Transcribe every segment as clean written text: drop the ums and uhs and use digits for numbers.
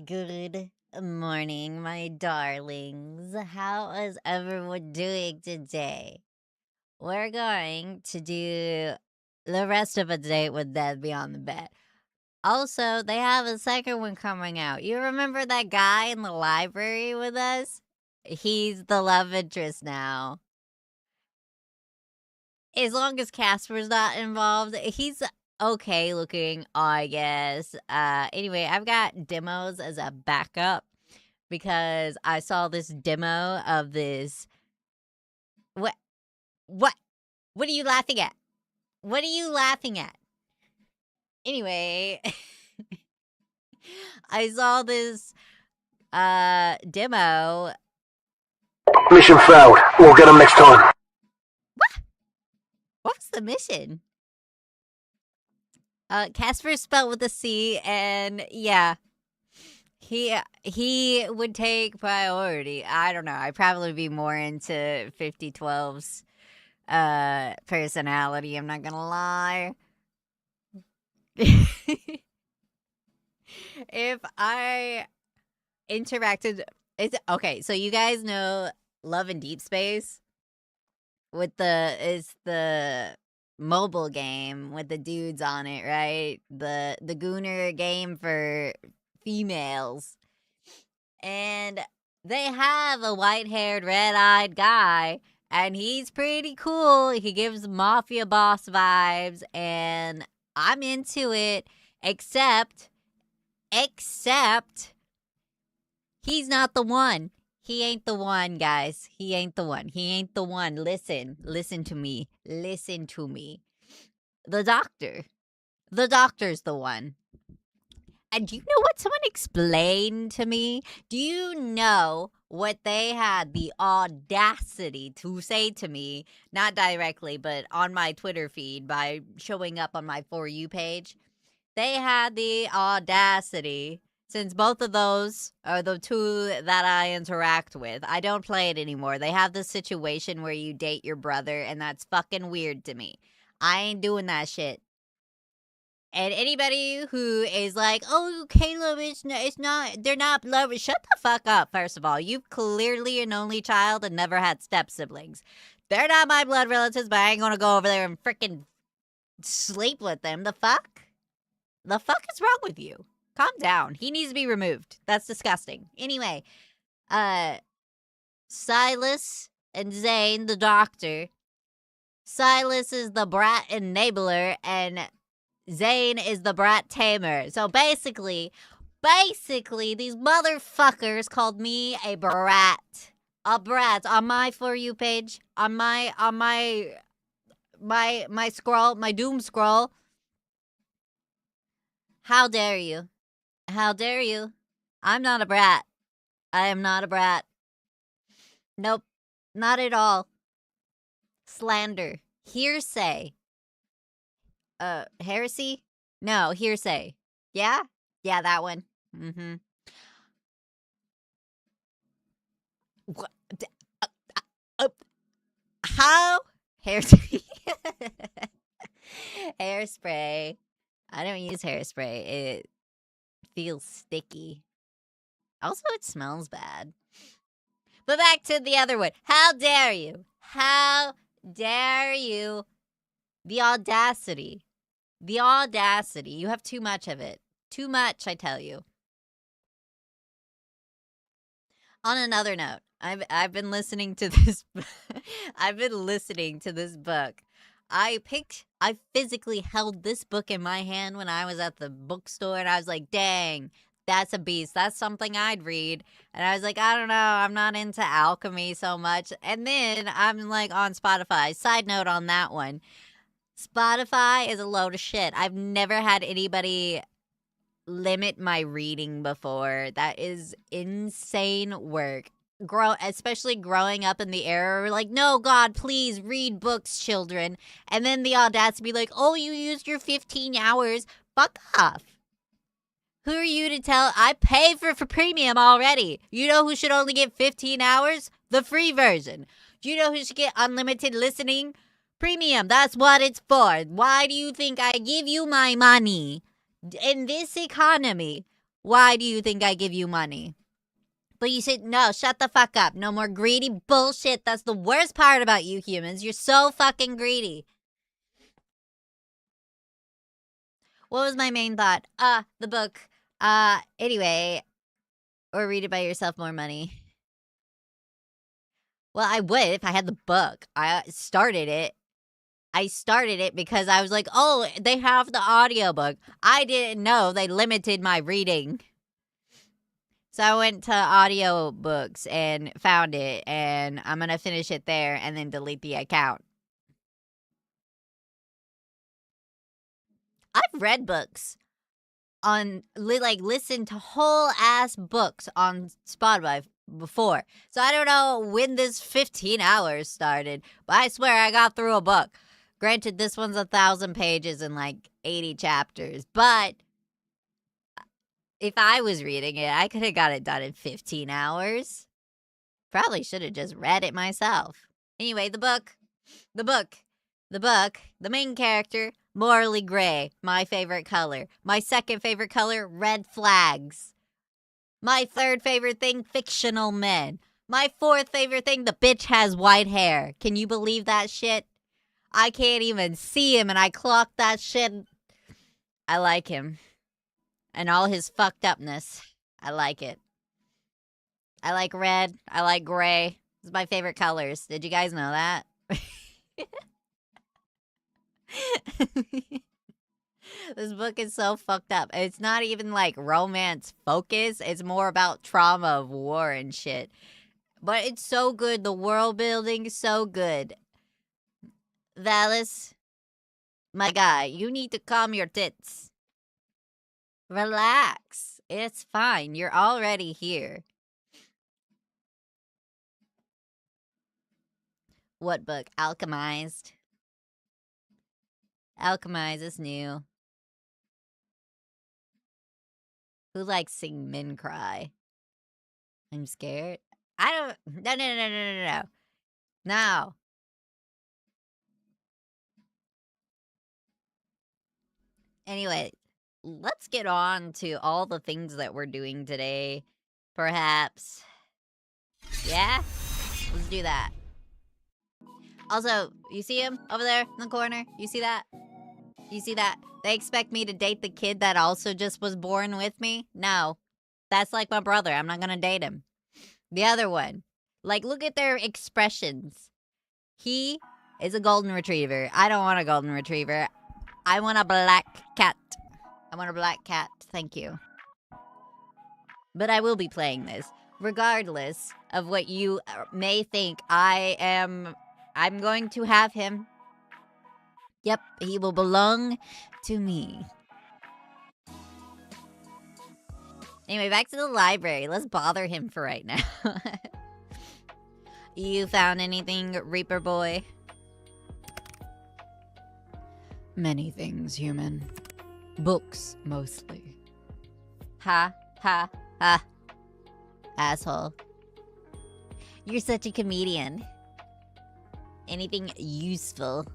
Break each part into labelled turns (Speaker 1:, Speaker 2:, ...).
Speaker 1: Good morning, my darlings. How is everyone doing today? We're going to do the rest of a date with Dead Beyond the Bed. Also, they have a second one coming out. You remember that guy in the library with us? He's the love interest now. As long as Casper's not involved, he's okay looking, I guess. Anyway, I've got demos as a backup because I saw this demo of this. What? What? What are you laughing at? What are you laughing at? Anyway, I saw this demo.
Speaker 2: Mission failed. We'll get them next time.
Speaker 1: What was the mission? Casper spelled with a C, and yeah, he would take priority. I don't know. I'd probably be more into 5012's personality. I'm not gonna lie. If I interacted, it's okay. So you guys know Love in Deep Space with the mobile game with the dudes on it, right? The Gooner game for females. And they have a white-haired, red-eyed guy, and he's pretty cool. He gives mafia boss vibes, and I'm into it, except he's not the one. He ain't the one, guys. He ain't the one. He ain't the one. Listen to me. Listen to me. The doctor. The doctor's the one. And do you know what someone explained to me? Do you know what they had the audacity to say to me? Not directly, but on my Twitter feed by showing up on my For You page. They had the audacity, since both of those are the two that I interact with. I don't play it anymore. They have this situation where you date your brother, and that's fucking weird to me. I ain't doing that shit. And anybody who is like, oh, Caleb, it's not, they're not blood, shut the fuck up, first of all. You've clearly an only child and never had step siblings. They're not my blood relatives, but I ain't gonna go over there and freaking sleep with them. The fuck? The fuck is wrong with you? Calm down. He needs to be removed. That's disgusting. Anyway, Silas and Zane, the doctor. Silas is the brat enabler, and Zane is the brat tamer. So basically, these motherfuckers called me a brat. A brat on my For You page, on my scroll, my doom scroll. How dare you? How dare you? I'm not a brat. I am not a brat. Nope, not at all. Slander. Hearsay. Heresy? No, hearsay. Yeah? Yeah, that one. Mm-hmm. What? How? Heresy. Hairspray. I don't use hairspray. It feels sticky. Also, it smells bad. But back to the other one. How dare you? How dare you? The audacity. The audacity. You have too much of it. Too much, I tell you. On another note, I've been listening to this I've been listening to this book. I physically held this book in my hand when I was at the bookstore, and I was like, dang, that's a beast. That's something I'd read. And I was like, I don't know, I'm not into alchemy so much. And then I'm like on Spotify. Side note on that one. Spotify is a load of shit. I've never had anybody limit my reading before. That is insane work. Especially growing up in the era where like, no, God, please read books, children. And then the audacity to be like, oh, you used your 15 hours. Fuck off. Who are you to tell? I pay for premium already. You know who should only get 15 hours? The free version. You know who should get unlimited listening? Premium. That's what it's for. Why do you think I give you my money? In this economy, Why do you think I give you money? But you said, no, shut the fuck up. No more greedy bullshit. That's the worst part about you humans. You're so fucking greedy. What was my main thought? The book. Anyway. Or read it by yourself, more money. Well, I would if I had the book. I started it because I was like, oh, they have the audiobook. I didn't know they limited my reading. So I went to audiobooks and found it, and I'm going to finish it there and then delete the account. I've read books on, listened to whole ass books on Spotify before. So I don't know when this 15 hours started, but I swear I got through a book. Granted, this one's 1,000 pages and 80 chapters, but if I was reading it, I could have got it done in 15 hours. Probably should have just read it myself. Anyway, the main character, morally gray, my favorite color. My second favorite color, red flags. My third favorite thing, fictional men. My fourth favorite thing, the bitch has white hair. Can you believe that shit? I can't even see him and I clocked that shit. I like him. And all his fucked upness. I like it. I like red. I like gray. It's my favorite colors. Did you guys know that? This book is so fucked up. It's not even romance focus. It's more about trauma of war and shit. But it's so good. The world building is so good. Valis, my guy, you need to calm your tits. Relax. It's fine. You're already here. What book? Alchemized. Alchemized is new. Who likes seeing men cry? I'm scared. I don't. No. No. Anyway, let's get on to all the things that we're doing today. Perhaps. Yeah? Let's do that. Also, you see him over there in the corner? You see that? You see that? They expect me to date the kid that also just was born with me? No. That's like my brother. I'm not gonna date him. The other one. Look at their expressions. He is a golden retriever. I don't want a golden retriever. I want a black cat. I want a black cat. Thank you. But I will be playing this. Regardless of what you may think, I'm going to have him. Yep, he will belong to me. Anyway, back to the library. Let's bother him for right now. You found anything, Reaper Boy? Many things, human. Books, mostly. Ha, ha, ha. Asshole. You're such a comedian. Anything useful?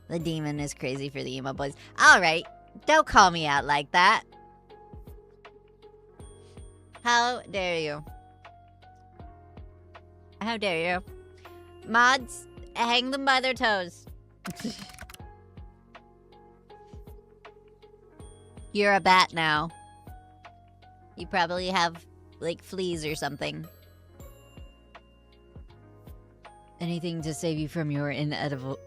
Speaker 1: The demon is crazy for the emo boys. Alright, don't call me out like that. How dare you? How dare you? Mods, hang them by their toes. You're a bat now. You probably have, fleas or something. Anything to save you from your inevitable,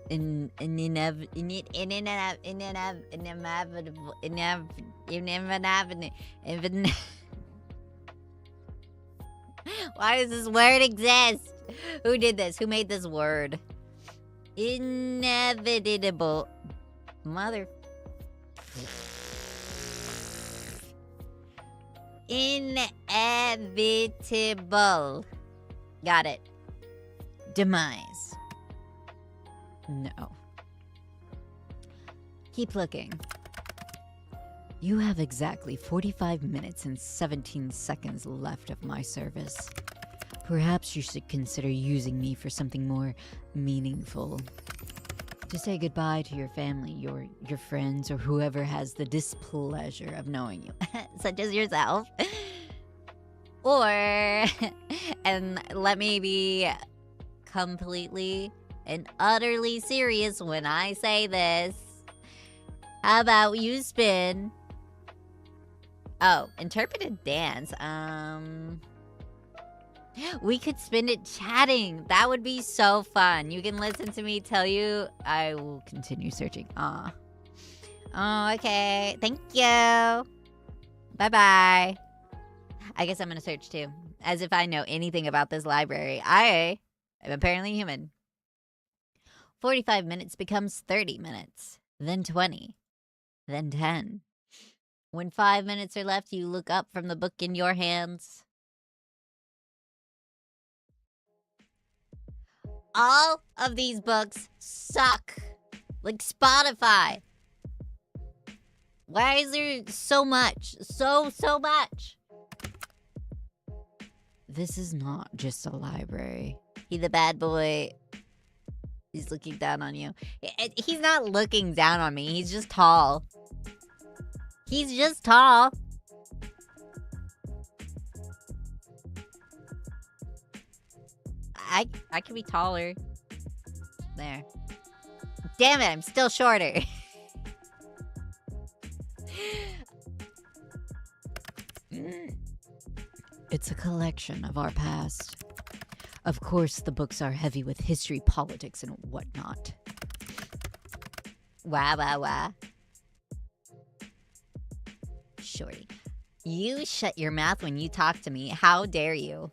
Speaker 1: Why does this word exist? Who did this? Who made this word? Inevitable. Mother. Inevitable. Got it. Demise. No. Keep looking. You have exactly 45 minutes and 17 seconds left of my service. Perhaps you should consider using me for something more meaningful. to say goodbye to your family, your friends, or whoever has the displeasure of knowing you, such as yourself. Or, and let me be completely and utterly serious when I say this. How about you spin? Oh, interpreted dance. We could spend it chatting. That would be so fun. You can listen to me tell you. I will continue searching. Aw. Oh, okay. Thank you. Bye-bye. I guess I'm gonna search too. As if I know anything about this library. I am apparently human. 45 minutes becomes 30 minutes. Then 20. Then 10. When 5 minutes are left, you look up from the book in your hands. All of these books suck. Like Spotify. Why is there so much? So much. This is not just a library. He the bad boy. He's looking down on you. He's not looking down on me. He's just tall. He's just tall. I could be taller. There. Damn it, I'm still shorter. It's a collection of our past. Of course, the books are heavy with history, politics, and whatnot. Wah. Shorty, you shut your mouth when you talk to me. How dare you?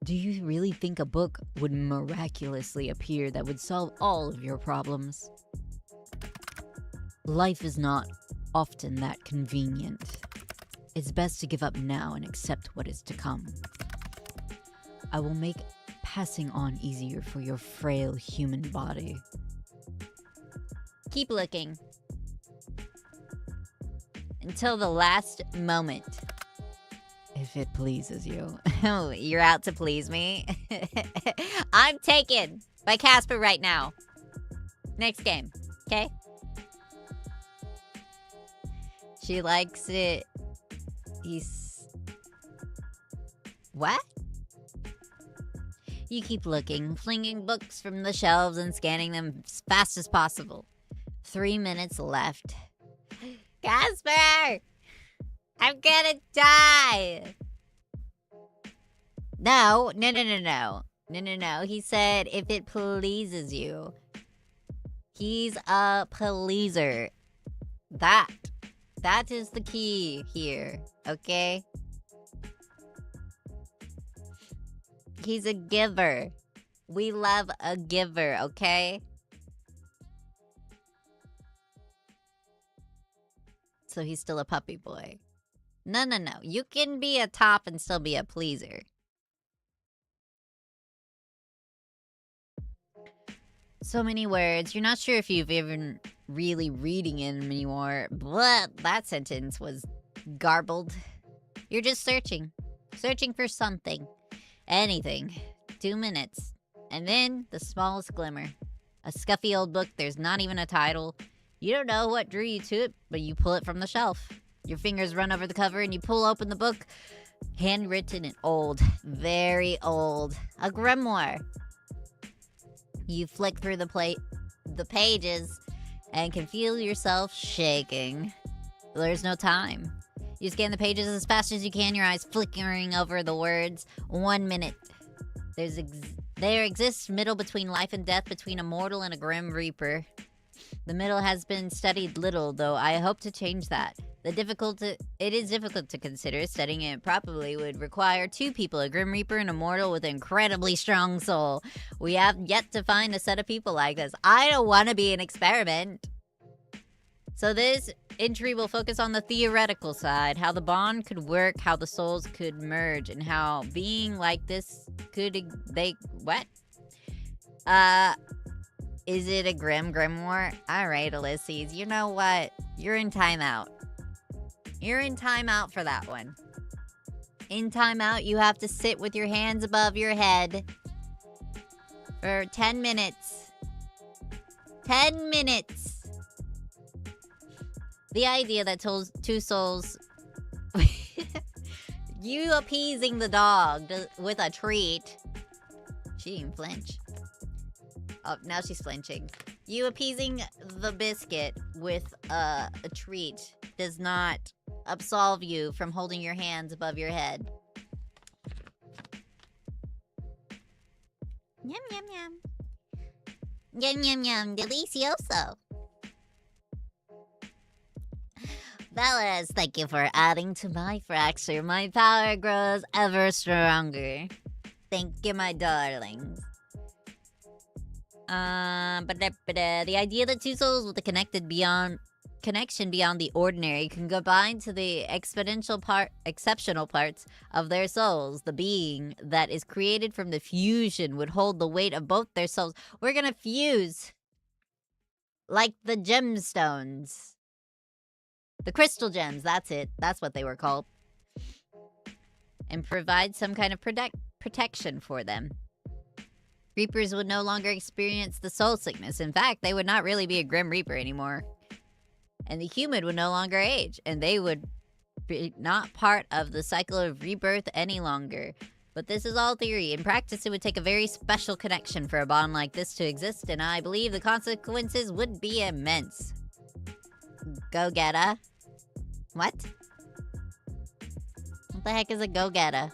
Speaker 1: Do you really think a book would miraculously appear that would solve all of your problems? Life is not often that convenient. It's best to give up now and accept what is to come. I will make passing on easier for your frail human body. Keep looking. Until the last moment. If it pleases you. Oh, you're out to please me? I'm taken by Casper right now. Next game, okay? She likes it. What? You keep looking, flinging books from the shelves and scanning them as fast as possible. 3 minutes left. Casper! I'm gonna die! No. He said if it pleases you. He's a pleaser. That is the key here, okay? He's a giver. We love a giver, okay? So he's still a puppy boy. No. You can be a top and still be a pleaser. So many words. You're not sure if you've even really reading it anymore. But that sentence was garbled. You're just searching. Searching for something. Anything. 2 minutes. And then the smallest glimmer. A scuffy old book. There's not even a title. You don't know what drew you to it, but you pull it from the shelf. Your fingers run over the cover and you pull open the book. Handwritten and old. Very old. A grimoire. You flick through the pages and can feel yourself shaking. There's no time. You scan the pages as fast as you can, your eyes flickering over the words. 1 minute. There exists middle between life and death, between a mortal and a grim reaper. The middle has been studied little, though I hope to change that. It is difficult to consider. Studying it properly would require 2 people, a grim reaper and a mortal with an incredibly strong soul. We have yet to find a set of people like this. I don't want to be an experiment. So this entry will focus on the theoretical side, how the bond could work, how the souls could merge, and how being like this what? Is it a grimoire? Alright, Ulysses, you know what? You're in timeout. You're in timeout for that one. In timeout, you have to sit with your hands above your head For 10 minutes. 10 minutes. The idea that two souls... you appeasing the dog with a treat. She didn't flinch. Oh, now she's flinching. You appeasing the biscuit with a treat does not absolve you from holding your hands above your head. Yum, yum, yum. Yum, yum, yum. Delicioso. Fellas, thank you for adding to my fracture. My power grows ever stronger. Thank you, my darlings. The idea that two souls with a connection beyond the ordinary can combine to the exceptional parts of their souls. The being that is created from the fusion would hold the weight of both their souls. We're gonna fuse. Like the gemstones. The crystal gems, that's it. That's what they were called. And provide some kind of protection for them. Reapers would no longer experience the soul sickness. In fact, they would not really be a Grim Reaper anymore. And the human would no longer age. And they would be not part of the cycle of rebirth any longer. But this is all theory. In practice, it would take a very special connection for a bond like this to exist. And I believe the consequences would be immense. Go-getter. What? What the heck is a go-getter?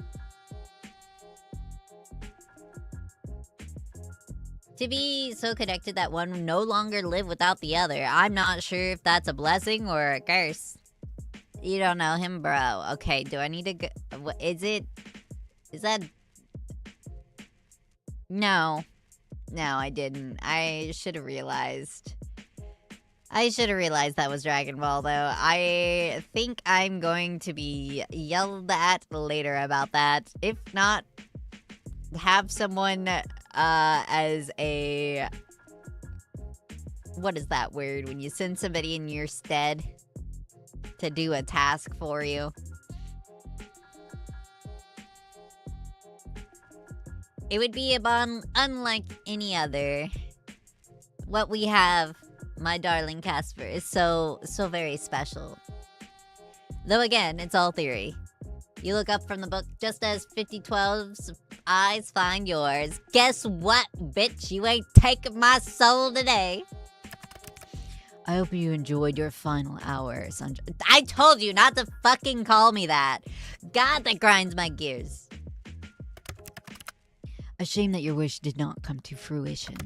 Speaker 1: To be so connected that one would no longer live without the other. I'm not sure if that's a blessing or a curse. You don't know him, bro. Okay, do I need to go? What is it? Is that... No. No, I didn't. I should have realized. I should have realized that was Dragon Ball, though. I think I'm going to be yelled at later about that. If not, have someone as a... What is that word? When you send somebody in your stead to do a task for you. It would be a bond unlike any other. What we have, my darling Casper, is so very special. Though again, it's all theory. You look up from the book just as 5012's eyes find yours. Guess what, bitch? You ain't taking my soul today. I hope you enjoyed your final hour, Sunshine. I told you not to fucking call me that. God, that grinds my gears. A shame that your wish did not come to fruition.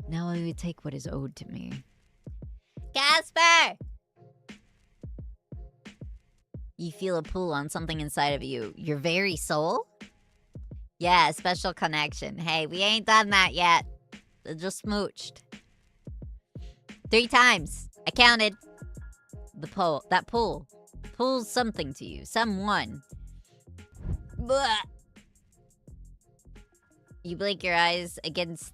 Speaker 1: Now I will take what is owed to me. Casper! You feel a pull on something inside of you. Your very soul? Yeah, special connection. Hey, we ain't done that yet. Just smooched. 3 times. I counted. The pull. That pull. Pulls something to you. Someone. Blah. You blink your eyes against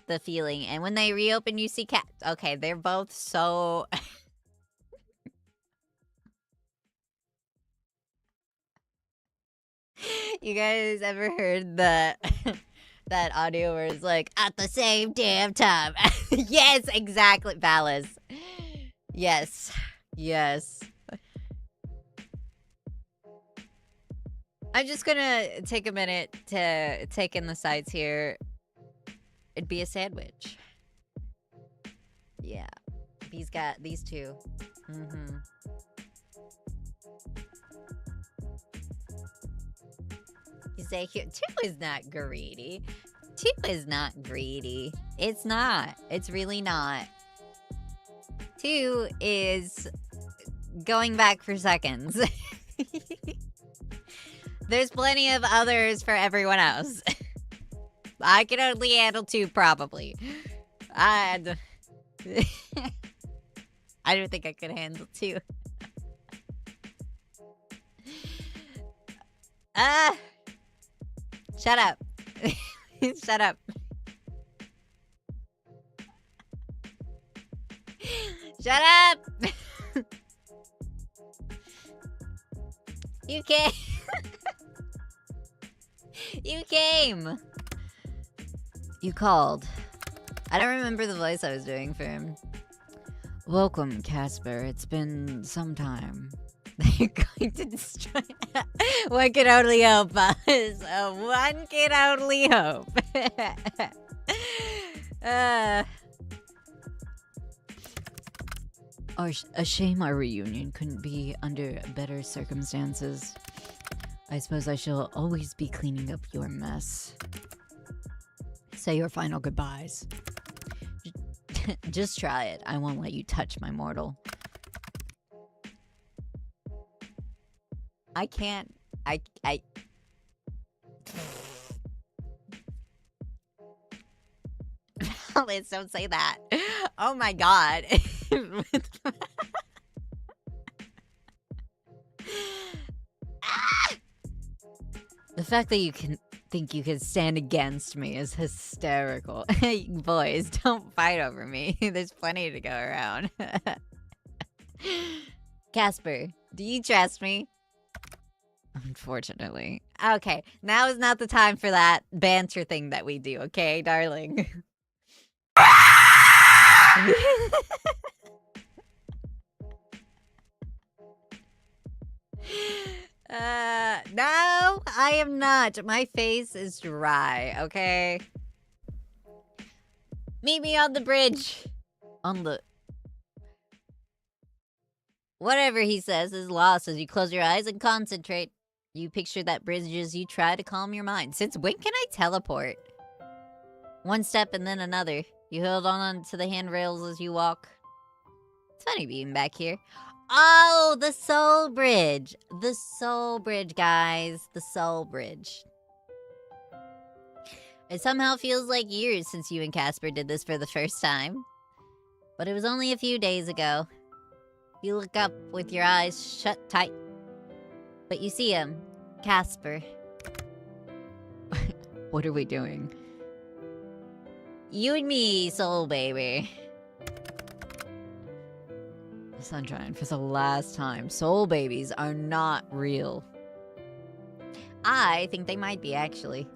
Speaker 1: the feeling, and when they reopen, you see cat. Okay, they're both so... You guys ever heard that audio where it's like, at the same damn time? Yes, exactly, Palace. Yes. Yes. I'm just gonna take a minute to take in the sights here. It'd be a sandwich. Yeah. He's got these two. Mm-hmm. You say here, 2 is not greedy. 2 is not greedy. It's not. It's really not. 2 is going back for seconds. There's plenty of others for everyone else. I can only handle 2, probably. I don't think I could handle 2. Shut up. Shut up. Shut up! You came. You came. You called. I don't remember the voice I was doing for him. Welcome, Casper. It's been some time. They're going to destroy. One can only hope, Buzz. One can only hope. A shame our reunion couldn't be under better circumstances. I suppose I shall always be cleaning up your mess. Say your final goodbyes. Just try it. I won't let you touch my mortal. I can't. I. Liz, don't say that. Oh my god. The fact that you can think you can stand against me is hysterical. Boys, don't fight over me. There's plenty to go around. Casper, do you trust me? Unfortunately. Okay, now is not the time for that banter thing that we do, okay, darling? No, I am not. My face is dry, okay? Meet me on the bridge. On the... Whatever he says is lost as you close your eyes and concentrate. You picture that bridge as you try to calm your mind. Since when can I teleport? One step and then another. You hold on to the handrails as you walk. It's funny being back here. Oh, the Soul Bridge. The Soul Bridge, guys. The Soul Bridge. It somehow feels like years since you and Casper did this for the first time. But it was only a few days ago. You look up with your eyes shut tight. But you see him. Casper. What are we doing? You and me, Soul Baby. Sunshine, for the last time, soul babies are not real. I think they might be, actually.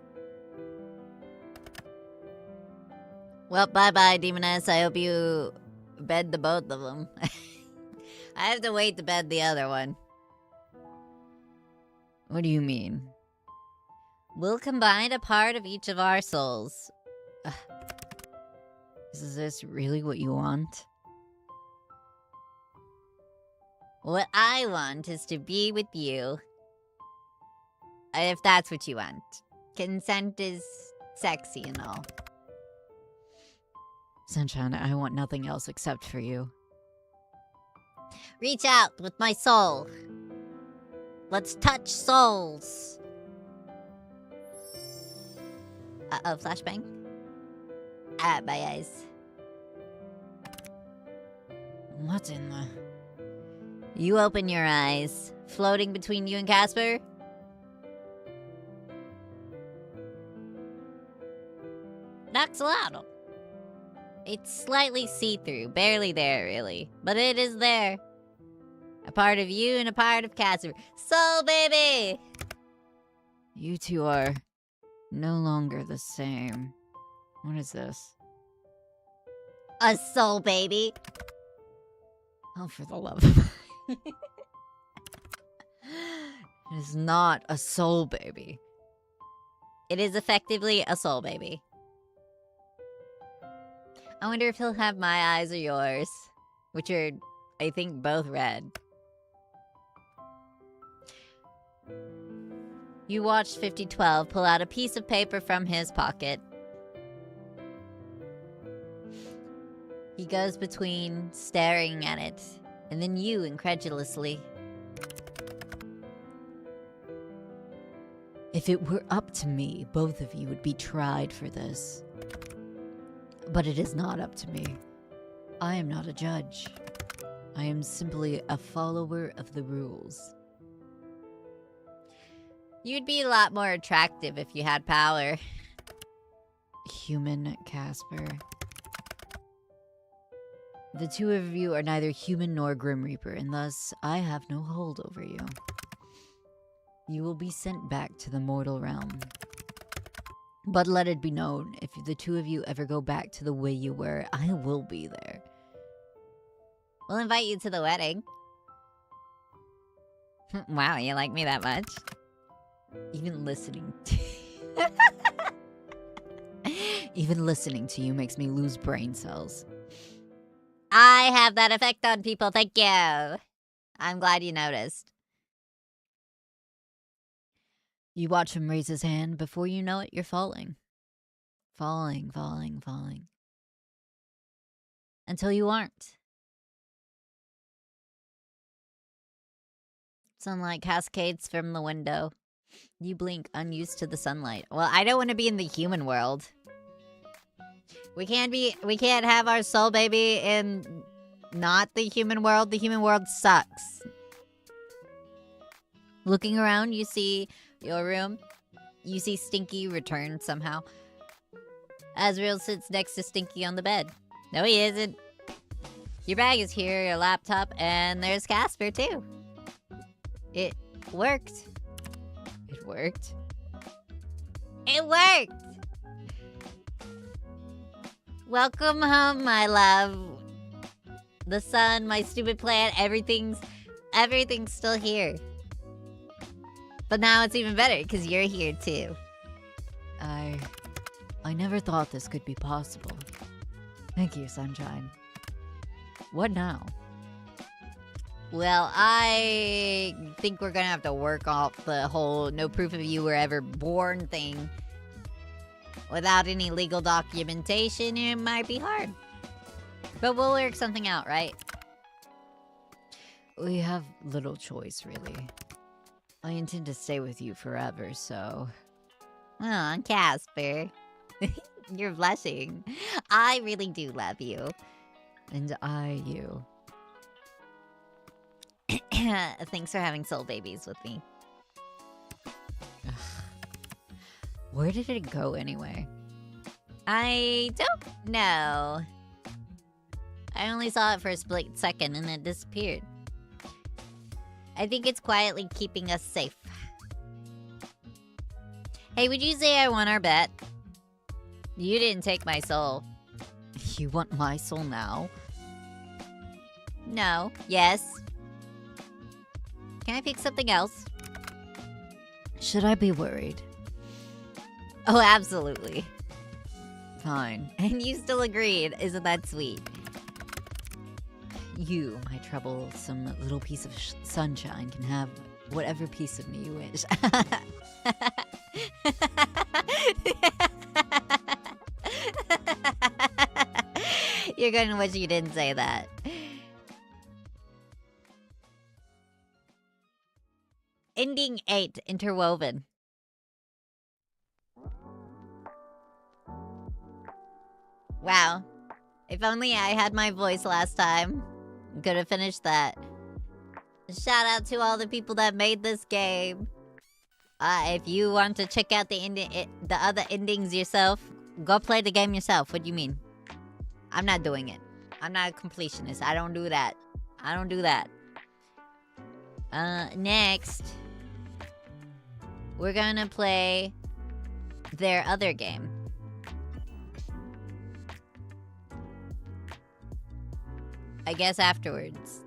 Speaker 1: Well, bye-bye, Demoness. I hope you bed the both of them. I have to wait to bed the other one. What do you mean? We'll combine a part of each of our souls. Is this really what you want? What I want is to be with you. If that's what you want. Consent is sexy and all. Sunshine, I want nothing else except for you. Reach out with my soul. Let's touch souls. Uh-oh, flashbang. Ah, my eyes. What's in the... You open your eyes. Floating between you and Casper? Noxolotl. It's slightly see-through. Barely there, really. But it is there. A part of you and a part of Casper. Soul baby! You two are no longer the same. What is this? A soul baby. Oh, for the love of... It is not a soul baby. It is effectively a soul baby. I wonder if he'll have my eyes or yours. Which are, I think, both red. You watched 5012 pull out a piece of paper from his pocket. He goes between staring at it, and then you incredulously. If it were up to me, both of you would be tried for this. But it is not up to me. I am not a judge. I am simply a follower of the rules. You'd be a lot more attractive if you had power. Human Casper. The two of you are neither human nor Grim Reaper, and thus I have no hold over you. You will be sent back to the mortal realm. But let it be known, if the two of you ever go back to the way you were, I will be there. We'll invite you to the wedding. Wow, you like me that much? Even listening to Even listening to you makes me lose brain cells. I have that effect on people, thank you. I'm glad you noticed. You watch him raise his hand. Before you know it, you're falling. Falling, falling, falling. Until you aren't. Sunlight cascades from the window. You blink, unused to the sunlight. Well, I don't want to be in the human world. We can't have our soul baby in not the human world. The human world sucks. Looking around, you see your room. You see Stinky return somehow. Azrael sits next to Stinky on the bed. No, he isn't. Your bag is here, your laptop, and there's Casper, too. It worked. It worked. It worked! Welcome home, my love. The sun, my stupid plan, everything's still here. But now it's even better, because you're here, too. I never thought this could be possible. Thank you, Sunshine. What now? Well, I think we're gonna have to work off the whole no proof of you were ever born thing. Without any legal documentation, it might be hard. But we'll work something out, right? We have little choice, really. I intend to stay with you forever, so... Oh, Casper. You're blushing. I really do love you. And I you. Thanks for having soul babies with me. Where did it go anyway? I don't know. I only saw it for a split second and it disappeared. I think it's quietly keeping us safe. Hey, would you say I won our bet? You didn't take my soul. You want my soul now? No. Yes. Can I pick something else? Should I be worried? Oh, absolutely. Fine. And you still agreed. Isn't that sweet? You, my troublesome little piece of sunshine, can have whatever piece of me you wish. You're going to wish you didn't say that. Ending 8, interwoven. Wow. If only I had my voice last time. Could have finished that. Shout out to all the people that made this game. If you want to check out the other endings yourself, go play the game yourself. What do you mean? I'm not doing it. I'm not a completionist. I don't do that. I don't do that. Next, we're gonna play their other game. I guess afterwards.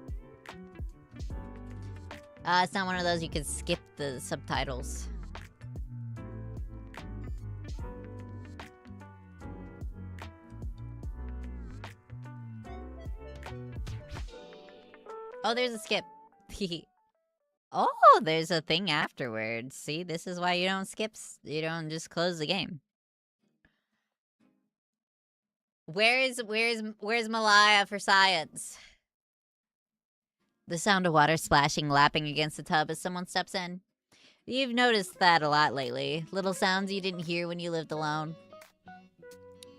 Speaker 1: It's not one of those you can skip the subtitles. Oh, there's a skip. Oh, there's a thing afterwards. See, this is why you don't skip. You don't just close the game. Where's Malaya for science? The sound of water splashing, lapping against the tub as someone steps in. You've noticed that a lot lately. Little sounds you didn't hear when you lived alone.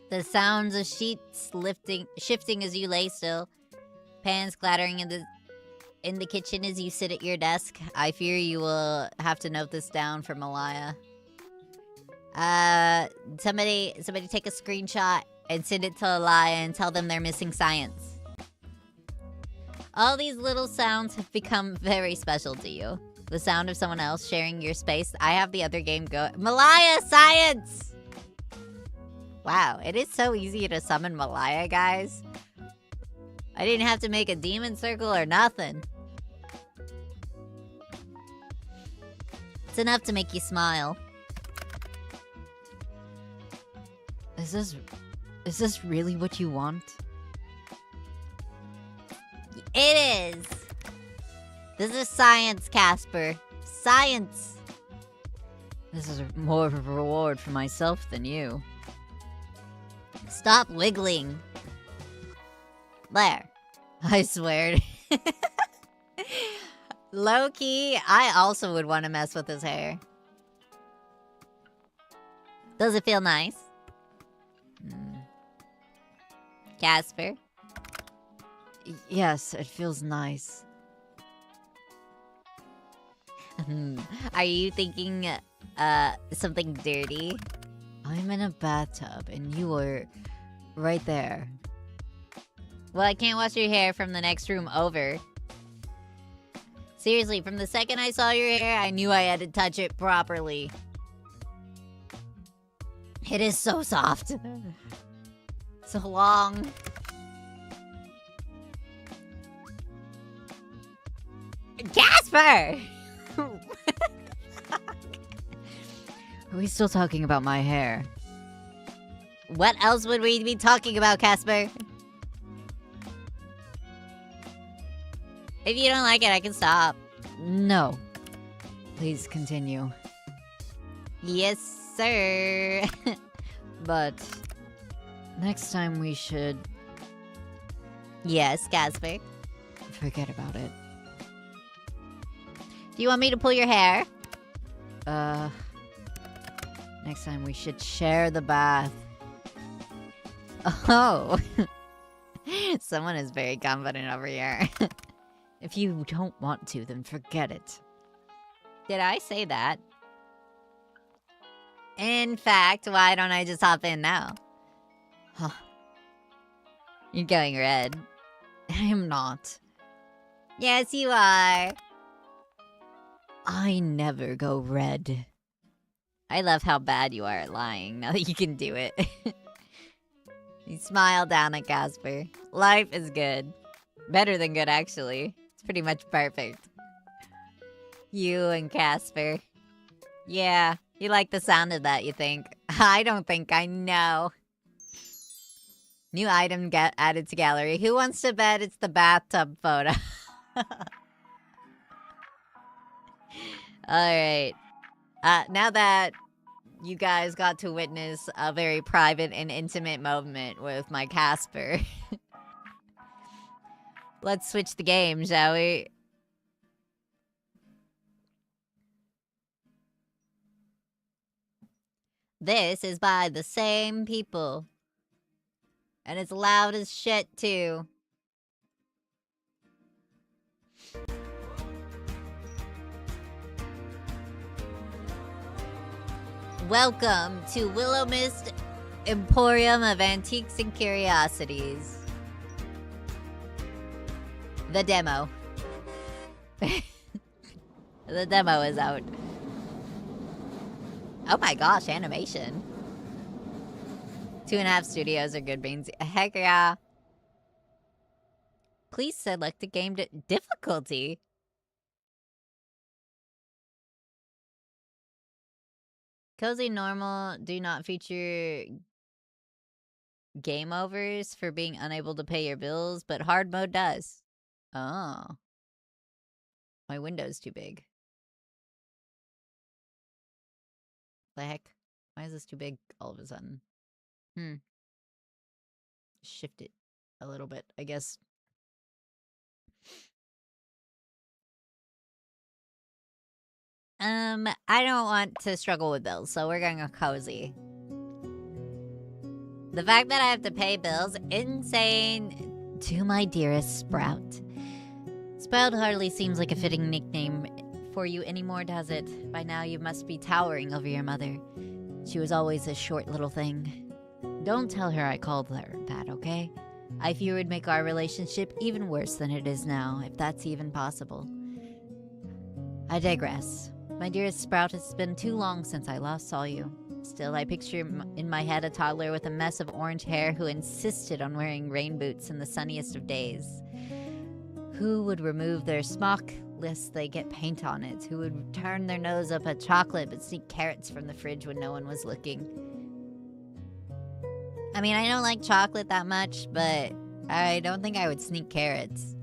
Speaker 1: The sounds of sheets shifting as you lay still. Pans clattering in the kitchen as you sit at your desk. I fear you will have to note this down for Malaya. Somebody take a screenshot and send it to Alaya and tell them they're missing science. All these little sounds have become very special to you. The sound of someone else sharing your space. I have the other game go. Malaya, science! Wow, it is so easy to summon Malaya, guys. I didn't have to make a demon circle or nothing. It's enough to make you smile. Is this really what you want? It is! This is science, Casper. Science! This is more of a reward for myself than you. Stop wiggling. There. I swear. Low-key, I also would want to mess with his hair. Does it feel nice? Casper? Yes, it feels nice. Are you thinking something dirty? I'm in a bathtub and you are right there. Well, I can't wash your hair from the next room over. Seriously, from the second I saw your hair, I knew I had to touch it properly. It is so soft. So long. Casper! Are we still talking about my hair? What else would we be talking about, Casper? If you don't like it, I can stop. No. Please continue. Yes, sir. But next time we should... Yes, Casper. Forget about it. Do you want me to pull your hair? Next time we should share the bath. Oh. Someone is very confident over here. If you don't want to, then forget it. Did I say that? In fact, why don't I just hop in now? Huh. You're going red. I am not. Yes, you are. I never go red. I love how bad you are at lying now that you can do it. You smile down at Casper. Life is good. Better than good, actually. It's pretty much perfect. You and Casper. Yeah, you like the sound of that, you think? I don't think I know. New item added to gallery. Who wants to bet it's the bathtub photo? Alright. Now that you guys got to witness a very private and intimate moment with my Casper, let's switch the game, shall we? This is by the same people. And it's loud as shit, too. Welcome to Willow Mist Emporium of Antiques and Curiosities. The demo. The demo is out. Oh my gosh, animation. 2.5 studios are good beans. Heck yeah. Please select a game difficulty. Cozy normal do not feature game overs for being unable to pay your bills, but hard mode does. Oh. My window's too big. The heck? Why is this too big all of a sudden? Shift it a little bit, I guess. I don't want to struggle with bills, so we're going to cozy. The fact that I have to pay bills, insane. To my dearest Sprout. Sprout hardly seems like a fitting nickname for you anymore, does it? By now you must be towering over your mother. She was always a short little thing. Don't tell her I called her that, okay? I fear it would make our relationship even worse than it is now, if that's even possible. I digress. My dearest Sprout, it's been too long since I last saw you. Still, I picture in my head a toddler with a mess of orange hair who insisted on wearing rain boots in the sunniest of days. Who would remove their smock lest they get paint on it? Who would turn their nose up at chocolate but sneak carrots from the fridge when no one was looking? I mean, I don't like chocolate that much, but I don't think I would sneak carrots.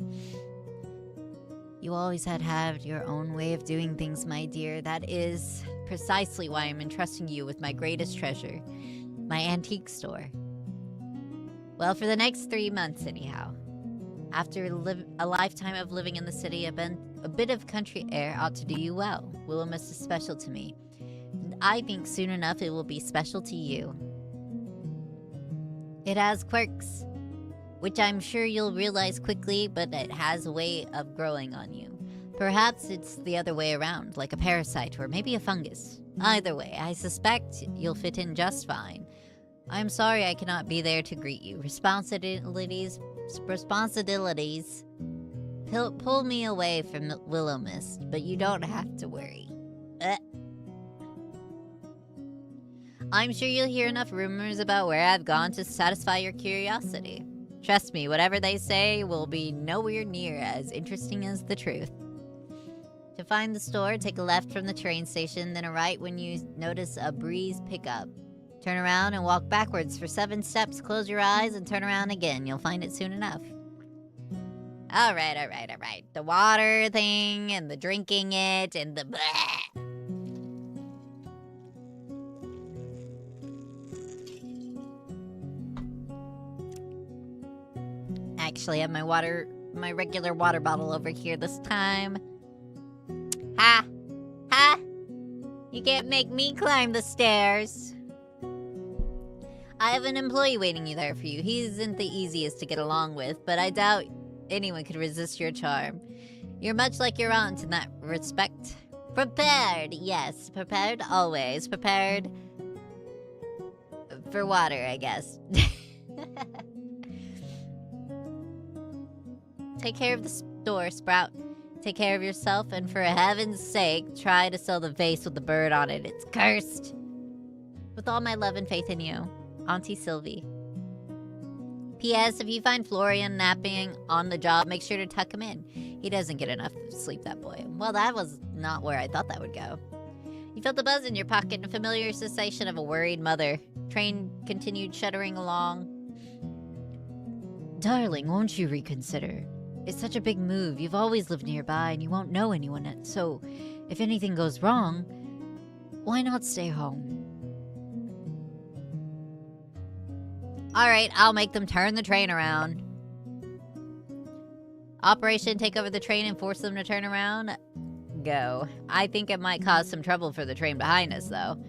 Speaker 1: You always had your own way of doing things, my dear. That is precisely why I'm entrusting you with my greatest treasure, my antique store. Well, for the next 3 months, anyhow. After a lifetime of living in the city, a bit of country air ought to do you well. Willamette is special to me, and I think soon enough it will be special to you. It has quirks, which I'm sure you'll realize quickly, but it has a way of growing on you. Perhaps it's the other way around, like a parasite or maybe a fungus. Either way, I suspect you'll fit in just fine. I'm sorry I cannot be there to greet you. Responsibilities pull me away from Willow Mist, but you don't have to worry. I'm sure you'll hear enough rumors about where I've gone to satisfy your curiosity. Trust me, whatever they say will be nowhere near as interesting as the truth. To find the store, take a left from the train station, then a right when you notice a breeze pick up. Turn around and walk backwards for 7 steps, close your eyes, and turn around again. You'll find it soon enough. Alright. The water thing, and the drinking it, and the bleh. Actually, I have my regular water bottle over here this time. Ha! You can't make me climb the stairs. I have an employee waiting there for you. He isn't the easiest to get along with, but I doubt anyone could resist your charm. You're much like your aunt in that respect. Prepared, yes. Prepared always. Prepared for water, I guess. Take care of the store, Sprout. Take care of yourself, and for heaven's sake, try to sell the vase with the bird on it. It's cursed. With all my love and faith in you, Auntie Sylvie. P.S. If you find Florian napping on the job, make sure to tuck him in. He doesn't get enough sleep, that boy. Well, that was not where I thought that would go. You felt a buzz in your pocket and a familiar sensation of a worried mother. Train continued shuddering along. Darling, won't you reconsider? It's such a big move. You've always lived nearby and you won't know anyone. So, if anything goes wrong, why not stay home? Alright, I'll make them turn the train around. Operation Take Over the Train and Force Them to Turn Around? Go. I think it might cause some trouble for the train behind us, though.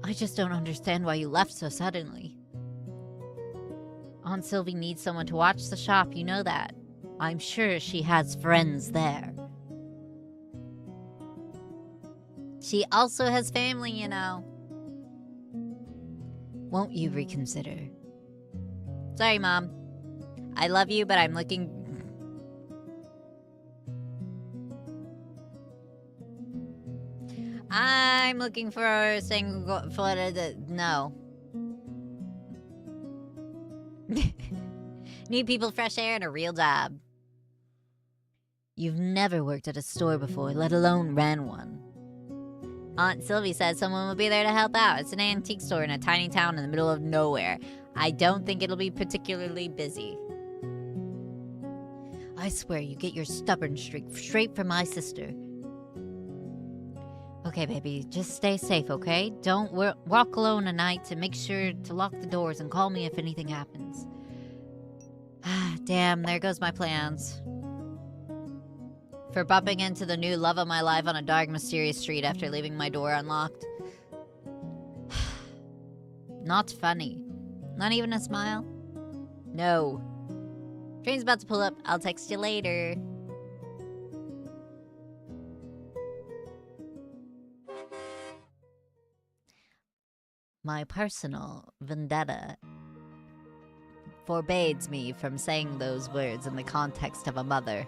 Speaker 1: I just don't understand why you left so suddenly. Aunt Sylvie needs someone to watch the shop, you know that. I'm sure she has friends there. She also has family, you know. Won't you reconsider? Sorry, Mom. I love you, but I'm looking... I'm looking for no. Need people, fresh air, and a real job. You've never worked at a store before, let alone ran one. Aunt Sylvie said someone will be there to help out. It's an antique store in a tiny town in the middle of nowhere. I don't think it'll be particularly busy. I swear you get your stubborn streak straight from my sister. Okay, baby, just stay safe, okay? Don't walk alone at night, and make sure to lock the doors and call me if anything happens. Damn, there goes my plans. For bumping into the new love of my life on a dark, mysterious street after leaving my door unlocked. Not funny. Not even a smile? No. Train's about to pull up. I'll text you later. My personal vendetta forbids me from saying those words in the context of a mother.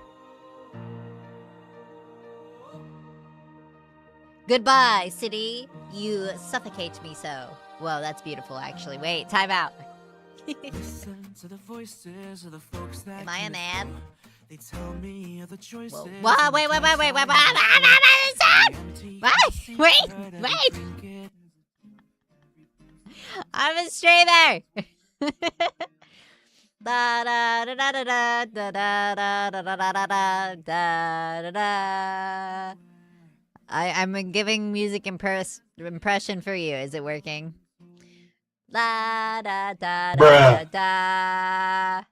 Speaker 1: Goodbye, city. You suffocate me so. Whoa, that's beautiful, actually. Wait, time out. Am I a man? Whoa. Whoa, wait. Wait. I'm a streamer. Da da da da da da da da da da da da da da. I'm giving music impression for you. Is it working? La da da da da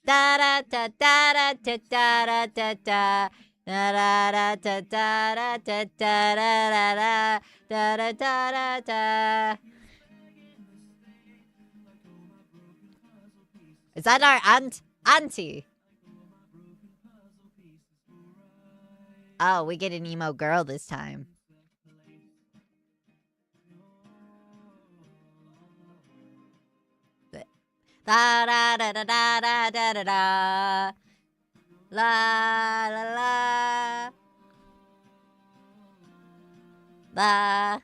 Speaker 1: da da da da da da da da da. Da da da da da da da da da da da. Is that our auntie? Oh, we get an emo girl this time. Da da da da da da da da da. La la la. La.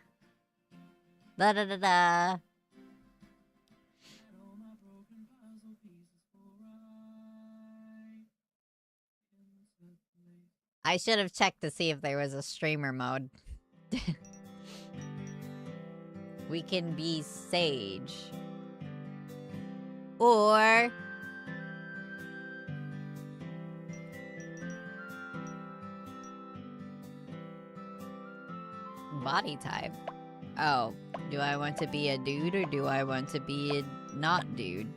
Speaker 1: Da da da da. I should have checked to see if there was a streamer mode. We can be Sage. Or... body type. Oh, do I want to be a dude or do I want to be a not dude?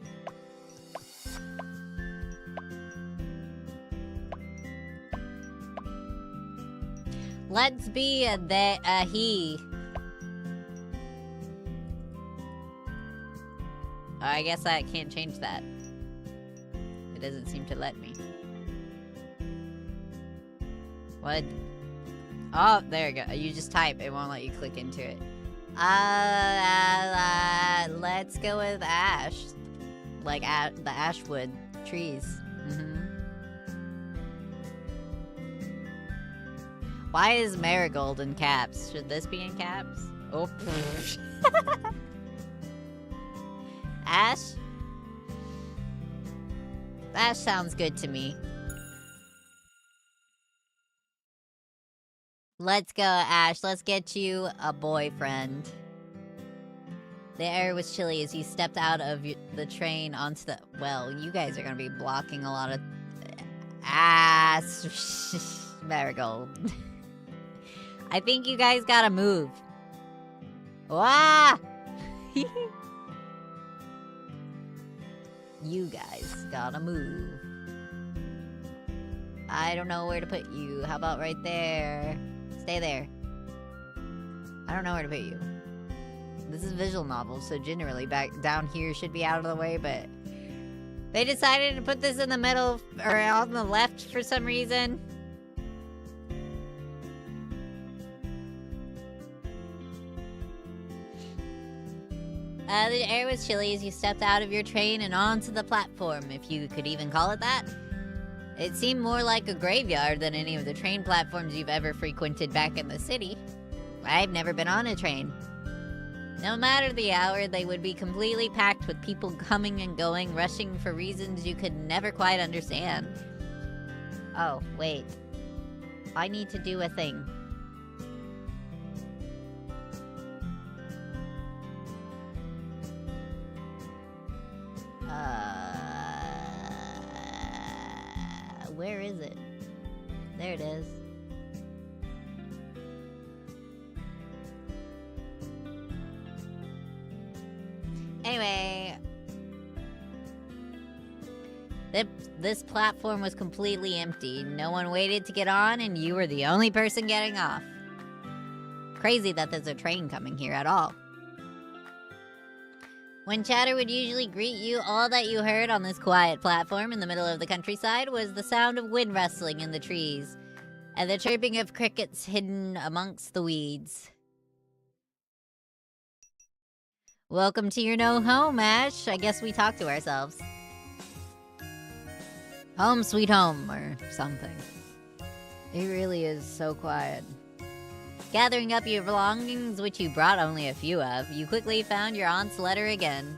Speaker 1: Let's be a he. Oh, I guess I can't change that. It doesn't seem to let me. What? Oh, there you go. You just type. It won't let you click into it. Let's go with ash. Like the ashwood trees. Why is Marigold in caps? Should this be in caps? Oh. Ash? Ash sounds good to me. Let's go, Ash. Let's get you a boyfriend. The air was chilly as you stepped out of the train onto the... Well, you guys are gonna be blocking a lot of... ass... Marigold. I think you guys gotta move. Wah! You guys gotta move. I don't know where to put you. How about right there? Stay there. I don't know where to put you. This is a visual novel, so generally back down here should be out of the way, but... they decided to put this in the middle, or on the left for some reason. The air was chilly as you stepped out of your train and onto the platform, if you could even call it that. It seemed more like a graveyard than any of the train platforms you've ever frequented back in the city. I've never been on a train. No matter the hour, they would be completely packed with people coming and going, rushing for reasons you could never quite understand. Oh, wait. I need to do a thing. Where is it? There it is. Anyway, this platform was completely empty. No one waited to get on, and you were the only person getting off. Crazy that there's a train coming here at all. When chatter would usually greet you, all that you heard on this quiet platform in the middle of the countryside was the sound of wind rustling in the trees, and the chirping of crickets hidden amongst the weeds. Welcome to your no home, Ash. I guess we talk to ourselves. Home sweet home, or something. It really is so quiet. Gathering up your belongings, which you brought only a few of, you quickly found your aunt's letter again.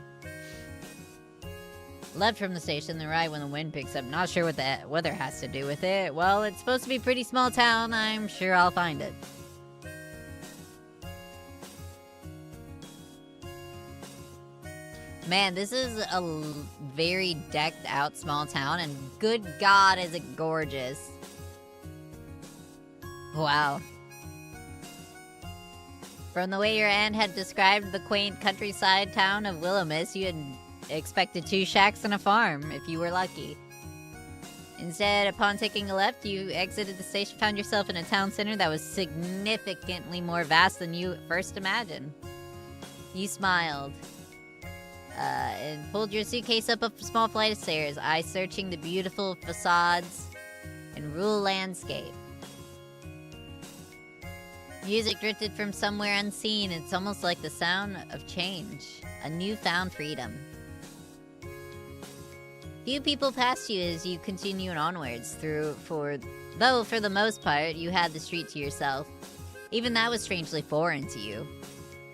Speaker 1: Left from the station the ride when the wind picks up. Not sure what the weather has to do with it. Well, it's supposed to be a pretty small town. I'm sure I'll find it. Man, this is a very decked out small town, and good God, is it gorgeous. Wow. From the way your aunt had described the quaint countryside town of Willomis, you had expected 2 shacks and a farm, if you were lucky. Instead, upon taking a left, you exited the station, found yourself in a town center that was significantly more vast than you first imagined. You smiled, and pulled your suitcase up a small flight of stairs, eyes searching the beautiful facades and rural landscape. Music drifted from somewhere unseen. It's almost like the sound of change, a newfound freedom. Few people passed you as you continued onwards though for the most part you had the street to yourself. Even that was strangely foreign to you.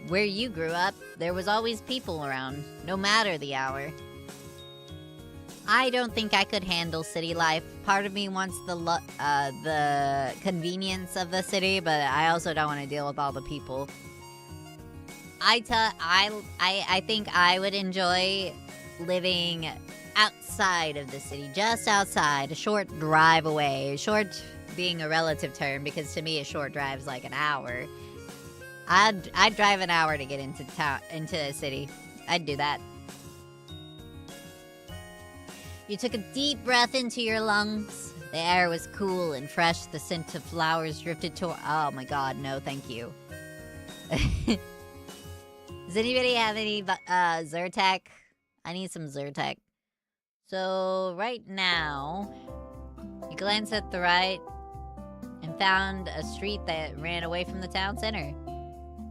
Speaker 1: Where you grew up, there was always people around, no matter the hour. I don't think I could handle city life. Part of me wants the convenience of the city, but I also don't want to deal with all the people. I think I would enjoy living outside of the city, just outside, a short drive away. Short being a relative term, because to me a short drive is like an hour. I'd drive an hour to get into a city. I'd do that. You took a deep breath into your lungs. The air was cool and fresh. The scent of flowers drifted toward... Oh my god, no thank you. Does anybody have any Zyrtec? I need some Zyrtec. So, right now, you glance at the right and found a street that ran away from the town center.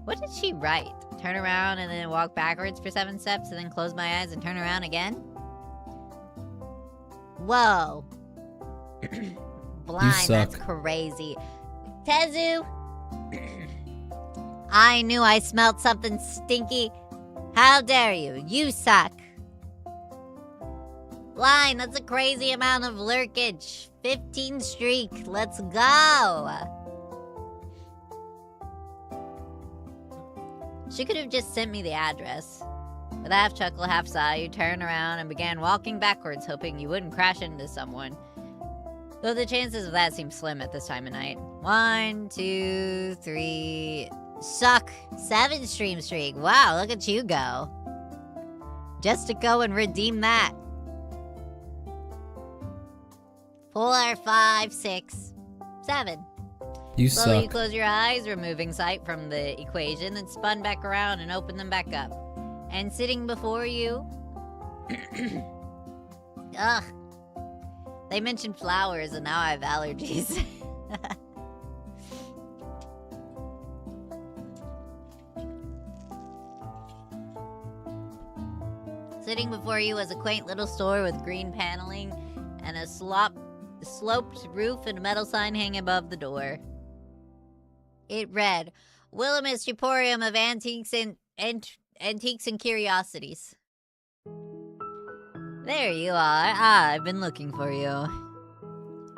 Speaker 1: What did she write? Turn around and then walk backwards for 7 steps and then close my eyes and turn around again? Whoa. Blind, that's crazy. Tezu! I knew I smelled something stinky. How dare you? You suck. Blind, that's a crazy amount of lurkage. 15 streak. Let's go. She could have just sent me the address. With a half chuckle, half sigh, you turned around and began walking backwards, hoping you wouldn't crash into someone. Though the chances of that seem slim at this time of night. 1, 2, 3... Suck! 7 stream streak. Wow, look at you go. Just to go and redeem that. 4, 5, 6, 7.
Speaker 3: You
Speaker 1: Slowly
Speaker 3: suck.
Speaker 1: you close your eyes, removing sight from the equation, then spun back around and opened them back up. And sitting before you... Ugh. They mentioned flowers and now I have allergies. Sitting before you was a quaint little store with green paneling and a sloped roof and a metal sign hanging above the door. It read, Willomis Emporium of Antiques and Curiosities. There you are. I've been looking for you.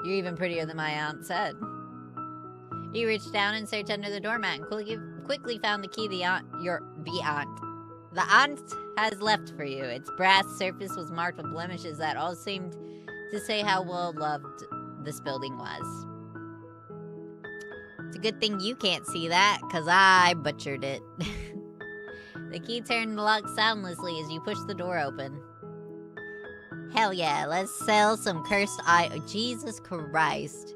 Speaker 1: You're even prettier than my aunt said. You reached down and searched under the doormat and quickly found the key the aunt has left for you. Its brass surface was marked with blemishes that all seemed to say how well loved this building was. It's a good thing you can't see that, because I butchered it. The key turned the lock soundlessly as you pushed the door open. Hell yeah, let's sell some cursed Jesus Christ.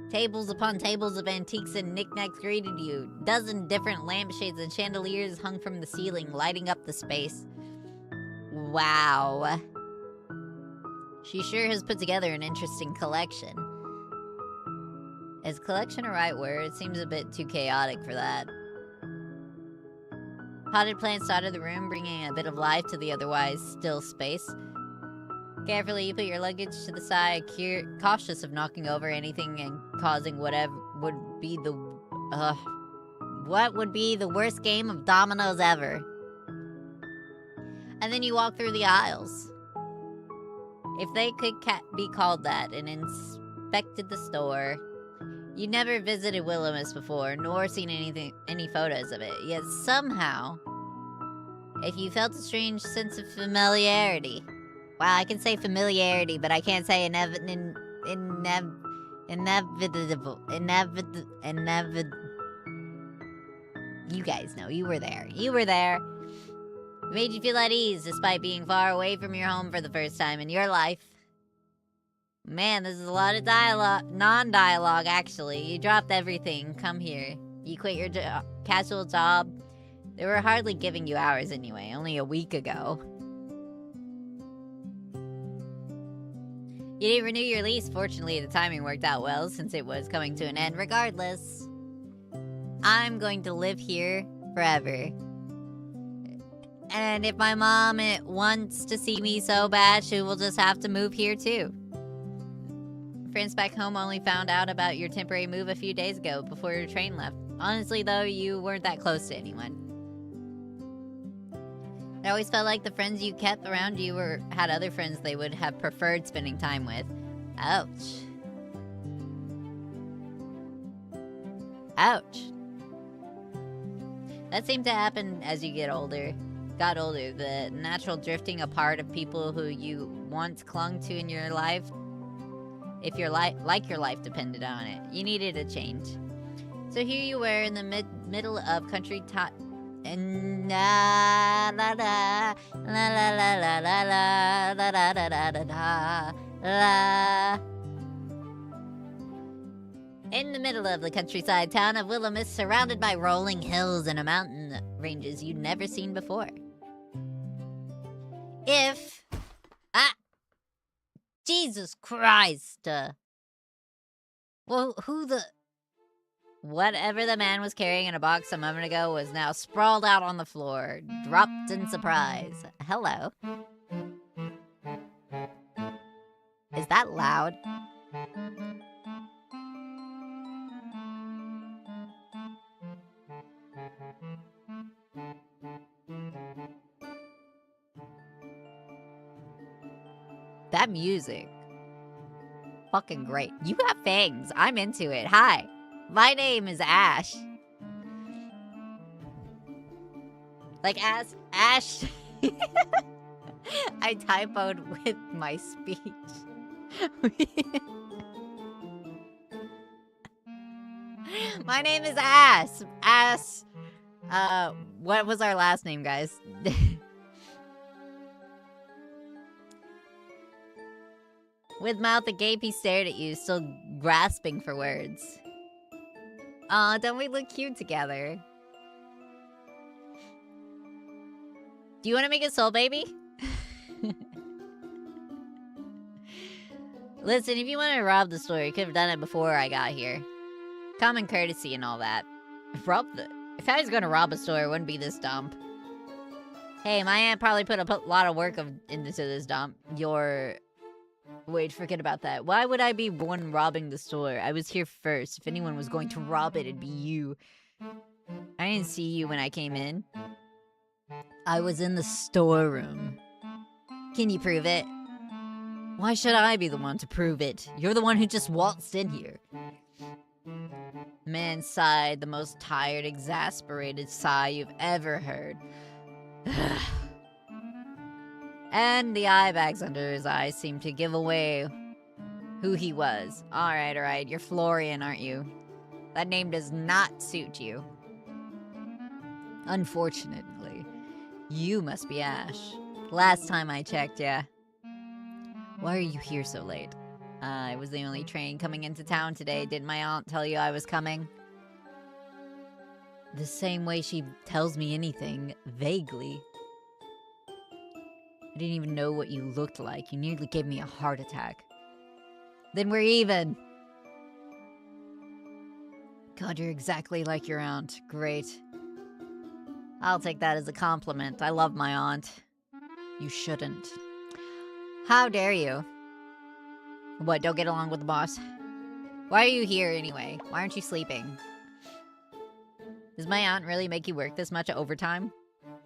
Speaker 1: Tables upon tables of antiques and knickknacks greeted you. Dozen different lampshades and chandeliers hung from the ceiling, lighting up the space. Wow. She sure has put together an interesting collection. Is collection a right word? It seems a bit too chaotic for that. Potted plants dotted the room, bringing a bit of life to the otherwise still space. Carefully, you put your luggage to the side, cautious of knocking over anything and causing whatever would be the what would be the worst game of dominoes ever. And then you walk through the aisles, if they could be called that, and inspected the store. You never visited Willamette before, nor seen any photos of it. Yet somehow, if you felt a strange sense of familiarity. Wow, I can say familiarity, but I can't say inevitable. You guys know, you were there. You were there. It made you feel at ease despite being far away from your home for the first time in your life. Man, this is a lot of non-dialogue, actually. You dropped everything. Come here. You quit your casual job. They were hardly giving you hours anyway, only a week ago. You didn't renew your lease. Fortunately, the timing worked out well since it was coming to an end regardless. I'm going to live here forever. And if my mom wants to see me so bad, she will just have to move here too. Friends back home only found out about your temporary move a few days ago before your train left. Honestly, though, you weren't that close to anyone. I always felt like the friends you kept around you had other friends they would have preferred spending time with. Ouch. Ouch. That seemed to happen as you got older. The natural drifting apart of people who you once clung to in your life. If your life depended on it, you needed a change. So here you were in the middle of country and la la la la la la la la la la la la la. In the middle of the countryside town of Willamette, surrounded by rolling hills and mountain ranges you'd never seen before. Jesus Christ! Well, whatever the man was carrying in a box a moment ago was now sprawled out on the floor, dropped in surprise. Hello. Is that loud? That music. Fucking great. You got fangs. I'm into it. Hi. My name is Ash. Like Ash. I typoed with my speech. My name is Ash. What was our last name, guys? With mouth agape, he stared at you, still grasping for words. Aw, don't we look cute together? Do you want to make a soul baby? Listen, if you want to rob the store, you could have done it before I got here. Common courtesy and all that. If I was going to rob a store, it wouldn't be this dump. Hey, my aunt probably put a lot of work into this dump. Wait, forget about that. Why would I be one robbing the store? I was here first. If anyone was going to rob it, it'd be you. I didn't see you when I came in. I was in the storeroom. Can you prove it? Why should I be the one to prove it? You're the one who just waltzed in here. The man sighed, the most tired, exasperated sigh you've ever heard. And the eye bags under his eyes seemed to give away who he was. Alright, you're Florian, aren't you? That name does not suit you. Unfortunately, you must be Ash. Last time I checked, yeah. Why are you here so late? I was the only train coming into town today. Didn't my aunt tell you I was coming? The same way she tells me anything, vaguely. I didn't even know what you looked like. You nearly gave me a heart attack. Then we're even. God, you're exactly like your aunt. Great. I'll take that as a compliment. I love my aunt. You shouldn't. How dare you? What, don't get along with the boss? Why are you here anyway? Why aren't you sleeping? Does my aunt really make you work this much overtime?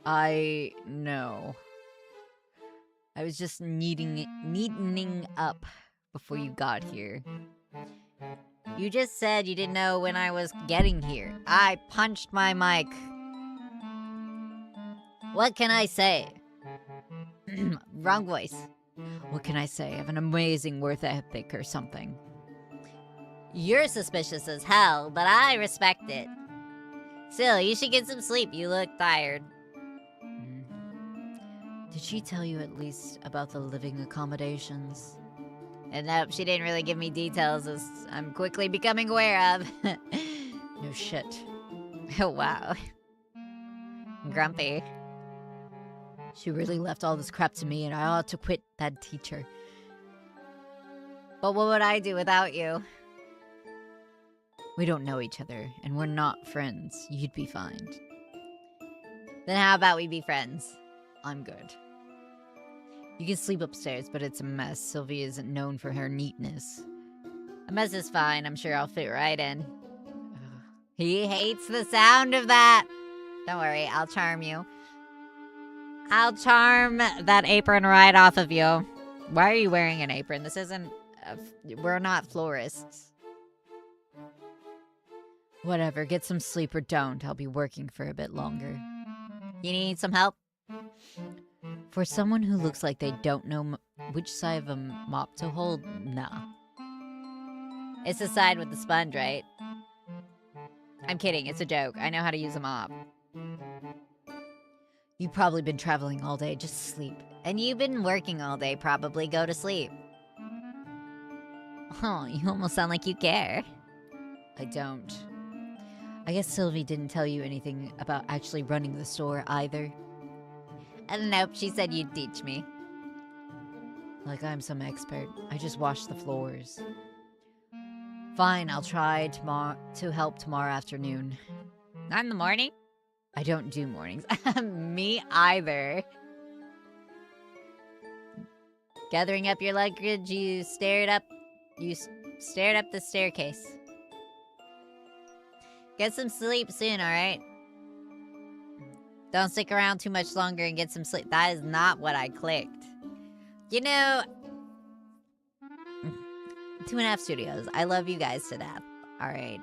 Speaker 1: I know. I was just neatening up before you got here. You just said you didn't know when I was getting here. I punched my mic. What can I say? Wrong voice. What can I say? I have an amazing work ethic or something. You're suspicious as hell, but I respect it. Still, you should get some sleep. You look tired. Did she tell you at least about the living accommodations? And nope, she didn't really give me details, as I'm quickly becoming aware of. No shit. Oh, wow. Grumpy. She really left all this crap to me, and I ought to quit that teacher. But what would I do without you? We don't know each other, and we're not friends. You'd be fine. Then how about we be friends? I'm good. You can sleep upstairs, but it's a mess. Sylvie isn't known for her neatness. A mess is fine. I'm sure I'll fit right in. He hates the sound of that. Don't worry, I'll charm you. I'll charm that apron right off of you. Why are you wearing an apron? This isn't... we're not florists. Whatever, get some sleep or don't. I'll be working for a bit longer. You need some help? For someone who looks like they don't know which side of a mop to hold, nah. It's the side with the sponge, right? I'm kidding, it's a joke. I know how to use a mop. You've probably been traveling all day, just sleep. And you've been working all day, probably go to sleep. Oh, you almost sound like you care. I don't. I guess Sylvie didn't tell you anything about actually running the store either. Nope, she said you'd teach me. Like I'm some expert. I just wash the floors. Fine, I'll try to help tomorrow afternoon. Not in the morning? I don't do mornings. Me either. Gathering up your luggage, you stared up the staircase. Get some sleep soon, alright? Don't stick around too much longer and get some sleep. That is not what I clicked. You know... 2.5 Studios. I love you guys to death. Alright.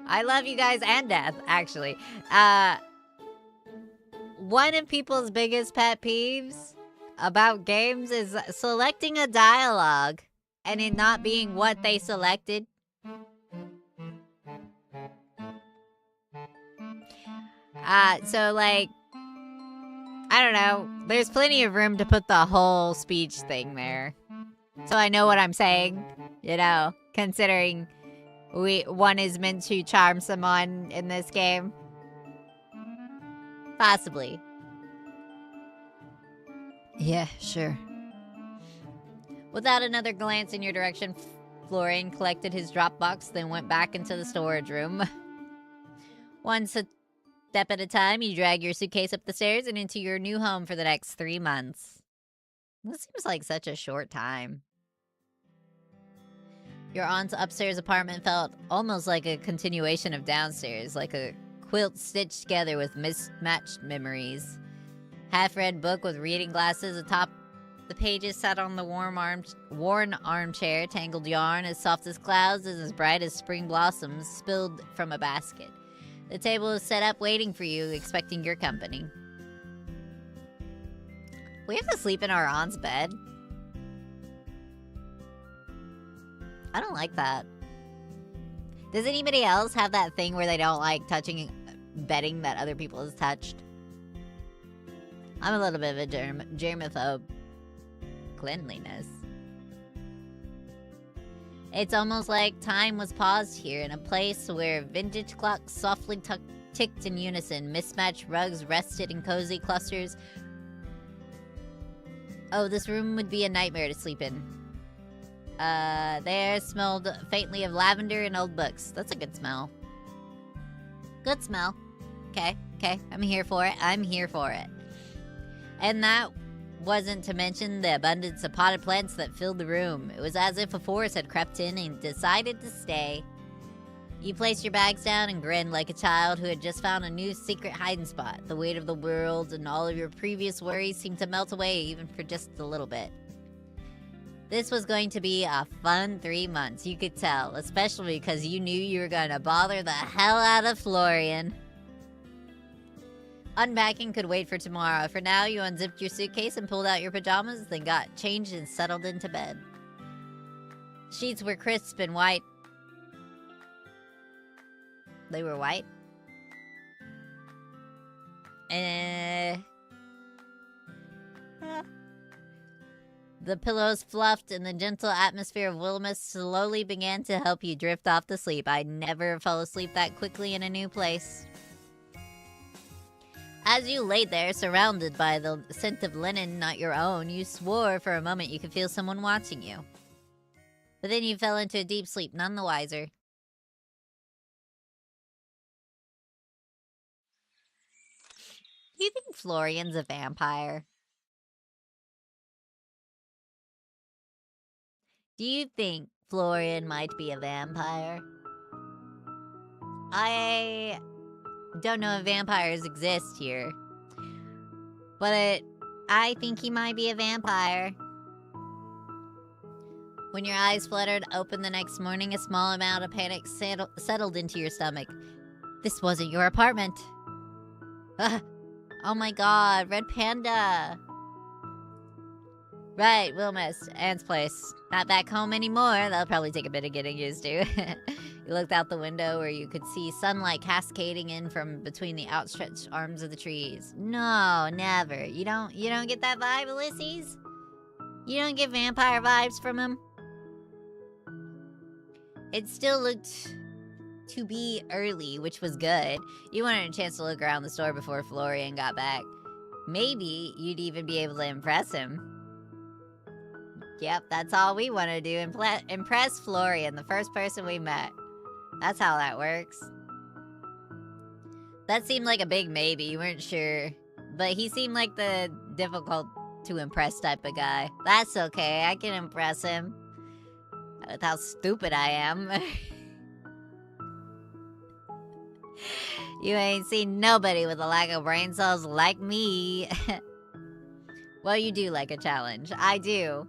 Speaker 1: I love you guys and death, actually. One of people's biggest pet peeves about games is selecting a dialogue and it not being what they selected. So, like, I don't know. There's plenty of room to put the whole speech thing there. So I know what I'm saying, you know, considering one is meant to charm someone in this game. Possibly. Yeah, sure. Without another glance in your direction, Florian collected his Dropbox, then went back into the storage room. One step at a time, you drag your suitcase up the stairs and into your new home for the next 3 months. This seems like such a short time. Your aunt's upstairs apartment felt almost like a continuation of downstairs, like a quilt stitched together with mismatched memories. Half-read book with reading glasses atop the pages sat on the worn armchair, tangled yarn as soft as clouds and as bright as spring blossoms spilled from a basket. The table is set up waiting for you, expecting your company. We have to sleep in our aunt's bed. I don't like that. Does anybody else have that thing where they don't like touching bedding that other people has touched? I'm a little bit of a germaphobe. Cleanliness. It's almost like time was paused here in a place where vintage clocks softly ticked in unison. Mismatched rugs rested in cozy clusters. Oh, this room would be a nightmare to sleep in. There smelled faintly of lavender and old books. That's a good smell. Good smell. Okay, I'm here for it. I'm here for it. And that Wasn't to mention the abundance of potted plants that filled the room. It was as if a force had crept in and decided to stay. You placed your bags down and grinned like a child who had just found a new secret hiding spot. The weight of the world and all of your previous worries seemed to melt away even for just a little bit. This was going to be a fun 3 months, you could tell, especially because you knew you were going to bother the hell out of Florian. Unpacking could wait for tomorrow. For now, you unzipped your suitcase and pulled out your pajamas, then got changed and settled into bed. Sheets were crisp and white. They were white? The pillows fluffed and the gentle atmosphere of Wilmus slowly began to help you drift off to sleep. I never fell asleep that quickly in a new place. As you laid there, surrounded by the scent of linen not your own, you swore for a moment you could feel someone watching you. But then you fell into a deep sleep, none the wiser. Do you think Florian's a vampire? Do you think Florian might be a vampire? I don't know if vampires exist here, but I think he might be a vampire. When your eyes fluttered open the next morning, a small amount of panic settled into your stomach. This wasn't your apartment. Oh my god, Red Panda. Right, Wilmus, Anne's place. Not back home anymore. That'll probably take a bit of getting used to. You looked out the window where you could see sunlight cascading in from between the outstretched arms of the trees. No, never. You don't get that vibe, Ulysses? You don't get vampire vibes from him? It still looked to be early, which was good. You wanted a chance to look around the store before Florian got back. Maybe you'd even be able to impress him. Yep, that's all we want to do. Impress Florian, the first person we met. That's how that works. That seemed like a big maybe. You weren't sure. But he seemed like the difficult to impress type of guy. That's okay. I can impress him. With how stupid I am. You ain't seen nobody with a lack of brain cells like me. Well, you do like a challenge. I do.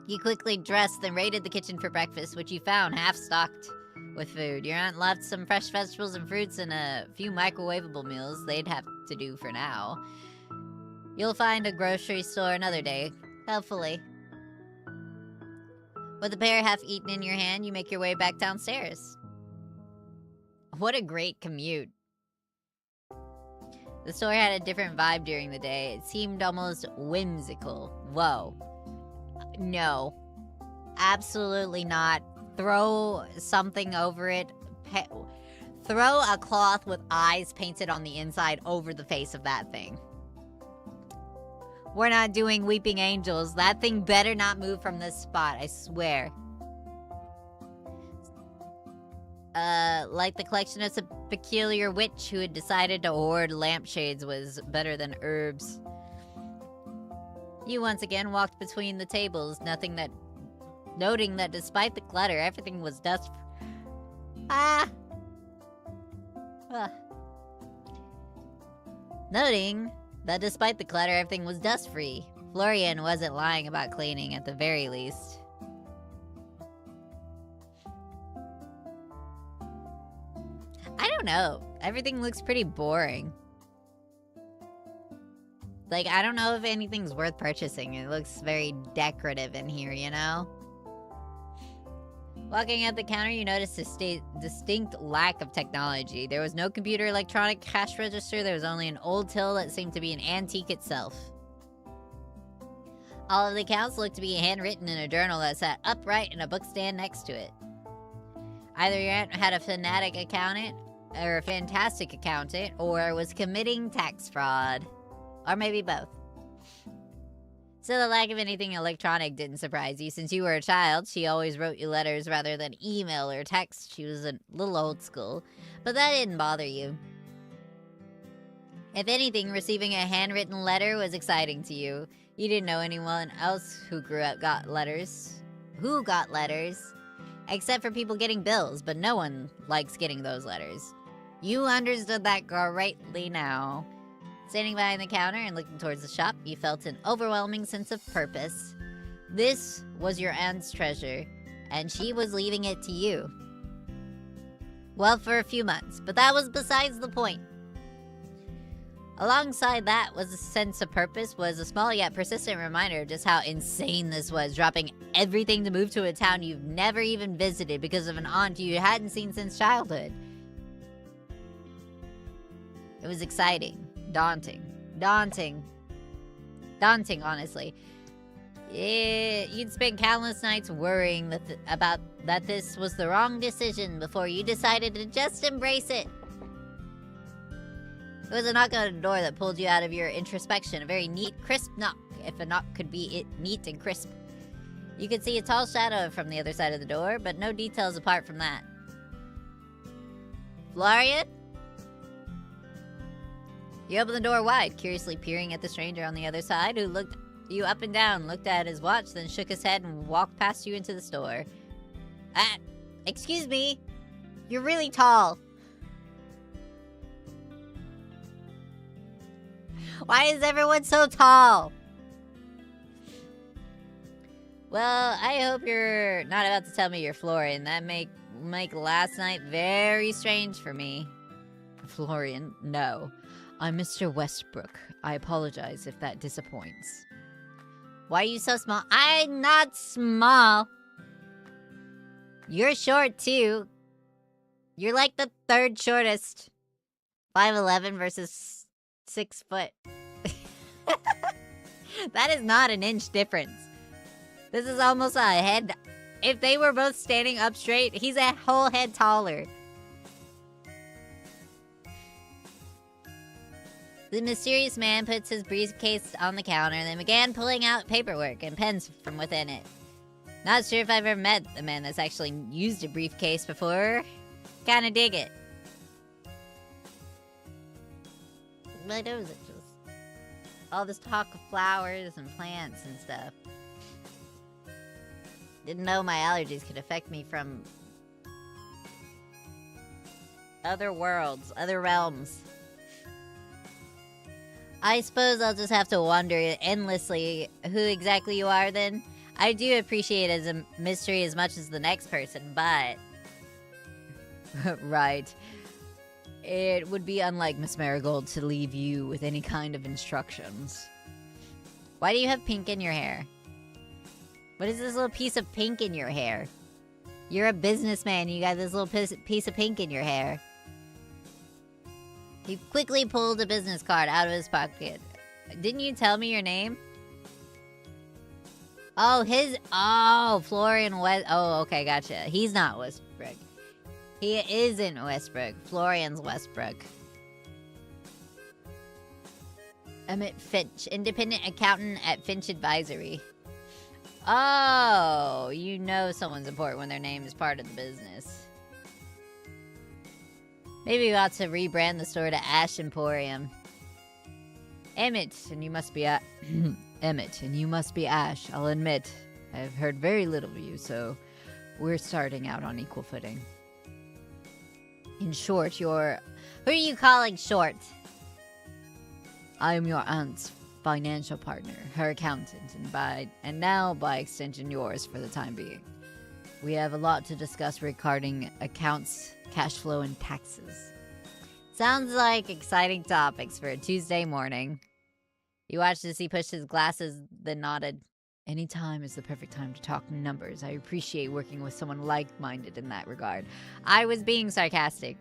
Speaker 1: You quickly dressed, then raided the kitchen for breakfast, which you found half-stocked with food. Your aunt left some fresh vegetables and fruits and a few microwavable meals they'd have to do for now. You'll find a grocery store another day, hopefully. With the pear half-eaten in your hand, you make your way back downstairs. What a great commute. The store had a different vibe during the day. It seemed almost whimsical. Whoa. No. Absolutely not. Throw something over it. Throw a cloth with eyes painted on the inside over the face of that thing. We're not doing weeping angels. That thing better not move from this spot, I swear. Like the collection of some peculiar witch who had decided to hoard lampshades was better than herbs. You once again walked between the tables, noting that despite the clutter, everything was dust. Noting that despite the clutter, everything was dust-free. Florian wasn't lying about cleaning at the very least. I don't know. Everything looks pretty boring. Like, I don't know if anything's worth purchasing. It looks very decorative in here, you know? Walking at the counter, you noticed a distinct lack of technology. There was no computer electronic cash register. There was only an old till that seemed to be an antique itself. All of the accounts looked to be handwritten in a journal that sat upright in a bookstand next to it. Either your aunt had a fanatic accountant, or a fantastic accountant, or was committing tax fraud. Or maybe both. So the lack of anything electronic didn't surprise you. Since you were a child, she always wrote you letters rather than email or text. She was a little old school. But that didn't bother you. If anything, receiving a handwritten letter was exciting to you. You didn't know anyone else who grew up got letters. Who got letters? Except for people getting bills, but no one likes getting those letters. You understood that greatly now. Standing behind the counter and looking towards the shop, you felt an overwhelming sense of purpose. This was your aunt's treasure, and she was leaving it to you. Well, for a few months, but that was besides the point. Alongside that was a sense of purpose was a small yet persistent reminder of just how insane this was, dropping everything to move to a town you've never even visited because of an aunt you hadn't seen since childhood. It was exciting, daunting, honestly. You'd spent countless nights worrying about that this was the wrong decision before you decided to just embrace it. It was a knock on the door that pulled you out of your introspection, a very neat, crisp knock, if a knock could be neat and crisp. You could see a tall shadow from the other side of the door, but no details apart from that. Florian? You opened the door wide, curiously peering at the stranger on the other side, who looked you up and down, looked at his watch, then shook his head and walked past you into the store. Excuse me. You're really tall. Why is everyone so tall? Well, I hope you're not about to tell me you're Florian. That make last night very strange for me. Florian, no. I'm Mr. Westbrook. I apologize if that disappoints. Why are you so small? I'm not small. You're short, too. You're like the third shortest. 5'11" versus 6 foot. That is not an inch difference. This is almost a head. If they were both standing up straight, he's a whole head taller. The mysterious man puts his briefcase on the counter and then began pulling out paperwork and pens from within it. Not sure if I've ever met a man that's actually used a briefcase before. Kinda dig it. But it was just all this talk of flowers and plants and stuff. Didn't know my allergies could affect me from other worlds, other realms. I suppose I'll just have to wonder endlessly who exactly you are then. I do appreciate it as a mystery as much as the next person, but... Right. It would be unlike Miss Marigold to leave you with any kind of instructions. Why do you have pink in your hair? What is this little piece of pink in your hair? You're a businessman, you got this little piece of pink in your hair. He quickly pulled a business card out of his pocket. Didn't you tell me your name? Oh, Florian West... Oh, okay, gotcha. He's not Westbrook. He isn't Westbrook. Florian's Westbrook. Emmett Finch, independent accountant at Finch Advisory. Oh, you know someone's important when their name is part of the business. Maybe we ought to rebrand the store to Ash Emporium. Emmett, and you must be Emmett, and you must be Ash. I'll admit, I've heard very little of you, so we're starting out on equal footing. In short, who are you calling short? I am your aunt's financial partner, her accountant, and now by extension yours for the time being. We have a lot to discuss regarding accounts, cash flow, and taxes. Sounds like exciting topics for a Tuesday morning. You watched as he pushed his glasses, then nodded. Any time is the perfect time to talk numbers. I appreciate working with someone like-minded in that regard. I was being sarcastic.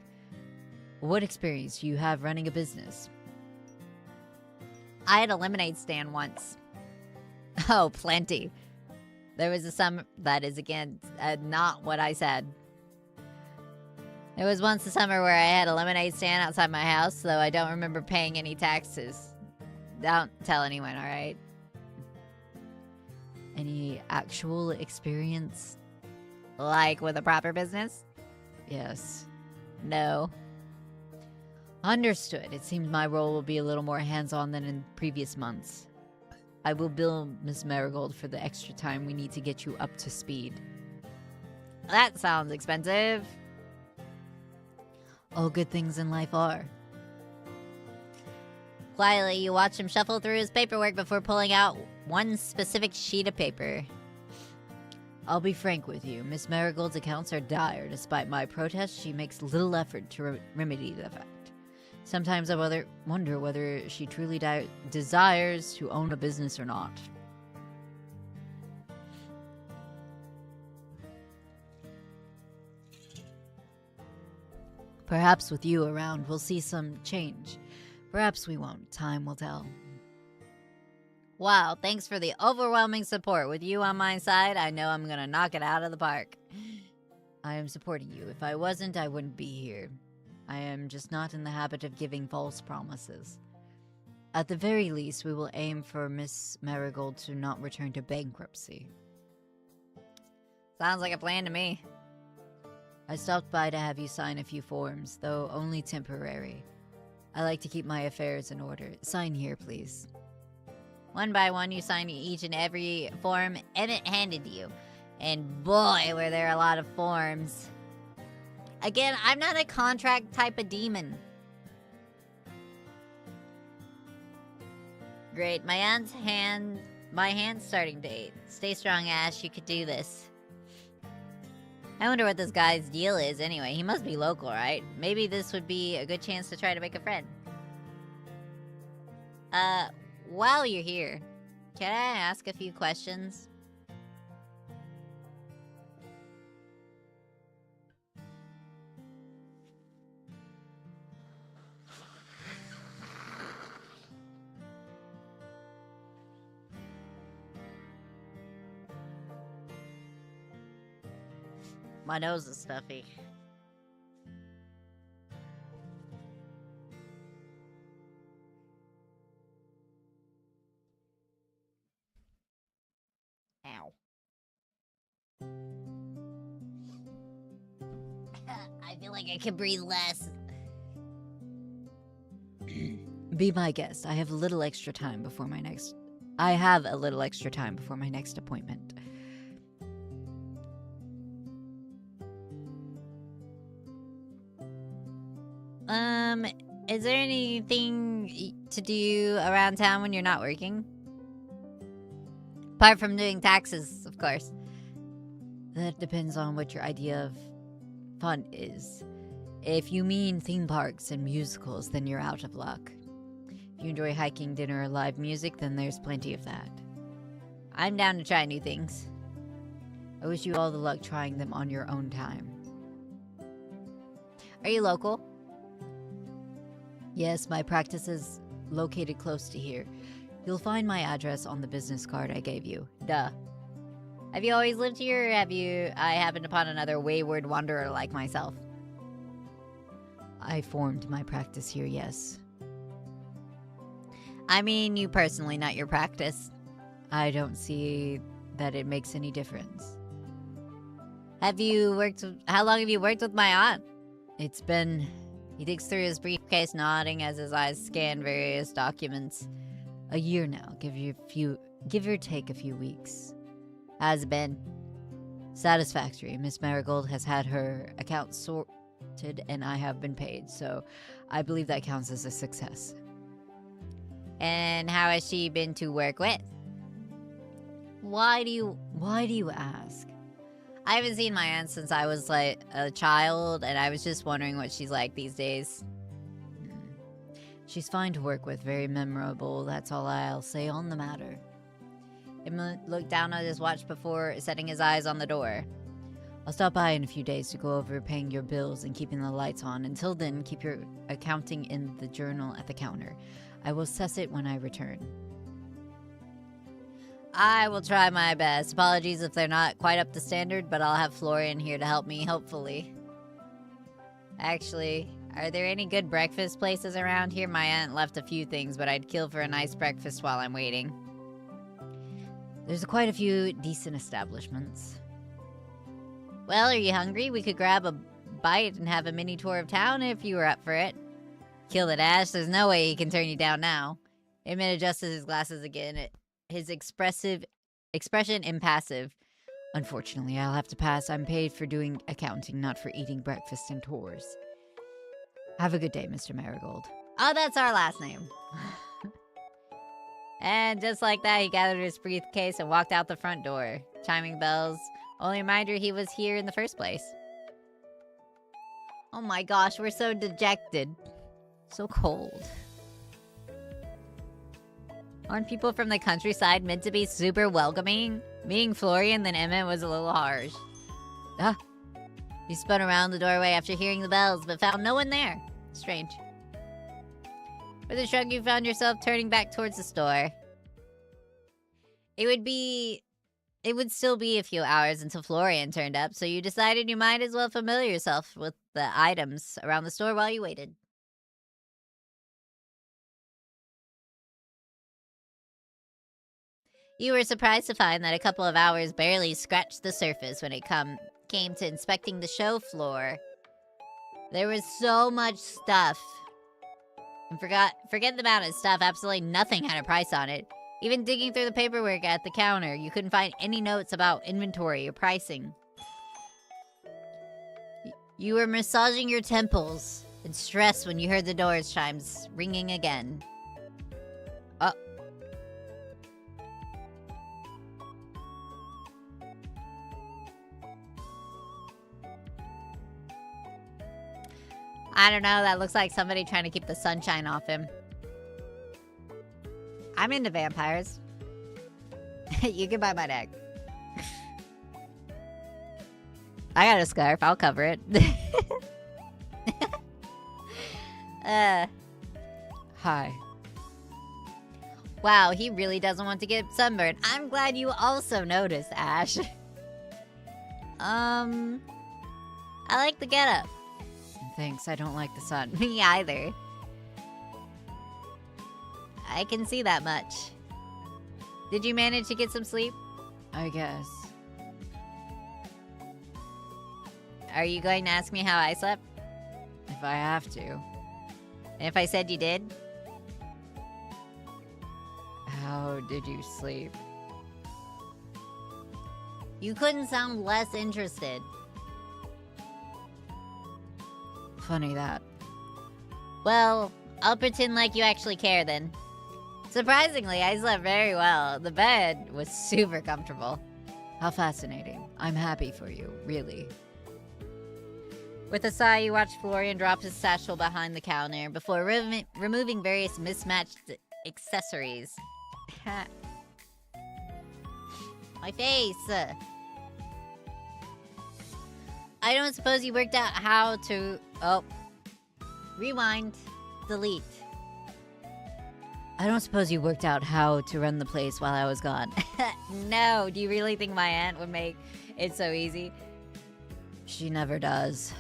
Speaker 1: What experience do you have running a business? I had a lemonade stand once. Oh, plenty. There was a summer... That is, again, not what I said. There was once a summer where I had a lemonade stand outside my house, though I don't remember paying any taxes. Don't tell anyone, alright? Any actual experience? Like with a proper business? Yes. No. Understood. It seems my role will be a little more hands-on than in previous months. I will bill Miss Marigold for the extra time we need to get you up to speed. That sounds expensive. All good things in life are. Quietly, you watch him shuffle through his paperwork before pulling out one specific sheet of paper. I'll be frank with you. Miss Marigold's accounts are dire. Despite my protest, she makes little effort to remedy the fact. Sometimes I wonder whether she truly desires to own a business or not. Perhaps with you around, we'll see some change. Perhaps we won't. Time will tell. Wow, thanks for the overwhelming support. With you on my side, I know I'm gonna knock it out of the park. I am supporting you. If I wasn't, I wouldn't be here. I am just not in the habit of giving false promises. At the very least, we will aim for Miss Marigold to not return to bankruptcy. Sounds like a plan to me. I stopped by to have you sign a few forms, though only temporary. I like to keep my affairs in order. Sign here, please. One by one, you sign each and every form Emmett handed you. And boy, were there a lot of forms. Again, I'm not a contract type of demon. Great, my hand's starting to ache. Stay strong, Ash, you could do this. I wonder what this guy's deal is anyway. He must be local, right? Maybe this would be a good chance to try to make a friend. While you're here, can I ask a few questions? My nose is stuffy. Ow. I feel like I could breathe less. Be my guest. I have a little extra time before my next appointment. Is there anything to do around town when you're not working? Apart from doing taxes, of course. That depends on what your idea of fun is. If you mean theme parks and musicals, then you're out of luck. If you enjoy hiking, dinner, or live music, then there's plenty of that. I'm down to try new things. I wish you all the luck trying them on your own time. Are you local? Yes, my practice is located close to here. You'll find my address on the business card I gave you. Duh. Have you always lived here, or have I happened upon another wayward wanderer like myself? I formed my practice here, yes. I mean you personally, not your practice. I don't see that it makes any difference. How long have you worked with my aunt? He digs through his briefcase, nodding as his eyes scan various documents. A year now, give or take a few weeks. Has been satisfactory. Miss Marigold has had her account sorted and I have been paid, so I believe that counts as a success. And how has she been to work with? Why do you ask? I haven't seen my aunt since I was like a child, and I was just wondering what she's like these days. She's fine to work with, very memorable, that's all I'll say on the matter. Emmett looked down at his watch before setting his eyes on the door. I'll stop by in a few days to go over paying your bills and keeping the lights on. Until then, keep your accounting in the journal at the counter. I will assess it when I return. I will try my best. Apologies if they're not quite up to standard, but I'll have Florian here to help me, hopefully. Actually, are there any good breakfast places around here? My aunt left a few things, but I'd kill for a nice breakfast while I'm waiting. There's quite a few decent establishments. Well, are you hungry? We could grab a bite and have a mini tour of town if you were up for it. Kill it, Ash. There's no way he can turn you down now. Emmett adjusted his glasses again, his expression impassive. Unfortunately, I'll have to pass. I'm paid for doing accounting, not for eating breakfast and tours. Have a good day, Mr. Marigold. Oh, that's our last name. And just like that, he gathered his briefcase and walked out the front door. Chiming bells. Only reminder he was here in the first place. Oh my gosh, we're so dejected. So cold. Aren't people from the countryside meant to be super welcoming? Meeting Florian then Emmett was a little harsh. He spun around the doorway after hearing the bells, but found no one there. Strange. With a shrug, you found yourself turning back towards the store. It would still be a few hours until Florian turned up, so you decided you might as well familiar yourself with the items around the store while you waited. You were surprised to find that a couple of hours barely scratched the surface when it came to inspecting the show floor. There was so much stuff. And forget the amount of stuff, absolutely nothing had a price on it. Even digging through the paperwork at the counter, you couldn't find any notes about inventory or pricing. You were massaging your temples in stress when you heard the door chimes ringing again. I don't know, that looks like somebody trying to keep the sunshine off him. I'm into vampires. You can buy my neck. I got a scarf, I'll cover it. Hi. Wow, he really doesn't want to get sunburned. I'm glad you also noticed, Ash. I like the getup. Thanks, I don't like the sun. Me either. I can see that much. Did you manage to get some sleep? I guess. Are you going to ask me how I slept? If I have to. And if I said you did? How did you sleep? You couldn't sound less interested. Funny that. Well, I'll pretend like you actually care then. Surprisingly, I slept very well. The bed was super comfortable. How fascinating. I'm happy for you, really. With a sigh, you watched Florian drop his satchel behind the counter before removing various mismatched accessories. My face! I don't suppose you worked out how to... Oh. Rewind. Delete. I don't suppose you worked out how to run the place while I was gone. No, do you really think my aunt would make it so easy? She never does.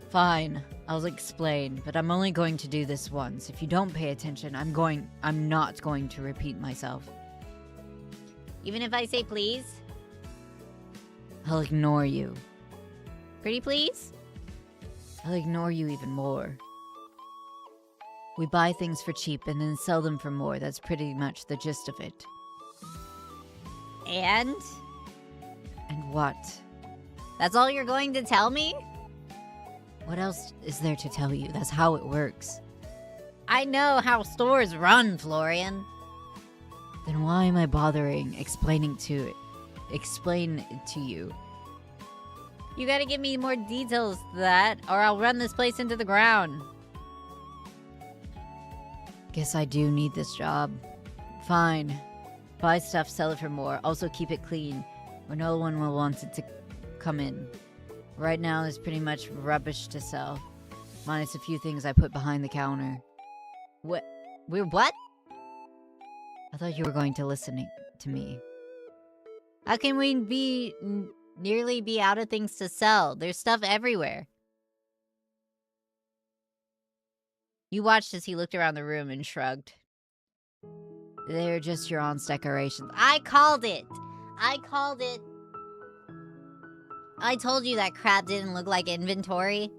Speaker 1: Fine, I'll explain, but I'm only going to do this once. If you don't pay attention, I'm not going to repeat myself. Even if I say please? I'll ignore you. Pretty please? I'll ignore you even more. We buy things for cheap and then sell them for more. That's pretty much the gist of it. And? And what? That's all you're going to tell me? What else is there to tell you? That's how it works. I know how stores run, Florian. Then why am I bothering explain to you? You gotta give me more details to that, or I'll run this place into the ground. Guess I do need this job. Fine. Buy stuff, sell it for more. Also keep it clean, or no one will want it to come in. Right now, there's pretty much rubbish to sell. Minus a few things I put behind the counter. What? What? I thought you were going to listen to me. How can we nearly be out of things to sell? There's stuff everywhere. You watched as he looked around the room and shrugged. They're just your aunt's decorations. I called it! I told you that crap didn't look like inventory.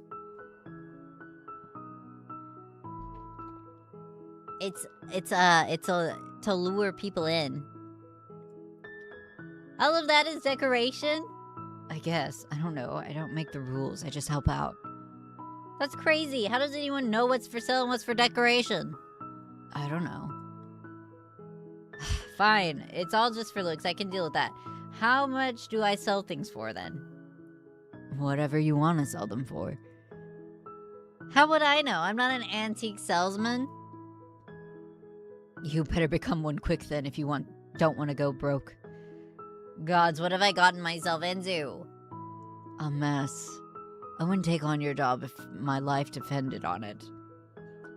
Speaker 1: It's to lure people in. All of that is decoration? I guess. I don't know. I don't make the rules. I just help out. That's crazy. How does anyone know what's for sale and what's for decoration? I don't know. Fine. It's all just for looks. I can deal with that. How much do I sell things for then? Whatever you want to sell them for. How would I know? I'm not an antique salesman. You better become one quick then if you don't want to go broke. Gods, what have I gotten myself into? A mess. I wouldn't take on your job if my life depended on it.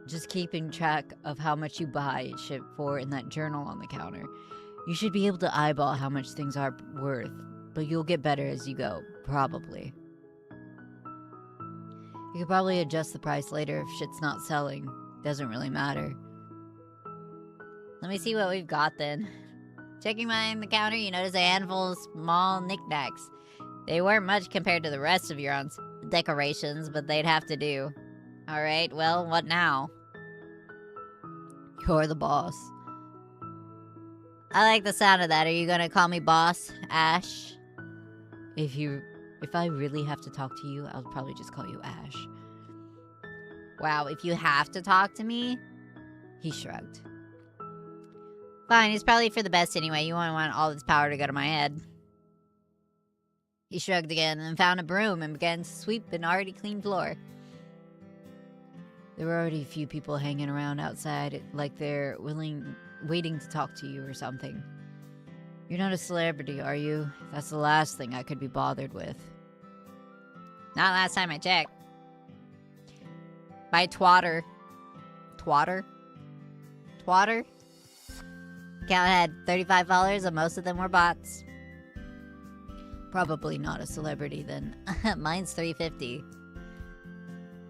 Speaker 1: Just keeping track of how much you buy and ship for in that journal on the counter. You should be able to eyeball how much things are worth, but you'll get better as you go, probably. You could probably adjust the price later if shit's not selling. Doesn't really matter. Let me see what we've got then. Checking behind the counter, you notice a handful of small knickknacks. They weren't much compared to the rest of your aunt's decorations, but they'd have to do. Alright, well, what now? You're the boss. I like the sound of that. Are you gonna call me boss, Ash? If I really have to talk to you, I'll probably just call you Ash. Wow, if you have to talk to me? He shrugged. Fine, it's probably for the best anyway. You won't want all this power to go to my head. He shrugged again and found a broom and began to sweep an already clean floor. There were already a few people hanging around outside, like they're waiting to talk to you or something. You're not a celebrity, are you? That's the last thing I could be bothered with. Not last time I checked. By Twatter. Twatter? Twatter? Account had 35 followers and most of them were bots. Probably not a celebrity then. Mine's 350.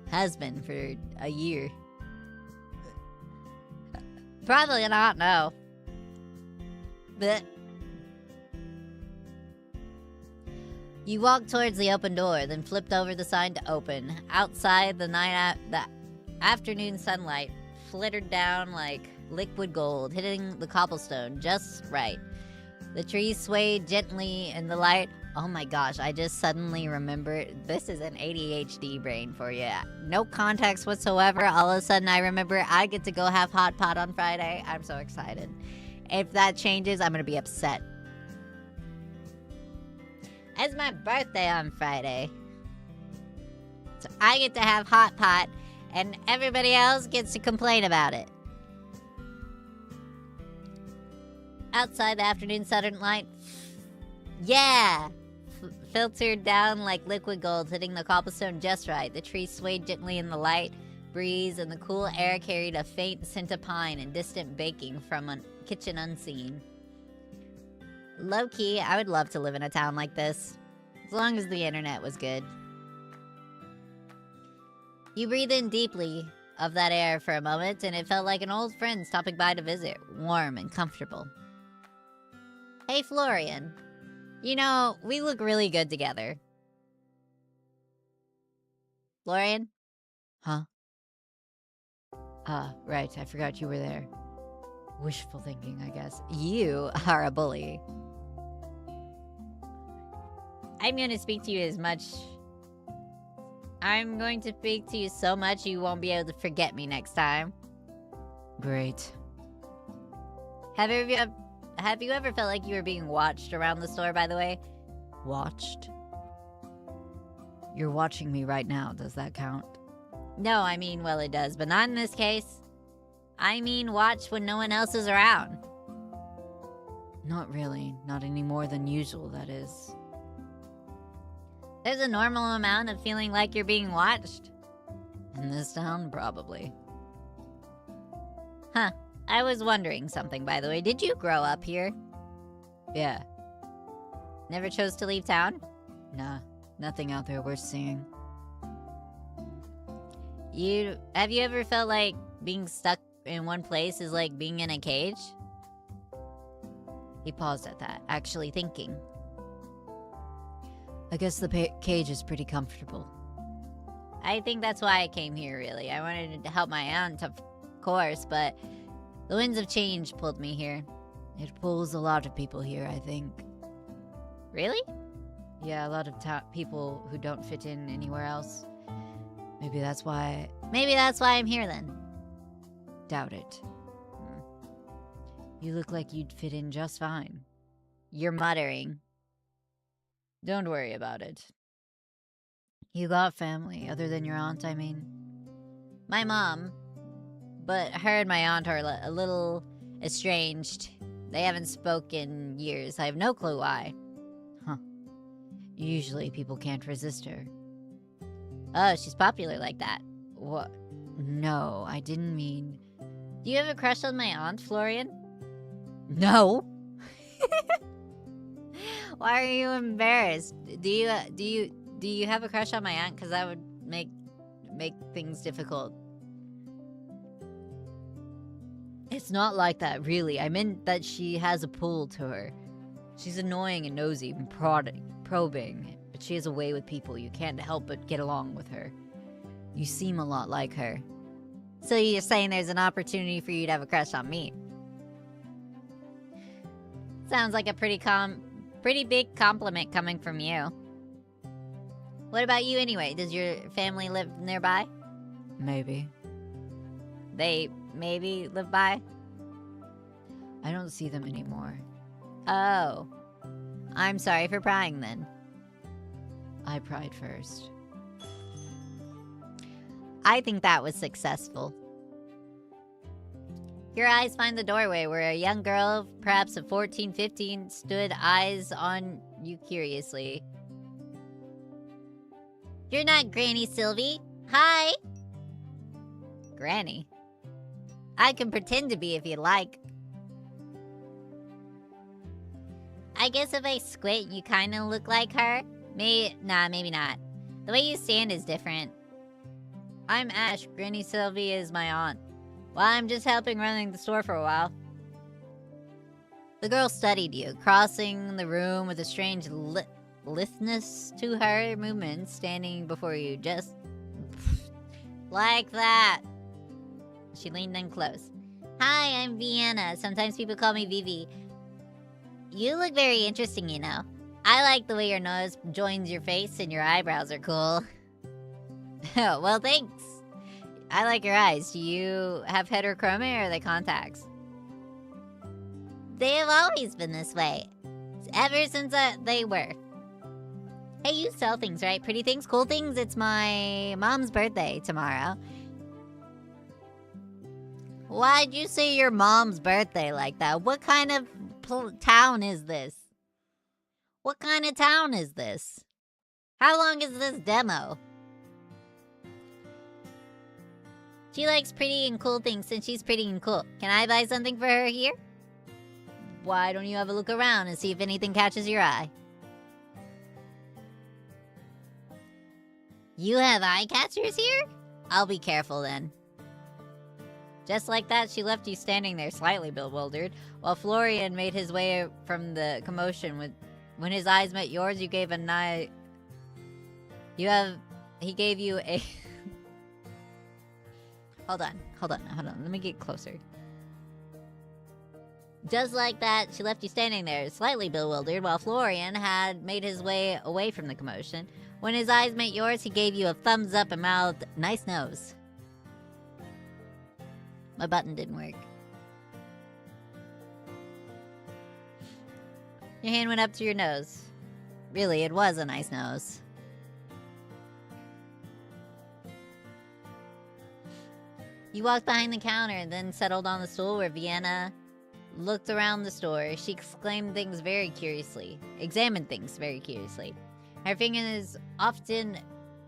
Speaker 1: Has been for a year. Probably not, no. But you walked towards the open door, then flipped over the sign to open. Outside, the afternoon sunlight flittered down like liquid gold, hitting the cobblestone just right. The trees swayed gently in the light. Oh my gosh, I just suddenly remembered. This is an ADHD brain for you. No context whatsoever. All of a sudden I remember I get to go have hot pot on Friday. I'm so excited. If that changes, I'm going to be upset. It's my birthday on Friday. So I get to have hot pot and everybody else gets to complain about it. Outside, the afternoon southern light, filtered down like liquid gold, hitting the cobblestone just right. The trees swayed gently in the light breeze, and the cool air carried a faint scent of pine and distant baking from a kitchen unseen. Low-key, I would love to live in a town like this, as long as the internet was good. You breathe in deeply of that air for a moment, and it felt like an old friend stopping by to visit, warm and comfortable. Hey, Florian. You know, we look really good together. Florian? Huh? Right, I forgot you were there. Wishful thinking, I guess. You are a bully. I'm going to speak to you so much you won't be able to forget me next time. Great. Have you ever felt like you were being watched around the store, by the way? Watched? You're watching me right now, does that count? No, I mean, well, it does, but not in this case. I mean, watch when no one else is around. Not really. Not any more than usual, that is. There's a normal amount of feeling like you're being watched. In this town, probably. Huh. I was wondering something, by the way. Did you grow up here? Yeah. Never chose to leave town? Nah. Nothing out there worth seeing. Have you ever felt like being stuck in one place is like being in a cage? He paused at that, actually thinking. I guess the cage is pretty comfortable. I think that's why I came here, really. I wanted to help my aunt, of course, but The winds of change pulled me here. It pulls a lot of people here, I think. Really? Yeah, a lot of people who don't fit in anywhere else. Maybe that's why I'm here then. Doubt it. You look like you'd fit in just fine. You're muttering. Don't worry about it. You got family, other than your aunt, I mean. My mom. But her and my aunt are a little estranged. They haven't spoken in years. I have no clue why. Huh. Usually people can't resist her. Oh, she's popular like that. What? No, I didn't mean... Do you have a crush on my aunt, Florian? No. Why are you embarrassed? Do you have a crush on my aunt? Because that would make things difficult. It's not like that, really. I meant that she has a pull to her. She's annoying and nosy and probing, but she has a way with people. You can't help but get along with her. You seem a lot like her. So you're saying there's an opportunity for you to have a crush on me? Sounds like a pretty big compliment coming from you. What about you anyway? Does your family live nearby? Maybe. They maybe live by? I don't see them anymore. Oh. I'm sorry for prying then. I pried first. I think that was successful. Your eyes find the doorway where a young girl, perhaps of 14, 15, stood eyes on you curiously. You're not Granny Sylvie. Hi! Granny? I can pretend to be if you like. I guess if I squint, you kinda look like her. Maybe not. The way you stand is different. I'm Ash. Granny Sylvie is my aunt. Well, I'm just helping running the store for a while. The girl studied you, crossing the room with a strange litheness to her movements, standing before you just... like that. She leaned in close. Hi, I'm Vienna. Sometimes people call me Vivi. You look very interesting, you know. I like the way your nose joins your face and your eyebrows are cool. Oh, well, thanks. I like your eyes. Do you have heterochromia or are they contacts? They have always been this way. Ever since they were. Hey, you sell things, right? Pretty things, cool things? It's my mom's birthday tomorrow. Why'd you say your mom's birthday like that? What kind of town is this? What kind of town is this? How long is this demo? She likes pretty and cool things since she's pretty and cool. Can I buy something for her here? Why don't you have a look around and see if anything catches your eye? You have eye catchers here? I'll be careful then. Just like that, she left you standing there slightly bewildered, while Florian made his way from the commotion. When his eyes met yours, you gave a he gave you a... Hold on. Let me get closer. Just like that, she left you standing there, slightly bewildered, while Florian had made his way away from the commotion. When his eyes met yours, he gave you a thumbs up and mouthed, "Nice nose." My button didn't work. Your hand went up to your nose. Really, it was a nice nose. You walked behind the counter and then settled on the stool where Vienna looked around the store. She examined things very curiously. Her fingers often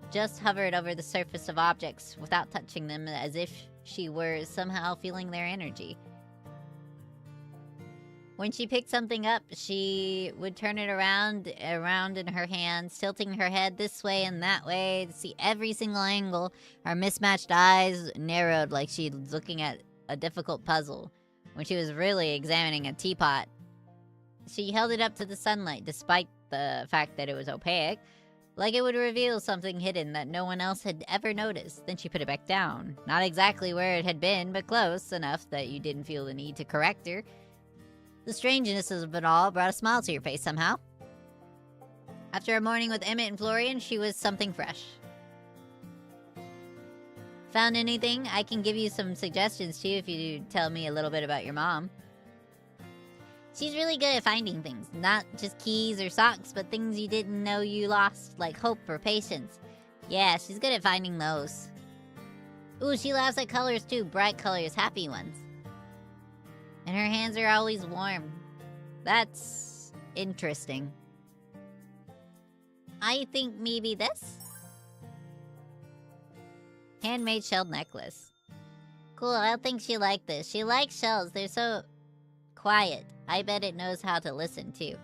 Speaker 1: just hovered over the surface of objects without touching them, as if she were somehow feeling their energy. When she picked something up, she would turn it around in her hands, tilting her head this way and that way to see every single angle. Her mismatched eyes narrowed like she was looking at a difficult puzzle. When she was really examining a teapot, she held it up to the sunlight despite the fact that it was opaque. Like it would reveal something hidden that no one else had ever noticed. Then she put it back down. Not exactly where it had been, but close enough that you didn't feel the need to correct her. The strangeness of it all brought a smile to your face somehow. After a morning with Emmett and Florian, she was something fresh. Found anything? I can give you some suggestions too if you tell me a little bit about your mom. She's really good at finding things. Not just keys or socks, but things you didn't know you lost, like hope or patience. Yeah, she's good at finding those. Ooh, she laughs at colors too. Bright colors, happy ones. And her hands are always warm. That's interesting. I think maybe this? Handmade shelled necklace. Cool, I think she liked this. She likes shells. They're so quiet. I bet it knows how to listen, too.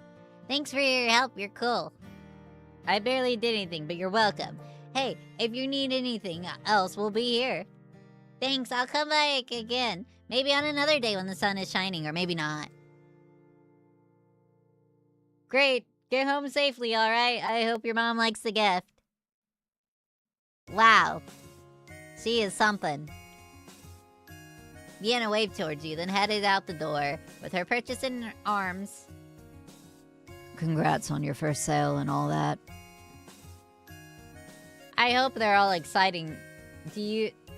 Speaker 1: Thanks for your help. You're cool. I barely did anything, but you're welcome. Hey, if you need anything else, we'll be here. Thanks, I'll come back again. Maybe on another day when the sun is shining, or maybe not. Great. Get home safely, alright? I hope your mom likes the gift. Wow. She is something. Vienna waved towards you, then headed out the door, with her purchase in her arms. Congrats on your first sale and all that. I hope they're all exciting.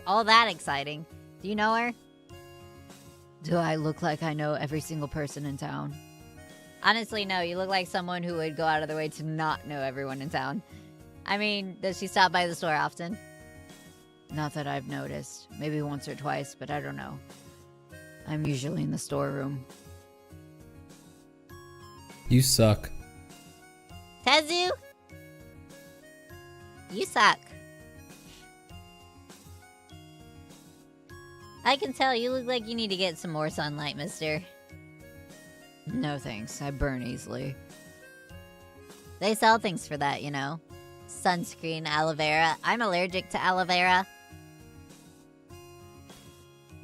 Speaker 1: All that exciting. Do you know her? Do I look like I know every single person in town? Honestly, no. You look like someone who would go out of their way to not know everyone in town. I mean, does she stop by the store often? Not that I've noticed. Maybe once or twice, but I don't know. I'm usually in the storeroom.
Speaker 3: You suck.
Speaker 1: Tezu? You suck. I can tell you look like you need to get some more sunlight, mister. No thanks, I burn easily. They sell things for that, you know. Sunscreen, aloe vera. I'm allergic to aloe vera.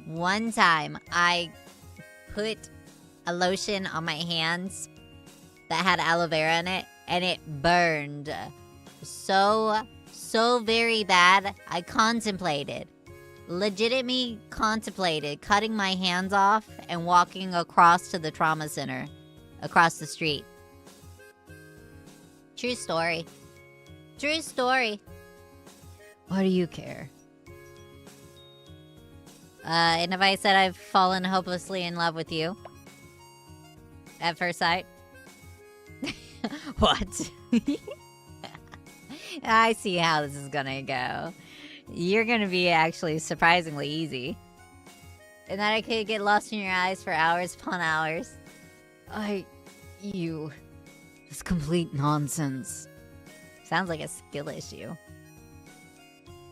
Speaker 1: One time, I put a lotion on my hands that had aloe vera in it, and it burned so very bad. I legitimately contemplated cutting my hands off and walking across to the trauma center, across the street. True story. True story. Why do you care? And if I said I've fallen hopelessly in love with you? At first sight? What? I see how this is gonna go. You're gonna be actually surprisingly easy. And that I could get lost in your eyes for hours upon hours. It's complete nonsense. Sounds like a skill issue.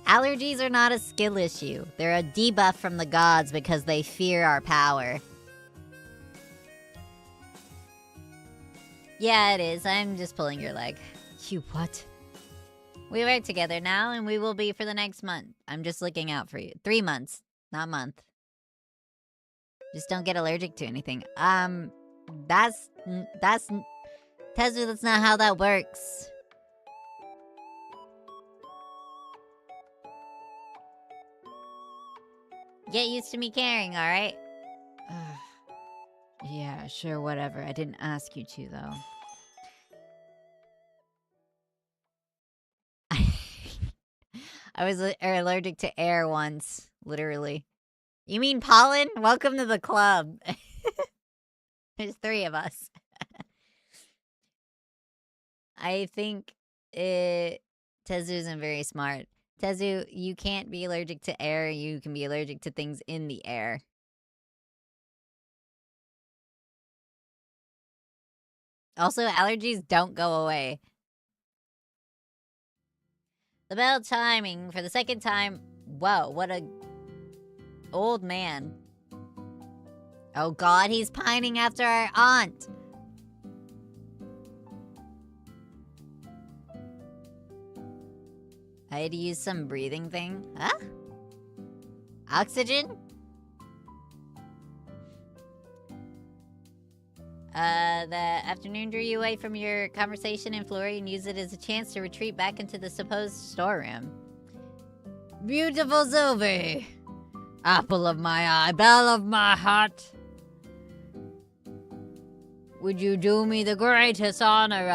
Speaker 1: Allergies are not a skill issue. They're a debuff from the gods because they fear our power. Yeah, it is. I'm just pulling your leg. You what? We work together now, and we will be for the next month. I'm just looking out for you. 3 months, not month. Just don't get allergic to anything. Tezu, that's not how that works. Get used to me caring, alright? Yeah, sure, whatever. I didn't ask you to, though. I was allergic to air once, literally. You mean pollen? Welcome to the club. There's 3 of us. I think Tezu isn't very smart. Tezu, you can't be allergic to air. You can be allergic to things in the air. Also, allergies don't go away. The bell chiming for the second time. Whoa, what a old man. Oh god, he's pining after our aunt. I had to use some breathing thing. Huh? Oxygen? The afternoon drew you away from your conversation in Florrie and used it as a chance to retreat back into the supposed storeroom. Beautiful Sylvie! Apple of my eye, belle of my heart! Would you do me the greatest honor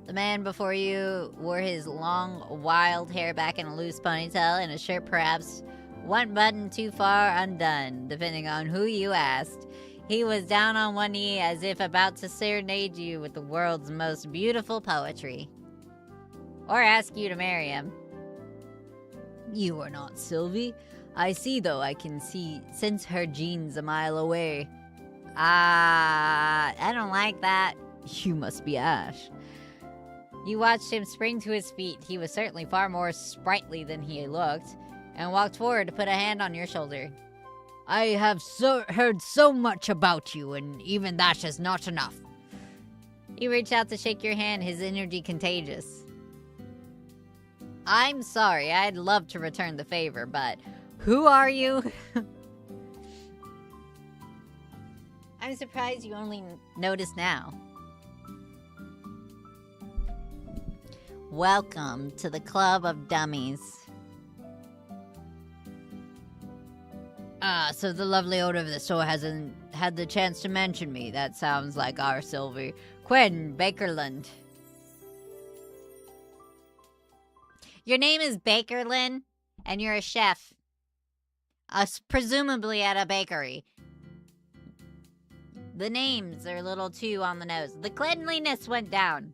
Speaker 1: The man before you wore his long, wild hair back in a loose ponytail and a shirt perhaps one button too far undone, depending on who you asked. He was down on one knee as if about to serenade you with the world's most beautiful poetry. Or ask you to marry him. You are not Sylvie. I see, though. I can sense her genes a mile away. I don't like that. You must be Ash. You watched him spring to his feet. He was certainly far more sprightly than he looked, and walked forward to put a hand on your shoulder. I have heard so much about you, and even that is not enough. He reached out to shake your hand, his energy contagious. I'm sorry, I'd love to return the favor, but who are you? I'm surprised you only noticed now. Welcome to the Club of Dummies. So the lovely owner of the store hasn't had the chance to mention me. That sounds like our Sylvie. Quinn Bakerland. Your name is Bakerland, and you're a chef. Presumably at a bakery. The names are a little too on the nose. The cleanliness went down.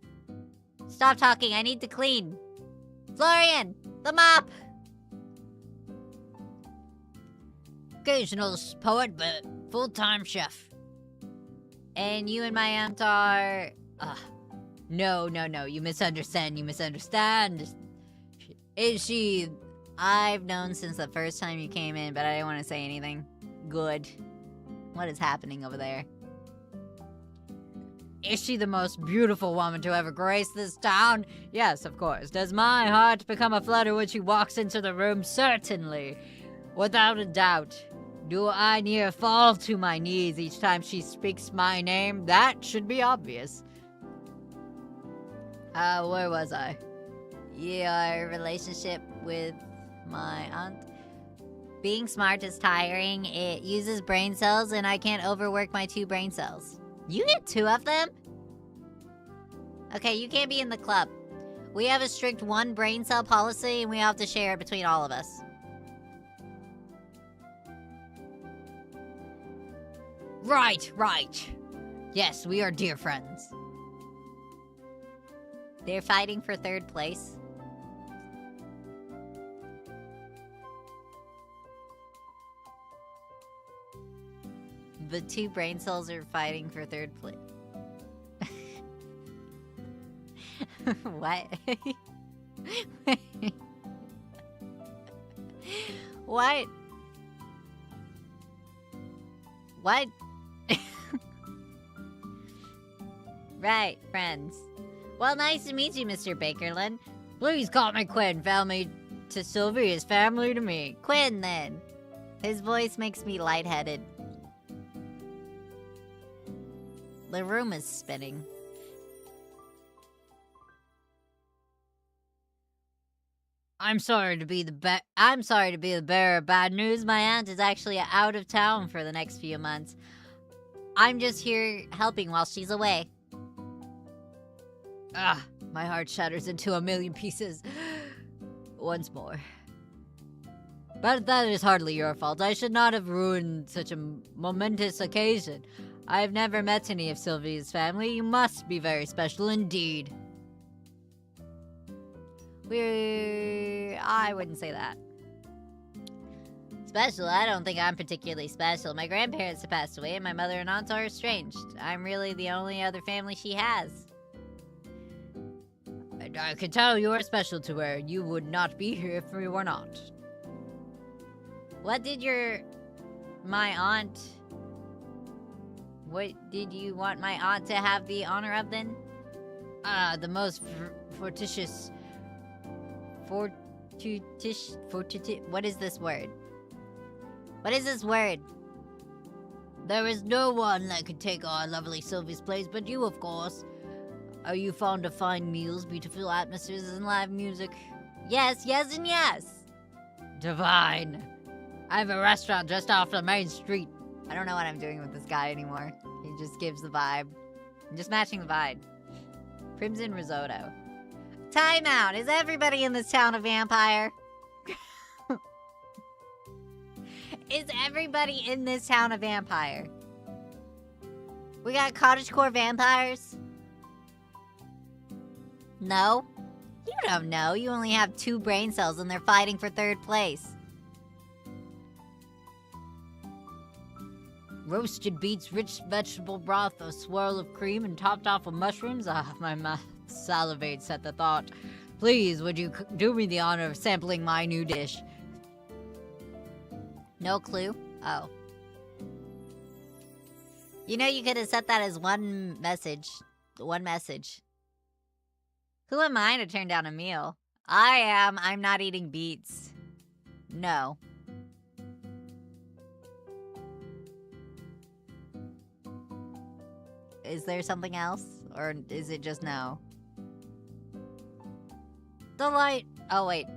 Speaker 1: Stop talking, I need to clean. Florian, the mop! Occasional poet, but full-time chef. And you and my aunt are... No, you misunderstand, Is she... I've known since the first time you came in, but I didn't want to say anything. Good. What is happening over there? Is she the most beautiful woman to ever grace this town? Yes, of course. Does my heart become a flutter when she walks into the room? Certainly. Without a doubt. Do I near fall to my knees each time she speaks my name? That should be obvious. Where was I? Your relationship with my aunt? Being smart is tiring. It uses brain cells, and I can't overwork my 2 brain cells. You get 2 of them? Okay, you can't be in the club. We have a strict 1 brain cell policy, and we have to share it between all of us. Right. Yes, we are dear friends. They're fighting for 3rd place. The 2 brain cells are fighting for 3rd place. What? What? What? Right, friends. Well, nice to meet you, Mr. Bakerland. Please call me Quinn. Family to Sylvie is family to me. Quinn, then. His voice makes me lightheaded. The room is spinning. I'm sorry to be the bearer of bad news. My aunt is actually out of town for the next few months. I'm just here helping while she's away. My heart shatters into a million pieces. Once more. But that is hardly your fault. I should not have ruined such a momentous occasion. I have never met any of Sylvie's family. You must be very special indeed. I wouldn't say that. Special? I don't think I'm particularly special. My grandparents have passed away and my mother and aunts are estranged. I'm really the only other family she has. And I can tell you are special to her. You would not be here if we were not. What did my aunt... What did you want my aunt to have the honor of then? The most fortuitous... What is this word? What is this word? There is no one that could take our lovely Sylvie's place but you, of course. Are you fond of fine meals, beautiful atmospheres, and live music? Yes, yes, and yes. Divine. I have a restaurant just off the main street. I don't know what I'm doing with this guy anymore. He just gives the vibe. I'm just matching the vibe. Crimson risotto. Time out. Is everybody in this town a vampire? Is everybody in this town a vampire? We got cottagecore vampires? No? You don't know. You only have 2 brain cells and they're fighting for 3rd place. Roasted beets, rich vegetable broth, a swirl of cream, and topped off with mushrooms. Ah, my mouth salivates at the thought. Please, would you do me the honor of sampling my new dish? No clue? Oh. You know, you could have set that as one message. One message. Who am I to turn down a meal? I am. I'm not eating beets. No. Is there something else? Or is it just no? Delight. Oh, wait.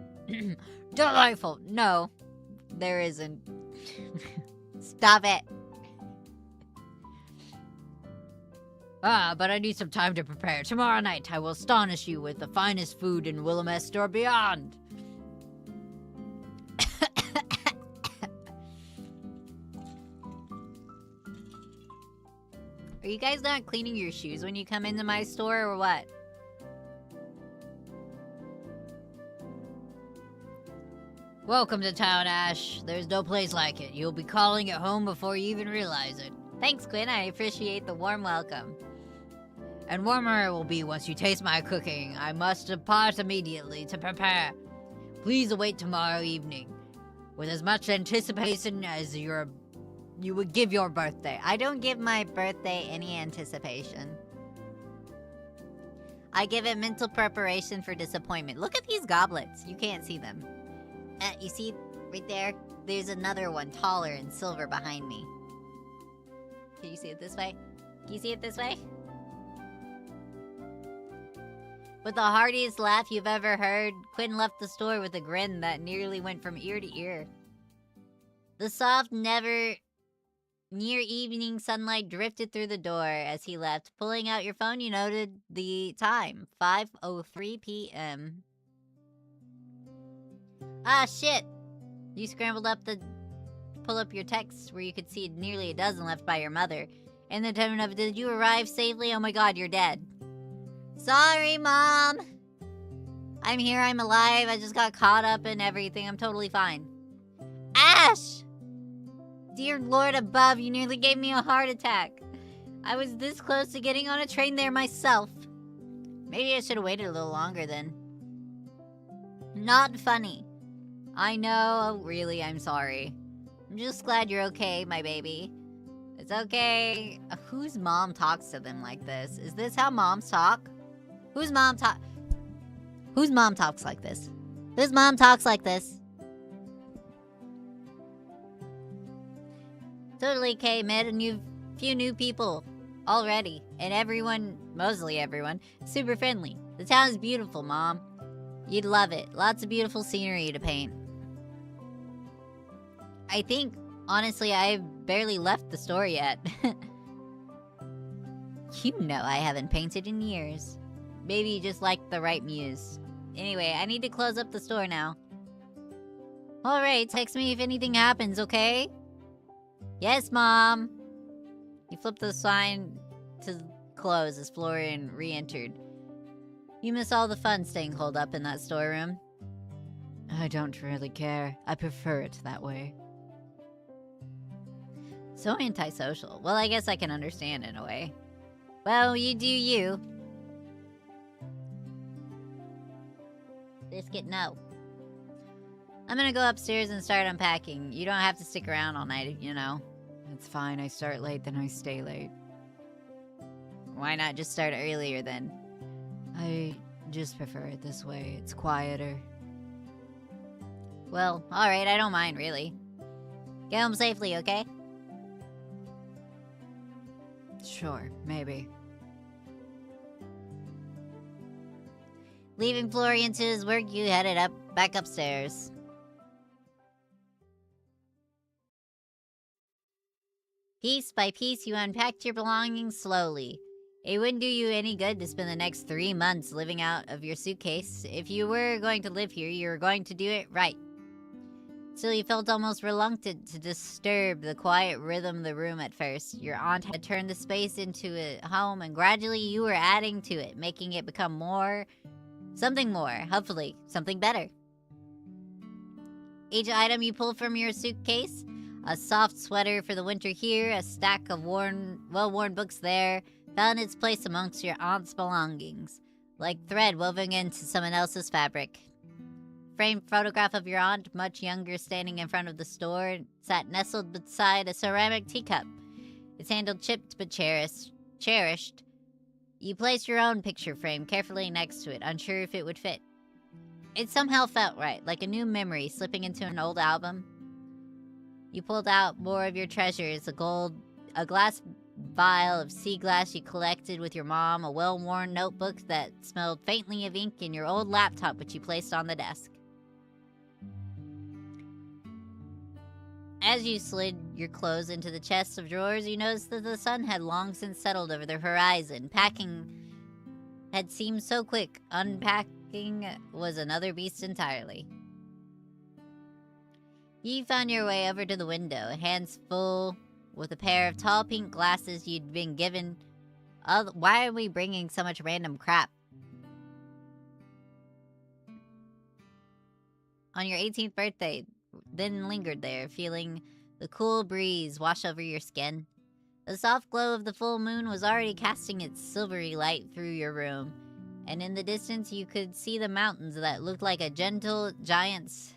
Speaker 1: Delightful. No. There isn't. Stop it. Ah, but I need some time to prepare. Tomorrow night I will astonish you with the finest food in Willamette or beyond. Are you guys not cleaning your shoes when you come into my store or what? Welcome to town, Ash. There's no place like it. You'll be calling it home before you even realize it. Thanks, Quinn. I appreciate the warm welcome. And warmer it will be once you taste my cooking. I must depart immediately to prepare. Please await tomorrow evening, with as much anticipation as you would give your birthday. I don't give my birthday any anticipation. I give it mental preparation for disappointment. Look at these goblets. You can't see them. You see right there? There's another one taller and silver behind me. Can you see it this way? Can you see it this way? With the heartiest laugh you've ever heard, Quinn left the store with a grin that nearly went from ear to ear. The soft, near evening sunlight drifted through the door as he left. Pulling out your phone, you noted the time. 5:03 p.m. Ah, shit! You scrambled up to pull up your text where you could see nearly a dozen left by your mother. In the tone of, did you arrive safely? Oh my god, you're dead. Sorry, Mom! I'm here, I'm alive, I just got caught up in everything, I'm totally fine. Ash! Dear Lord above, you nearly gave me a heart attack. I was this close to getting on a train there myself. Maybe I should have waited a little longer then. Not funny. I know, really, I'm sorry. I'm just glad you're okay, my baby. It's okay. Whose mom talks to them like this? Is this how moms talk? Whose mom talks like this? Whose mom talks like this? Totally okay, met a few new people already. And everyone, mostly everyone, super friendly. The town is beautiful, Mom. You'd love it. Lots of beautiful scenery to paint. I think, honestly, I've barely left the store yet. You know I haven't painted in years. Maybe you just like the right muse. Anyway, I need to close up the store now. Alright, text me if anything happens, okay? Yes, Mom. You flipped the sign to close as Florian re-entered. You miss all the fun staying holed up in that storeroom. I don't really care. I prefer it that way. So antisocial. Well, I guess I can understand in a way. Well, you do you. Biscuit, no. I'm gonna go upstairs and start unpacking. You don't have to stick around all night, you know. It's fine. I start late, then I stay late. Why not just start earlier then? I just prefer it this way. It's quieter. Well, alright, I don't mind, really. Get home safely, okay? Sure, maybe. Leaving Florian to his work, you headed back upstairs. Piece by piece, you unpacked your belongings slowly. It wouldn't do you any good to spend the next 3 months living out of your suitcase. If you were going to live here, you were going to do it right. Still, you felt almost reluctant to disturb the quiet rhythm of the room at first. Your aunt had turned the space into a home, and gradually you were adding to it, making it become something more, hopefully, something better. Each item you pulled from your suitcase, a soft sweater for the winter here, a stack of well-worn books there, found its place amongst your aunt's belongings, like thread woven into someone else's fabric. Framed photograph of your aunt, much younger, standing in front of the store, sat nestled beside a ceramic teacup, its handle chipped but cherished. You placed your own picture frame carefully next to it, unsure if it would fit. It somehow felt right, like a new memory slipping into an old album. You pulled out more of your treasures, a glass vial of sea glass you collected with your mom, a well-worn notebook that smelled faintly of ink, and your old laptop which you placed on the desk. As you slid your clothes into the chest of drawers, you noticed that the sun had long since settled over the horizon. Packing had seemed so quick. Unpacking was another beast entirely. You found your way over to the window, hands full with a pair of tall pink glasses you'd been given. Why are we bringing so much random crap? On your 18th birthday, then lingered there, feeling the cool breeze wash over your skin. The soft glow of the full moon was already casting its silvery light through your room, and in the distance you could see the mountains that looked like a gentle giant's,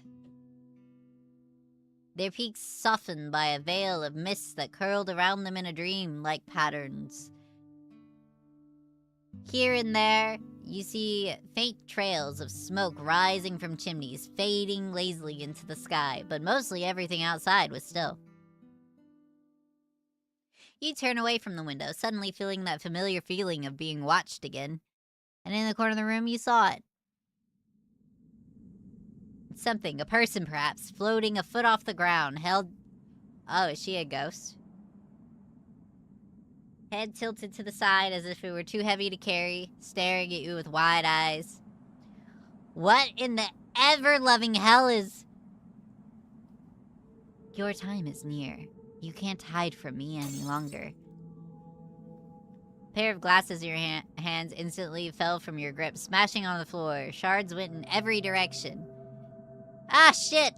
Speaker 1: their peaks softened by a veil of mist that curled around them in a dream-like patterns. Here and there, you see faint trails of smoke rising from chimneys, fading lazily into the sky, but mostly everything outside was still. You turn away from the window, suddenly feeling that familiar feeling of being watched again. And in the corner of the room, you saw it. Something, a person perhaps, floating a foot off the ground, held... Oh, is she a ghost? Head tilted to the side as if it were too heavy to carry, staring at you with wide eyes. What in the ever-loving hell is... Your time is near. You can't hide from me any longer. A pair of glasses in your hands instantly fell from your grip, smashing on the floor. Shards went in every direction. Ah, shit!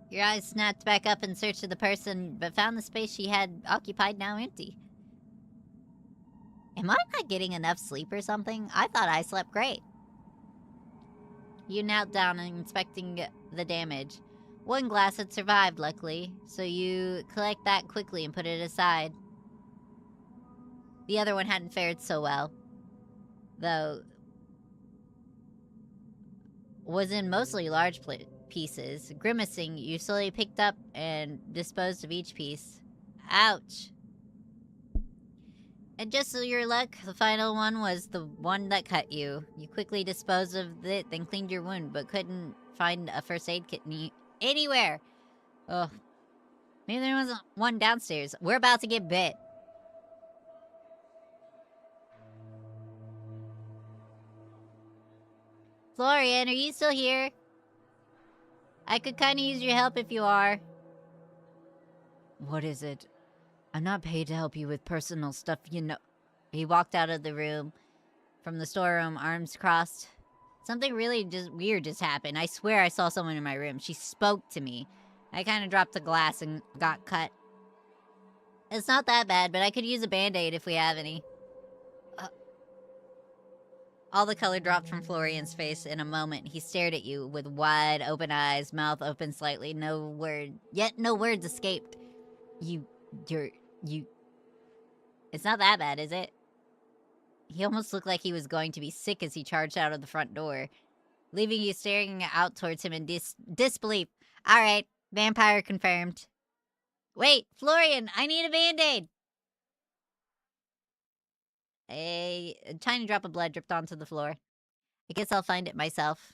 Speaker 1: Your eyes snapped back up in search of the person, but found the space she had occupied now empty. Am I not getting enough sleep or something? I thought I slept great. You knelt down, inspecting the damage. One glass had survived, luckily, so you collect that quickly and put it aside. The other one hadn't fared so well, though was in mostly large pieces. Grimacing, you slowly picked up and disposed of each piece. Ouch. And just so your luck, the final one was the one that cut you. You quickly disposed of it, then cleaned your wound, but couldn't find a first aid kit anywhere. Ugh. Maybe there wasn't one downstairs. We're about to get bit. Florian, are you still here? I could kinda use your help if you are. What is it? I'm not paid to help you with personal stuff, you know. He walked out of the room, from the storeroom, arms crossed. Something really weird just happened. I swear I saw someone in my room. She spoke to me. I kinda dropped the glass and got cut. It's not that bad, but I could use a band-aid if we have any. All the color dropped from Florian's face in a moment. He stared at you with wide open eyes, mouth open slightly. No words escaped. You... It's not that bad, is it? He almost looked like he was going to be sick as he charged out of the front door, leaving you staring out towards him in disbelief. Alright, Vampire confirmed. Wait, Florian, I need a band-aid! A tiny drop of blood dripped onto the floor. I guess I'll find it myself.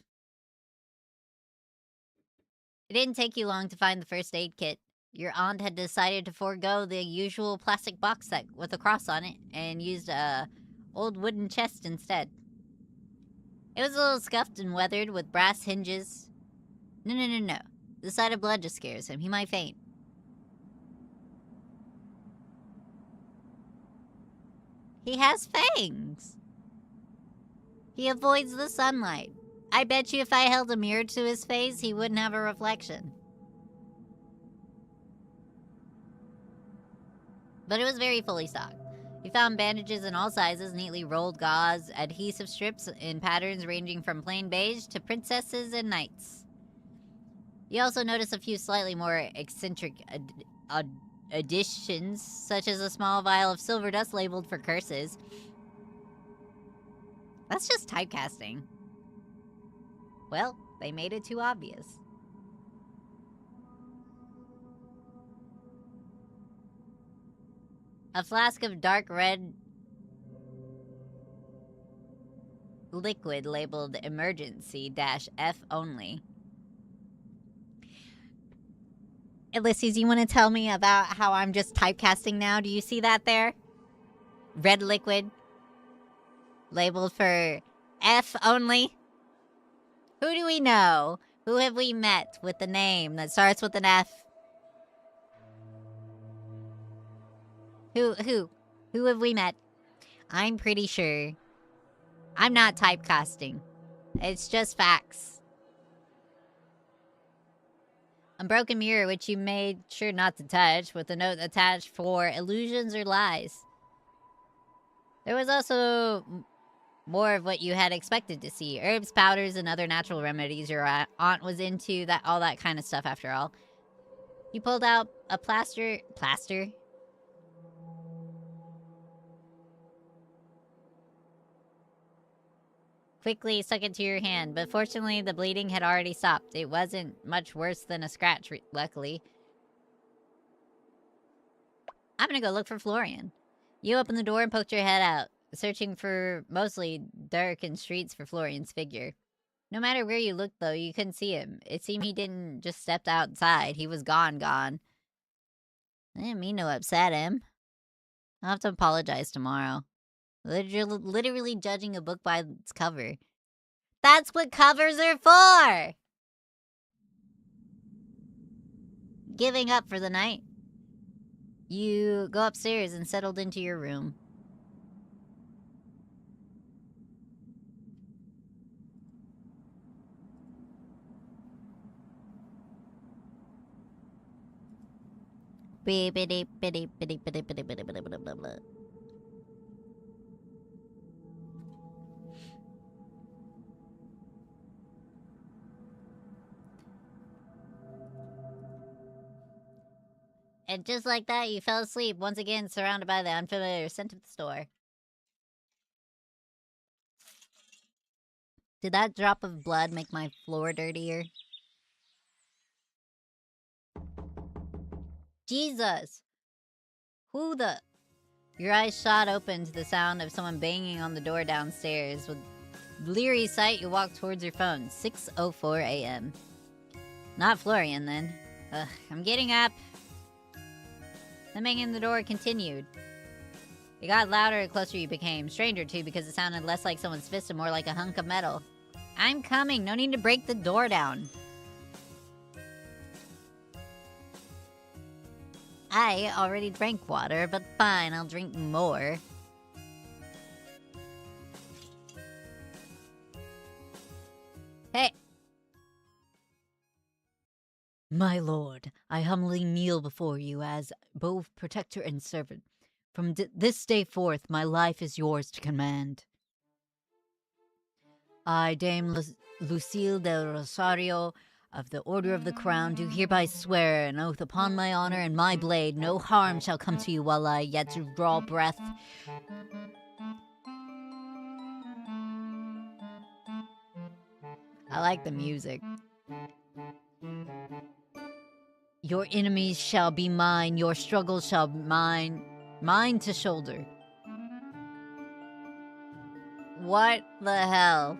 Speaker 1: It didn't take you long to find the first aid kit. Your aunt had decided to forego the usual plastic box set with a cross on it and used a old wooden chest instead. It was a little scuffed and weathered with brass hinges. No. The sight of blood just scares him. He might faint. He has fangs. He avoids the sunlight. I bet you if I held a mirror to his face, he wouldn't have a reflection. But it was very fully stocked. You found bandages in all sizes, neatly rolled gauze, adhesive strips in patterns ranging from plain beige to princesses and knights. You also noticed a few slightly more eccentric additions, such as a small vial of silver dust labeled for curses. That's just typecasting. Well, they made it too obvious. A flask of dark red liquid labeled emergency-F only. Ulysses, you want to tell me about how I'm just typecasting now? Do you see that there? Red liquid labeled for F only. Who do we know? Who have we met with the name that starts with an F? Who have we met? I'm pretty sure. I'm not typecasting. It's just facts. A broken mirror which you made sure not to touch, with a note attached for illusions or lies. There was also more of what you had expected to see. Herbs, powders, and other natural remedies. Your aunt was into all that kind of stuff after all. You pulled out a plaster? Quickly stuck it to your hand, but fortunately the bleeding had already stopped. It wasn't much worse than a scratch, luckily. I'm gonna go look for Florian. You opened the door and poked your head out, searching for mostly darkened streets for Florian's figure. No matter where you looked, though, you couldn't see him. It seemed he didn't just step outside. He was gone. I didn't mean to upset him. I'll have to apologize tomorrow. Literally judging a book by its cover. That's what covers are for! Giving up for the night. You go upstairs and settled into your room. And just like that, you fell asleep, once again surrounded by the unfamiliar scent of the store. Did that drop of blood make my floor dirtier? Jesus! Who the... Your eyes shot open to the sound of someone banging on the door downstairs. With bleary sight, you walk towards your phone. 6:04 a.m. Not Florian, then. Ugh, I'm getting up. The banging on the door continued. It got louder the closer you became. Stranger, too, because it sounded less like someone's fist and more like a hunk of metal. I'm coming. No need to break the door down. I already drank water, but fine, I'll drink more. Hey! My lord, I humbly kneel before you as both protector and servant. From this day forth, my life is yours to command. I, Dame Lucille del Rosario, of the Order of the Crown, do hereby swear an oath upon my honor and my blade, no harm shall come to you while I yet draw breath. I like the music. Your enemies shall be mine, your struggles shall be mine to shoulder. What the hell?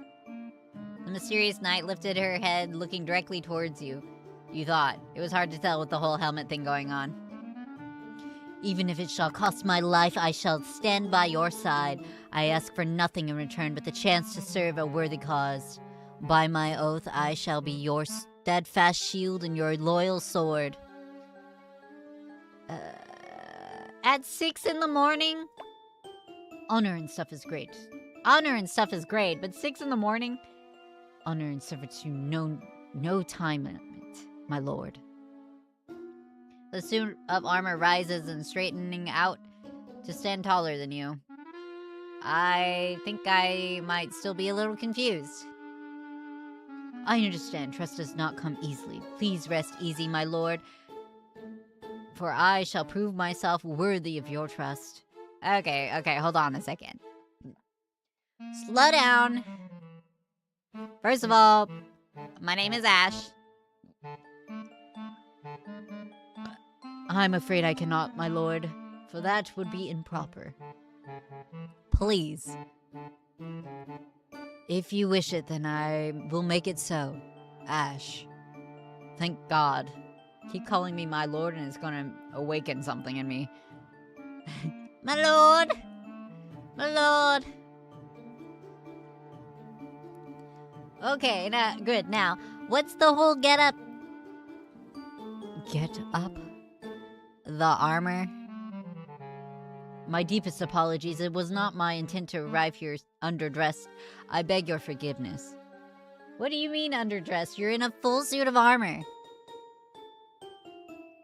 Speaker 1: The mysterious knight lifted her head, looking directly towards you. You thought. It was hard to tell with the whole helmet thing going on. Even if it shall cost my life, I shall stand by your side. I ask for nothing in return but the chance to serve a worthy cause. By my oath, I shall be your steadfast shield and your loyal sword. At 6 in the morning? Honor and stuff is great. Honor and stuff is great, but 6 in the morning? Honor and servitude, no time limit, my lord. The suit of armor rises and straightening out to stand taller than you. I think I might still be a little confused. I understand trust does not come easily. Please rest easy, my lord, for I shall prove myself worthy of your trust. Okay, hold on a second. Slow down. First of all, my name is Ash. I'm afraid I cannot, my lord, for that would be improper. Please. If you wish it, then I will make it so. Ash. Thank God. Keep calling me my lord and it's gonna awaken something in me. My lord! My lord! Okay, now, good. Now, what's the whole get up? Get up? The armor? My deepest apologies. It was not my intent to arrive here underdressed. I beg your forgiveness. What do you mean underdressed? You're in a full suit of armor.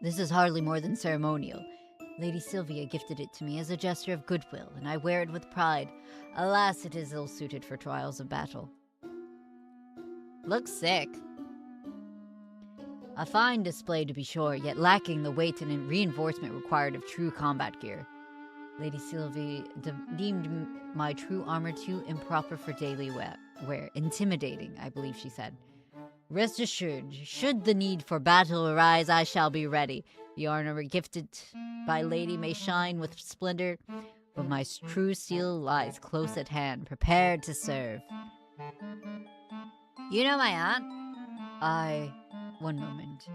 Speaker 1: This is hardly more than ceremonial. Lady Sylvia gifted it to me as a gesture of goodwill, and I wear it with pride. Alas, it is ill-suited for trials of battle. Looks sick. A fine display to be sure, yet lacking the weight and reinforcement required of true combat gear. Lady Sylvie deemed my true armor too improper for daily wear. Intimidating, I believe she said. Rest assured, should the need for battle arise, I shall be ready. The armor gifted by Lady may shine with splendor, but my true steel lies close at hand, prepared to serve. You know my aunt? One moment.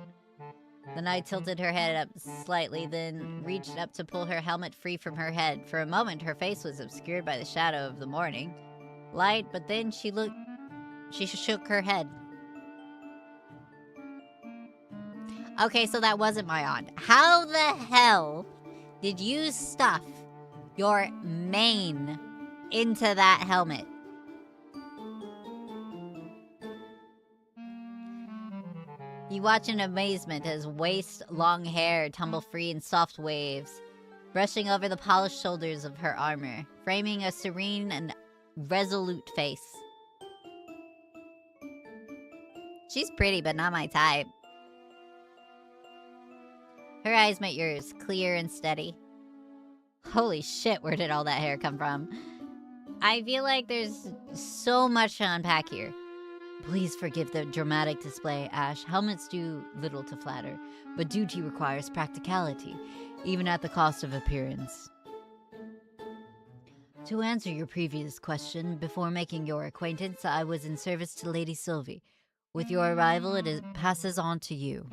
Speaker 1: The knight tilted her head up slightly, then reached up to pull her helmet free from her head. For a moment, her face was obscured by the shadow of the morning light, but then she shook her head. Okay, so that wasn't my aunt. How the hell did you stuff your mane into that helmet? You watch in amazement as waist-long hair tumble free in soft waves, brushing over the polished shoulders of her armor, framing a serene and resolute face. She's pretty, but not my type. Her eyes met yours, clear and steady. Holy shit, where did all that hair come from? I feel like there's so much to unpack here. Please forgive the dramatic display, Ash. Helmets do little to flatter, but duty requires practicality, even at the cost of appearance. To answer your previous question, before making your acquaintance, I was in service to Lady Sylvie. With your arrival, it passes on to you.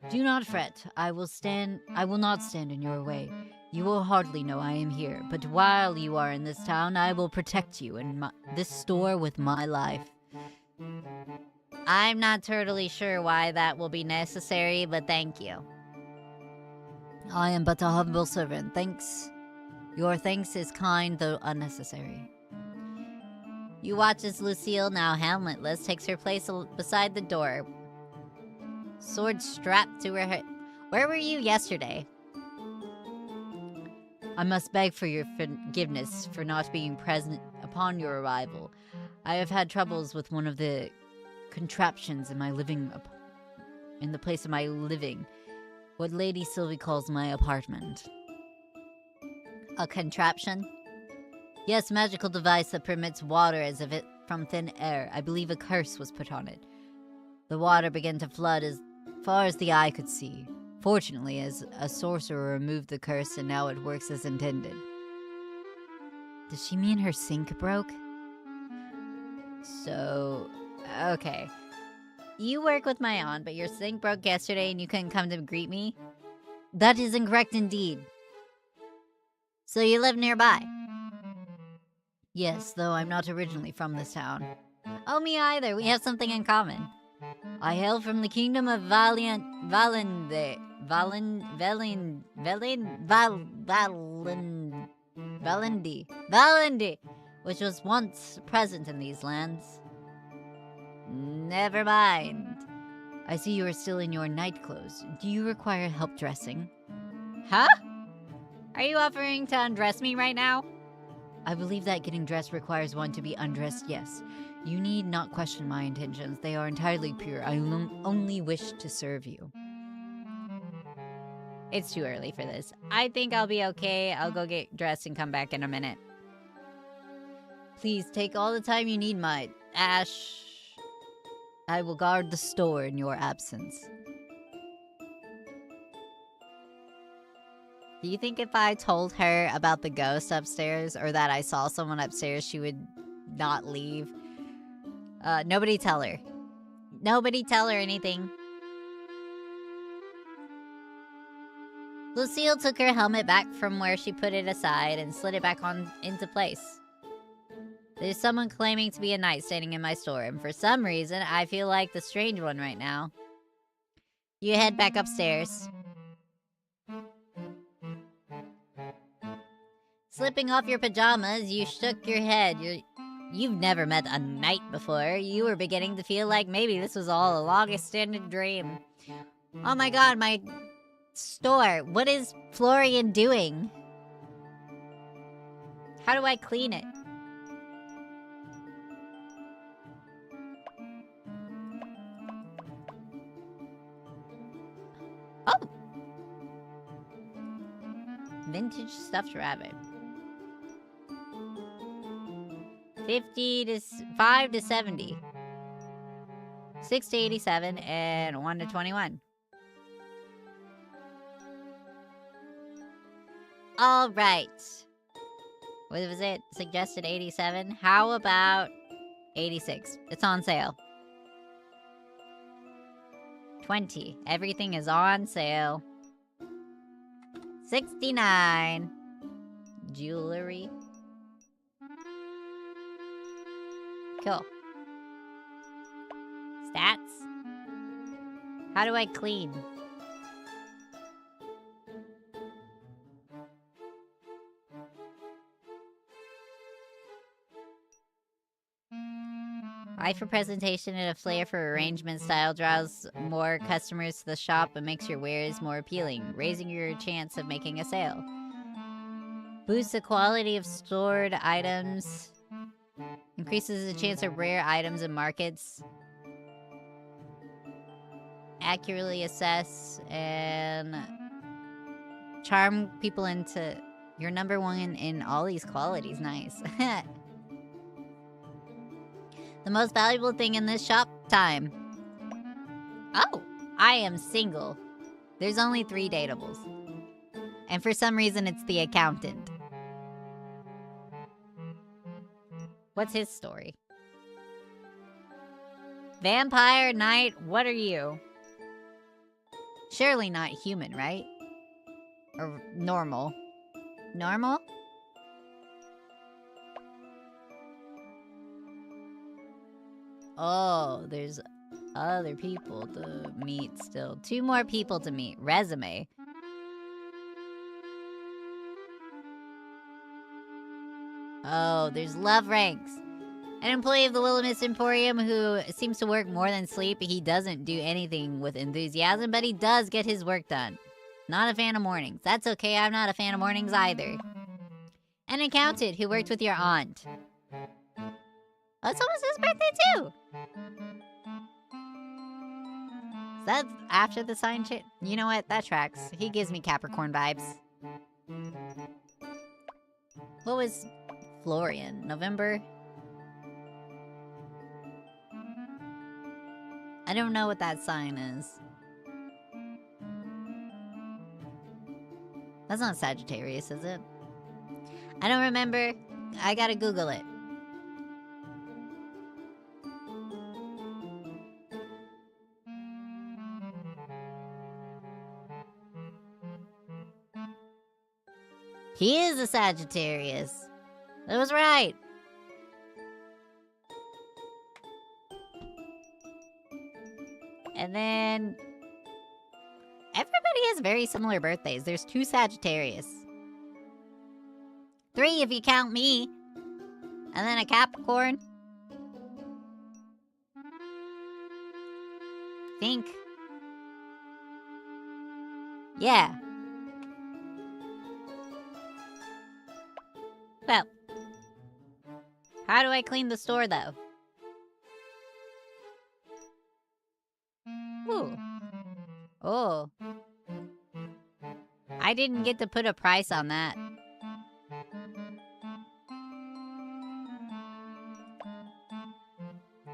Speaker 1: Do not fret. I will not stand in your way. You will hardly know I am here, but while you are in this town, I will protect you and this store with my life. I'm not totally sure why that will be necessary, but thank you. I am but a humble servant. Thanks. Your thanks is kind, though unnecessary. You watch as Lucille, now helmetless, takes her place beside the door. Sword strapped to her head. Where were you yesterday? I must beg for your forgiveness for not being present upon your arrival. I have had troubles with one of the contraptions in the place of my living. What Lady Sylvie calls my apartment. A contraption? Yes, magical device that permits water from thin air. I believe a curse was put on it. The water began to flood as Far as the eye could see. Fortunately, as a sorcerer removed the curse and now it works as intended. Does she mean her sink broke? So, okay. You work with my aunt, but your sink broke yesterday and you couldn't come to greet me? That is incorrect indeed. So you live nearby? Yes, though I'm not originally from this town. Oh, me either. We have something in common. I hail from the kingdom of Valende, Valendi, which was once present in these lands. Never mind. I see you are still in your night clothes. Do you require help dressing? Huh? Are you offering to undress me right now? I believe that getting dressed requires one to be undressed, yes. You need not question my intentions. They are entirely pure. I only wish to serve you. It's too early for this. I think I'll be okay. I'll go get dressed and come back in a minute. Please take all the time you need, my Ash. I will guard the store in your absence. Do you think if I told her about the ghost upstairs or that I saw someone upstairs, she would not leave? Nobody tell her. Nobody tell her anything. Lucille took her helmet back from where she put it aside and slid it back on into place. There's someone claiming to be a knight standing in my store, and for some reason, I feel like the strange one right now. You head back upstairs. Slipping off your pajamas, you shook your head. You've never met a knight before. You were beginning to feel like maybe this was all a long-extended dream. Oh my god, my store. What is Florian doing? How do I clean it? Oh! Vintage stuffed rabbit. 5 to 70. 6 to 87 and 1 to 21. All right. What was it? Suggested 87. How about 86? It's on sale. 20. Everything is on sale. 69. Jewelry. Cool. Stats. How do I clean? Eye for presentation and a flair for arrangement style draws more customers to the shop and makes your wares more appealing, raising your chance of making a sale. Boosts the quality of stored items. Increases the chance of rare items in markets. Accurately assess and charm people into... You're number one in all these qualities. Nice. The most valuable thing in this shop, time. Oh, I am single. There's only 3 dateables. And for some reason, it's the accountant. What's his story? Vampire Knight, what are you? Surely not human, right? Or normal. Normal? Oh, there's other people to meet still. 2 more people to meet. Resume. Oh, there's love ranks. An employee of the Willamette Emporium who seems to work more than sleep. He doesn't do anything with enthusiasm, but he does get his work done. Not a fan of mornings. That's okay, I'm not a fan of mornings either. An accountant who worked with your aunt. Oh, it's almost his birthday too! Is that after the sign shit? You know what? That tracks. He gives me Capricorn vibes. What was Florian? November? I don't know what that sign is. That's not Sagittarius, is it? I don't remember. I gotta Google it. He is a Sagittarius. That was right. And then everybody has very similar birthdays. There's 2 Sagittarius. 3 if you count me. And then a Capricorn. Think. Yeah. Well. How do I clean the store, though? Ooh. Oh. I didn't get to put a price on that.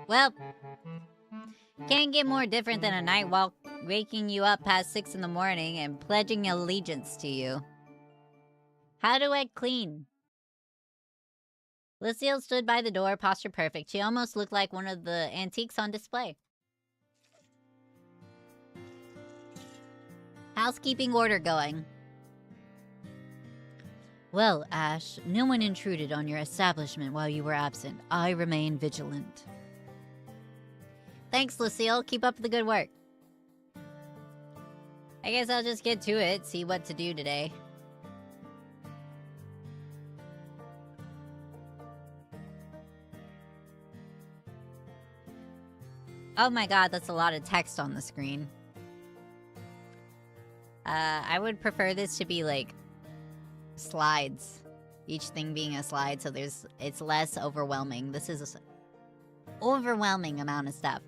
Speaker 1: Well, can't get more different than a night walk waking you up past 6 in the morning and pledging allegiance to you. How do I clean? Lucille stood by the door, posture perfect. She almost looked like one of the antiques on display. Housekeeping order going. Well, Ash, no one intruded on your establishment while you were absent. I remain vigilant. Thanks, Lucille. Keep up the good work. I guess I'll just get to it, see what to do today. Oh my god, that's a lot of text on the screen. I would prefer this to be like slides. Each thing being a slide, so it's less overwhelming. This is an overwhelming amount of stuff.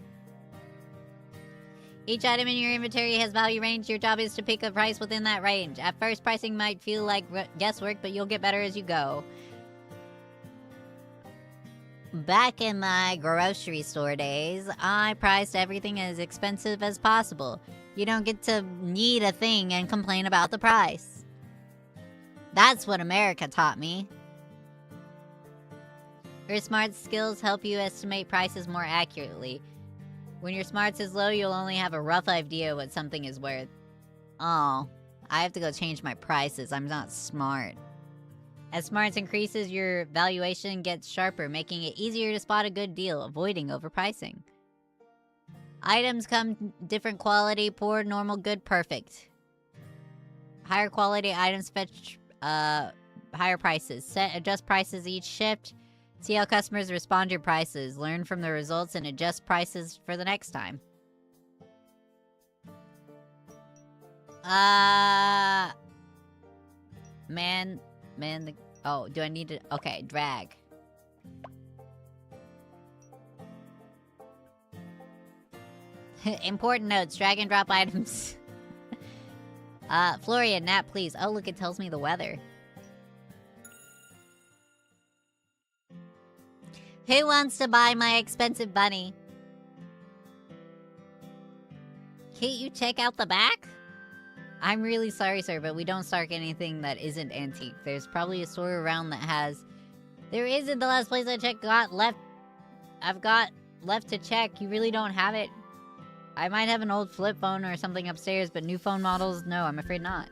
Speaker 1: Each item in your inventory has value range. Your job is to pick a price within that range. At first, pricing might feel like guesswork, but you'll get better as you go. Back in my grocery store days, I priced everything as expensive as possible. You don't get to need a thing and complain about the price. That's what America taught me. Your smart skills help you estimate prices more accurately. When your smarts is low, you'll only have a rough idea what something is worth. Oh, I have to go change my prices. I'm not smart. As smarts increases, your valuation gets sharper, making it easier to spot a good deal, avoiding overpricing. Items come different quality, poor, normal, good, perfect. Higher quality items fetch higher prices. Adjust prices each shift. See how customers respond to your prices. Learn from the results and adjust prices for the next time. Oh, do I need to... Okay, drag. Important notes. Drag and drop items. Floria, nap, please. Oh, look, it tells me the weather. Who wants to buy my expensive bunny? Can't you check out the back? I'm really sorry, sir, but we don't stock anything that isn't antique. There's probably a store around that has... There isn't. The last place I checked I've got left to check. You really don't have it? I might have an old flip phone or something upstairs, but new phone models, no, I'm afraid not.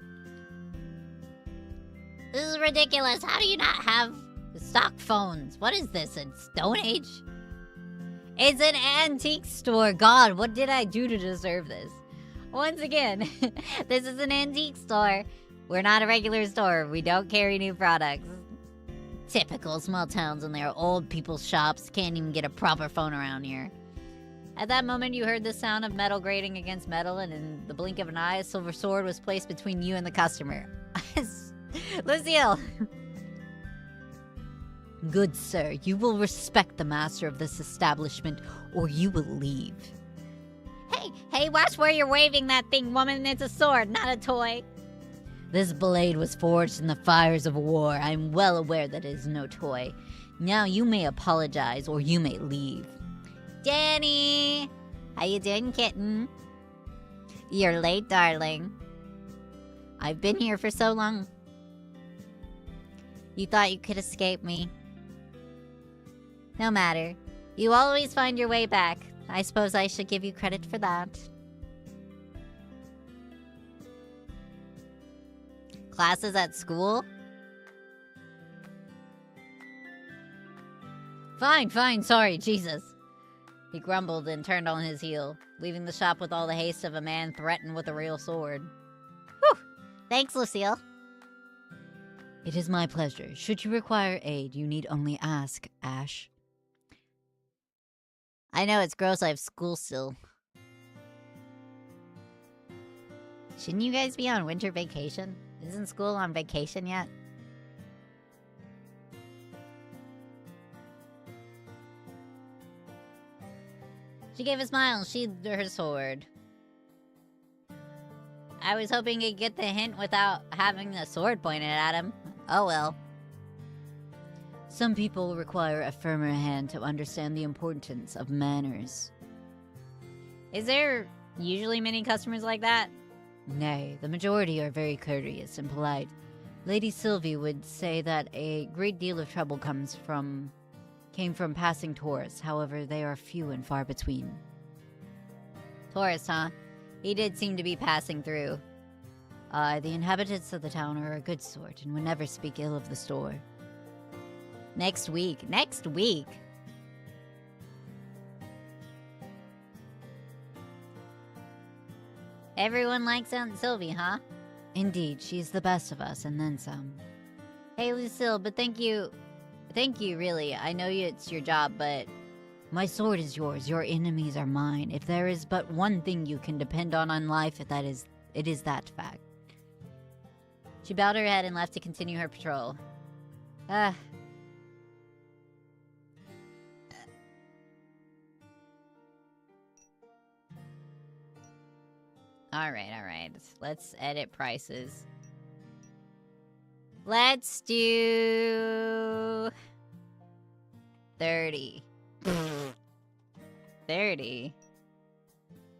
Speaker 1: This is ridiculous. How do you not have stock phones? What is this, a Stone Age? It's an antique store. God, what did I do to deserve this? Once again, this is an antique store. We're not a regular store. We don't carry new products. Typical small towns and their old people's shops. Can't even get a proper phone around here. At that moment, you heard the sound of metal grating against metal, and in the blink of an eye, a silver sword was placed between you and the customer. Lucille! Good sir, you will respect the master of this establishment, or you will leave. Hey, watch where you're waving that thing, woman. It's a sword, not a toy. This blade was forged in the fires of war. I'm well aware that it is no toy. Now you may apologize, or you may leave. Danny! How you doing, kitten? You're late, darling. I've been here for so long. You thought you could escape me. No matter. You always find your way back. I suppose I should give you credit for that. Classes at school? Fine, sorry, Jesus. He grumbled and turned on his heel, leaving the shop with all the haste of a man threatened with a real sword. Whew! Thanks, Lucille. It is my pleasure. Should you require aid, you need only ask, Ash. I know it's gross I have school still. Shouldn't you guys be on winter vacation? Isn't school on vacation yet? She gave a smile and sheathed her sword. I was hoping he'd get the hint without having the sword pointed at him. Oh well. Some people require a firmer hand to understand the importance of manners. Is there usually many customers like that? Nay, the majority are very courteous and polite. Lady Sylvie would say that a great deal of trouble came from passing tourists. However, they are few and far between. Tourists, huh? He did seem to be passing through. The inhabitants of the town are a good sort and would never speak ill of the store. Next week. Everyone likes Aunt Sylvie, huh? Indeed, she's the best of us, and then some. Hey, Lucille, but thank you, really. I know it's your job, but... My sword is yours, your enemies are mine. If there is but one thing you can depend on in life, it is that fact. She bowed her head and left to continue her patrol. Alright. Let's edit prices. Let's do... 30. 30.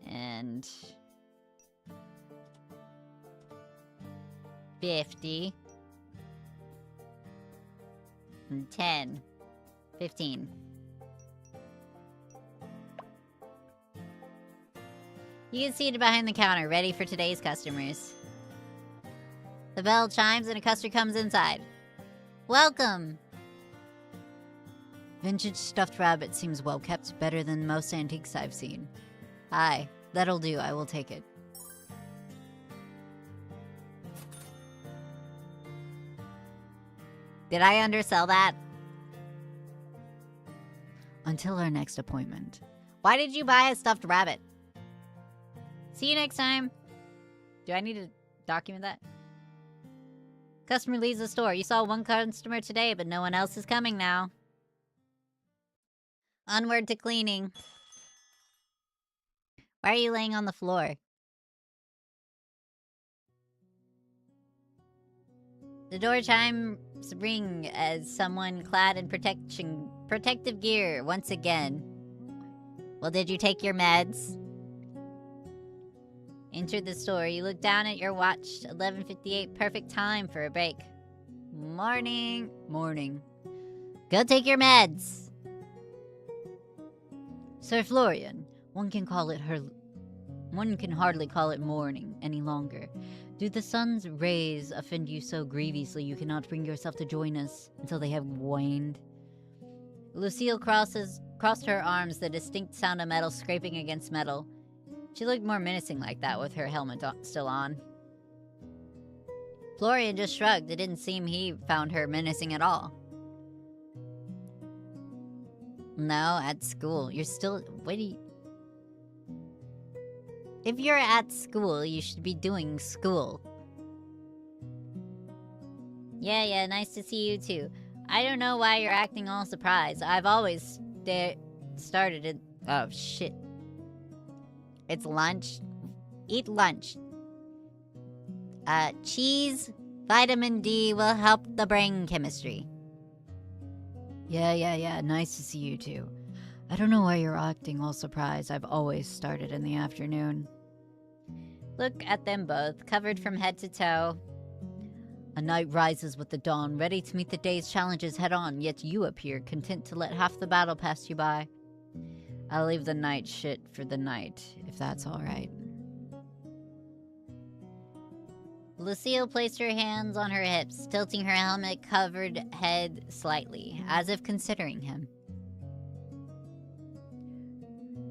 Speaker 1: And... 50. And 10. 15. You get seated behind the counter, ready for today's customers. The bell chimes and a customer comes inside. Welcome! Vintage stuffed rabbit seems well kept, better than most antiques I've seen. Aye, that'll do, I will take it. Did I undersell that? Until our next appointment. Why did you buy a stuffed rabbit? See you next time. Do I need to document that? Customer leaves the store. You saw one customer today, but no one else is coming now. Onward to cleaning. Why are you laying on the floor? The door chimes ring as someone clad in protective gear once again. Well, did you take your meds? Enter the store. You look down at your watch. 11:58, perfect time for a break. Morning. Go take your meds. Sir Florian, one can hardly call it morning any longer. Do the sun's rays offend you so grievously you cannot bring yourself to join us until they have waned? Lucille crossed her arms, the distinct sound of metal scraping against metal. She looked more menacing like that with her helmet still on. Florian just shrugged. It didn't seem he found her menacing at all. No, at school. You're still... If you're at school, you should be doing school. Yeah, nice to see you too. I don't know why you're acting all surprised. I've always started it... Oh, shit. It's lunch. Eat lunch. Cheese, vitamin D will help the brain chemistry. Yeah. Nice to see you too. I don't know why you're acting all surprised. I've always started in the afternoon. Look at them both, covered from head to toe. A night rises with the dawn, ready to meet the day's challenges head on, yet you appear content to let half the battle pass you by. I'll leave the night shit for the night, if that's alright. Lucille placed her hands on her hips, tilting her helmet-covered head slightly, as if considering him.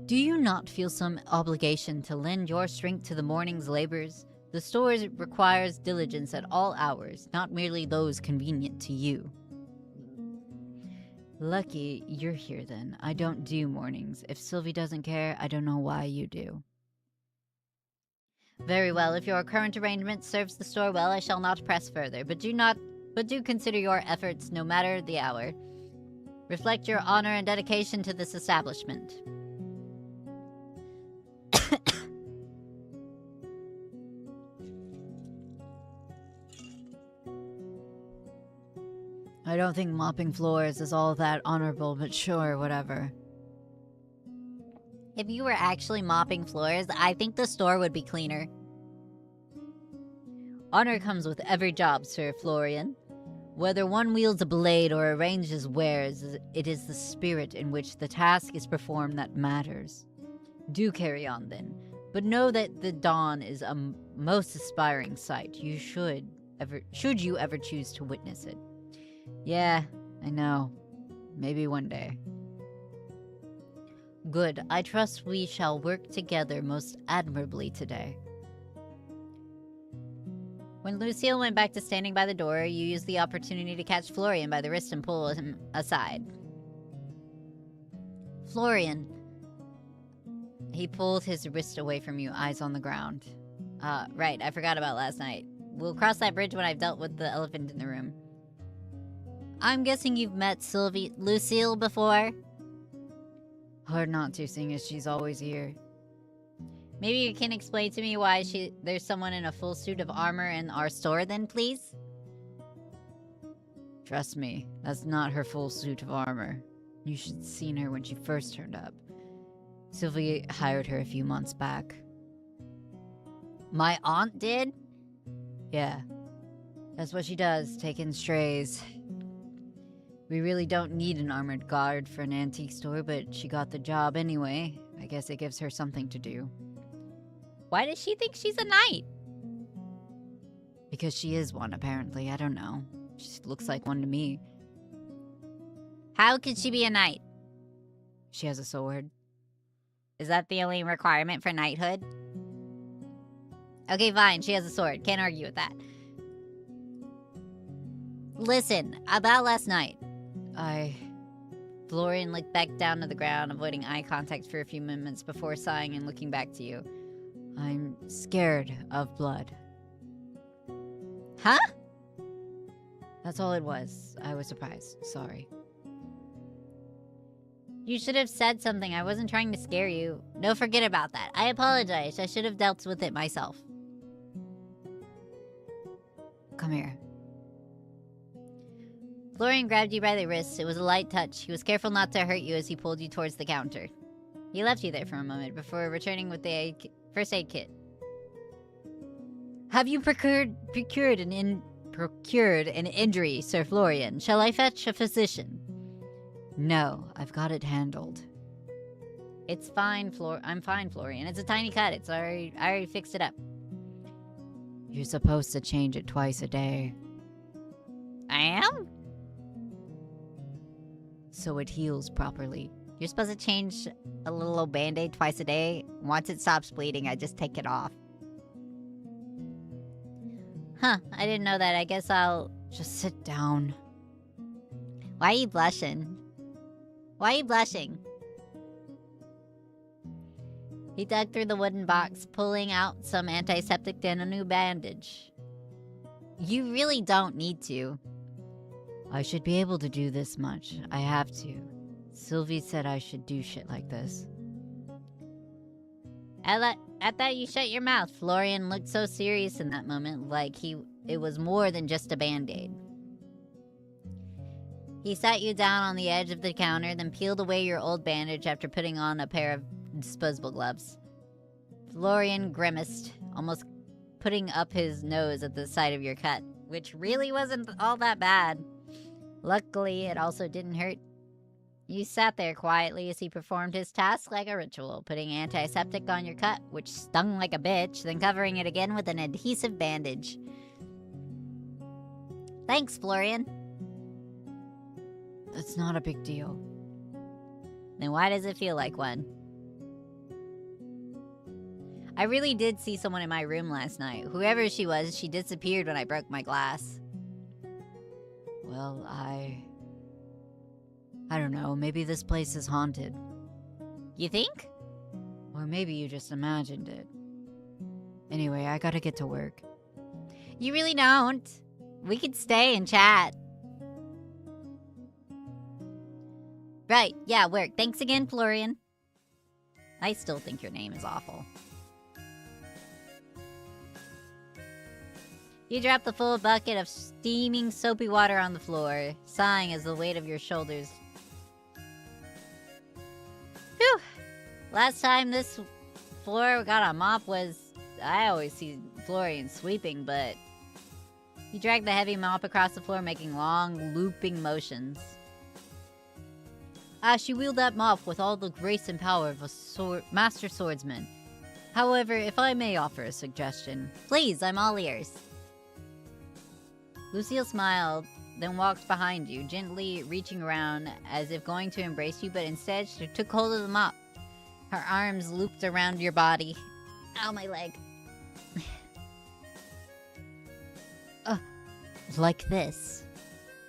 Speaker 1: Do you not feel some obligation to lend your strength to the morning's labors? The store requires diligence at all hours, not merely those convenient to you. Lucky you're here then. I don't do mornings. If Sylvie doesn't care, I don't know why you do. Very well, if your current arrangement serves the store well, I shall not press further, but do consider your efforts no matter the hour. Reflect your honor and dedication to this establishment. I don't think mopping floors is all that honorable, but sure, whatever. If you were actually mopping floors, I think the store would be cleaner. Honor comes with every job, Sir Florian. Whether one wields a blade or arranges wares, it is the spirit in which the task is performed that matters. Do carry on then, but know that the dawn is a most aspiring sight. You should you ever choose to witness it. Yeah, I know. Maybe one day. Good. I trust we shall work together most admirably today. When Lucille went back to standing by the door, you used the opportunity to catch Florian by the wrist and pull him aside. Florian. He pulled his wrist away from you, eyes on the ground. Right, I forgot about last night. We'll cross that bridge when I've dealt with the elephant in the room. I'm guessing you've met Lucille before? Hard not to, seeing as she's always here. Maybe you can explain to me why there's someone in a full suit of armor in our store then, please? Trust me, that's not her full suit of armor. You should have seen her when she first turned up. Sylvie hired her a few months back. My aunt did? Yeah. That's what she does, take in strays. We really don't need an armored guard for an antique store, but she got the job anyway. I guess it gives her something to do. Why does she think she's a knight? Because she is one, apparently. I don't know. She looks like one to me. How could she be a knight? She has a sword. Is that the only requirement for knighthood? Okay, fine. She has a sword. Can't argue with that. Listen, about last night. Florian looked back down to the ground, avoiding eye contact for a few moments before sighing and looking back to you. I'm scared of blood. Huh? That's all it was. I was surprised. Sorry. You should have said something. I wasn't trying to scare you. No, forget about that. I apologize. I should have dealt with it myself. Come here. Florian grabbed you by the wrist. It was a light touch. He was careful not to hurt you as he pulled you towards the counter. He left you there for a moment before returning with the first aid kit. Have you procured an injury, Sir Florian? Shall I fetch a physician? No, I've got it handled. It's fine, I'm fine, Florian. It's a tiny cut. I already fixed it up. You're supposed to change it twice a day. I am? So it heals properly. You're supposed to change a little old band-aid twice a day. Once it stops bleeding, I just take it off. Huh, I didn't know that. I guess I'll just sit down. Why are you blushing? Why are you blushing? He dug through the wooden box, pulling out some antiseptic and a new bandage. You really don't need to. I should be able to do this much. I have to. Sylvie said I should do shit like this. I thought you shut your mouth. Florian looked so serious in that moment, like it was more than just a band-aid. He sat you down on the edge of the counter, then peeled away your old bandage after putting on a pair of disposable gloves. Florian grimaced. almost putting up his nose at the side of your cut, which really wasn't all that bad. Luckily, it also didn't hurt. You sat there quietly as he performed his task like a ritual, putting antiseptic on your cut, which stung like a bitch, then covering it again with an adhesive bandage. Thanks, Florian. It's not a big deal. Then why does it feel like one? I really did see someone in my room last night. Whoever she was, she disappeared when I broke my glass. Well, I don't know, maybe this place is haunted. You think? Or maybe you just imagined it. Anyway, I gotta get to work. You really don't. We could stay and chat. Right, yeah, work. Thanks again, Florian. I still think your name is awful. You drop the full bucket of steaming, soapy water on the floor, sighing as the weight of your shoulders. Whew! Last time this floor got a mop was... I always see Florian sweeping, but... You drag the heavy mop across the floor, making long, looping motions. She wielded that mop with all the grace and power of a master swordsman. However, if I may offer a suggestion... Please, I'm all ears. Lucille smiled, then walked behind you, gently reaching around as if going to embrace you, but instead she took hold of the mop. Her arms looped around your body. Ow, my leg. Like this.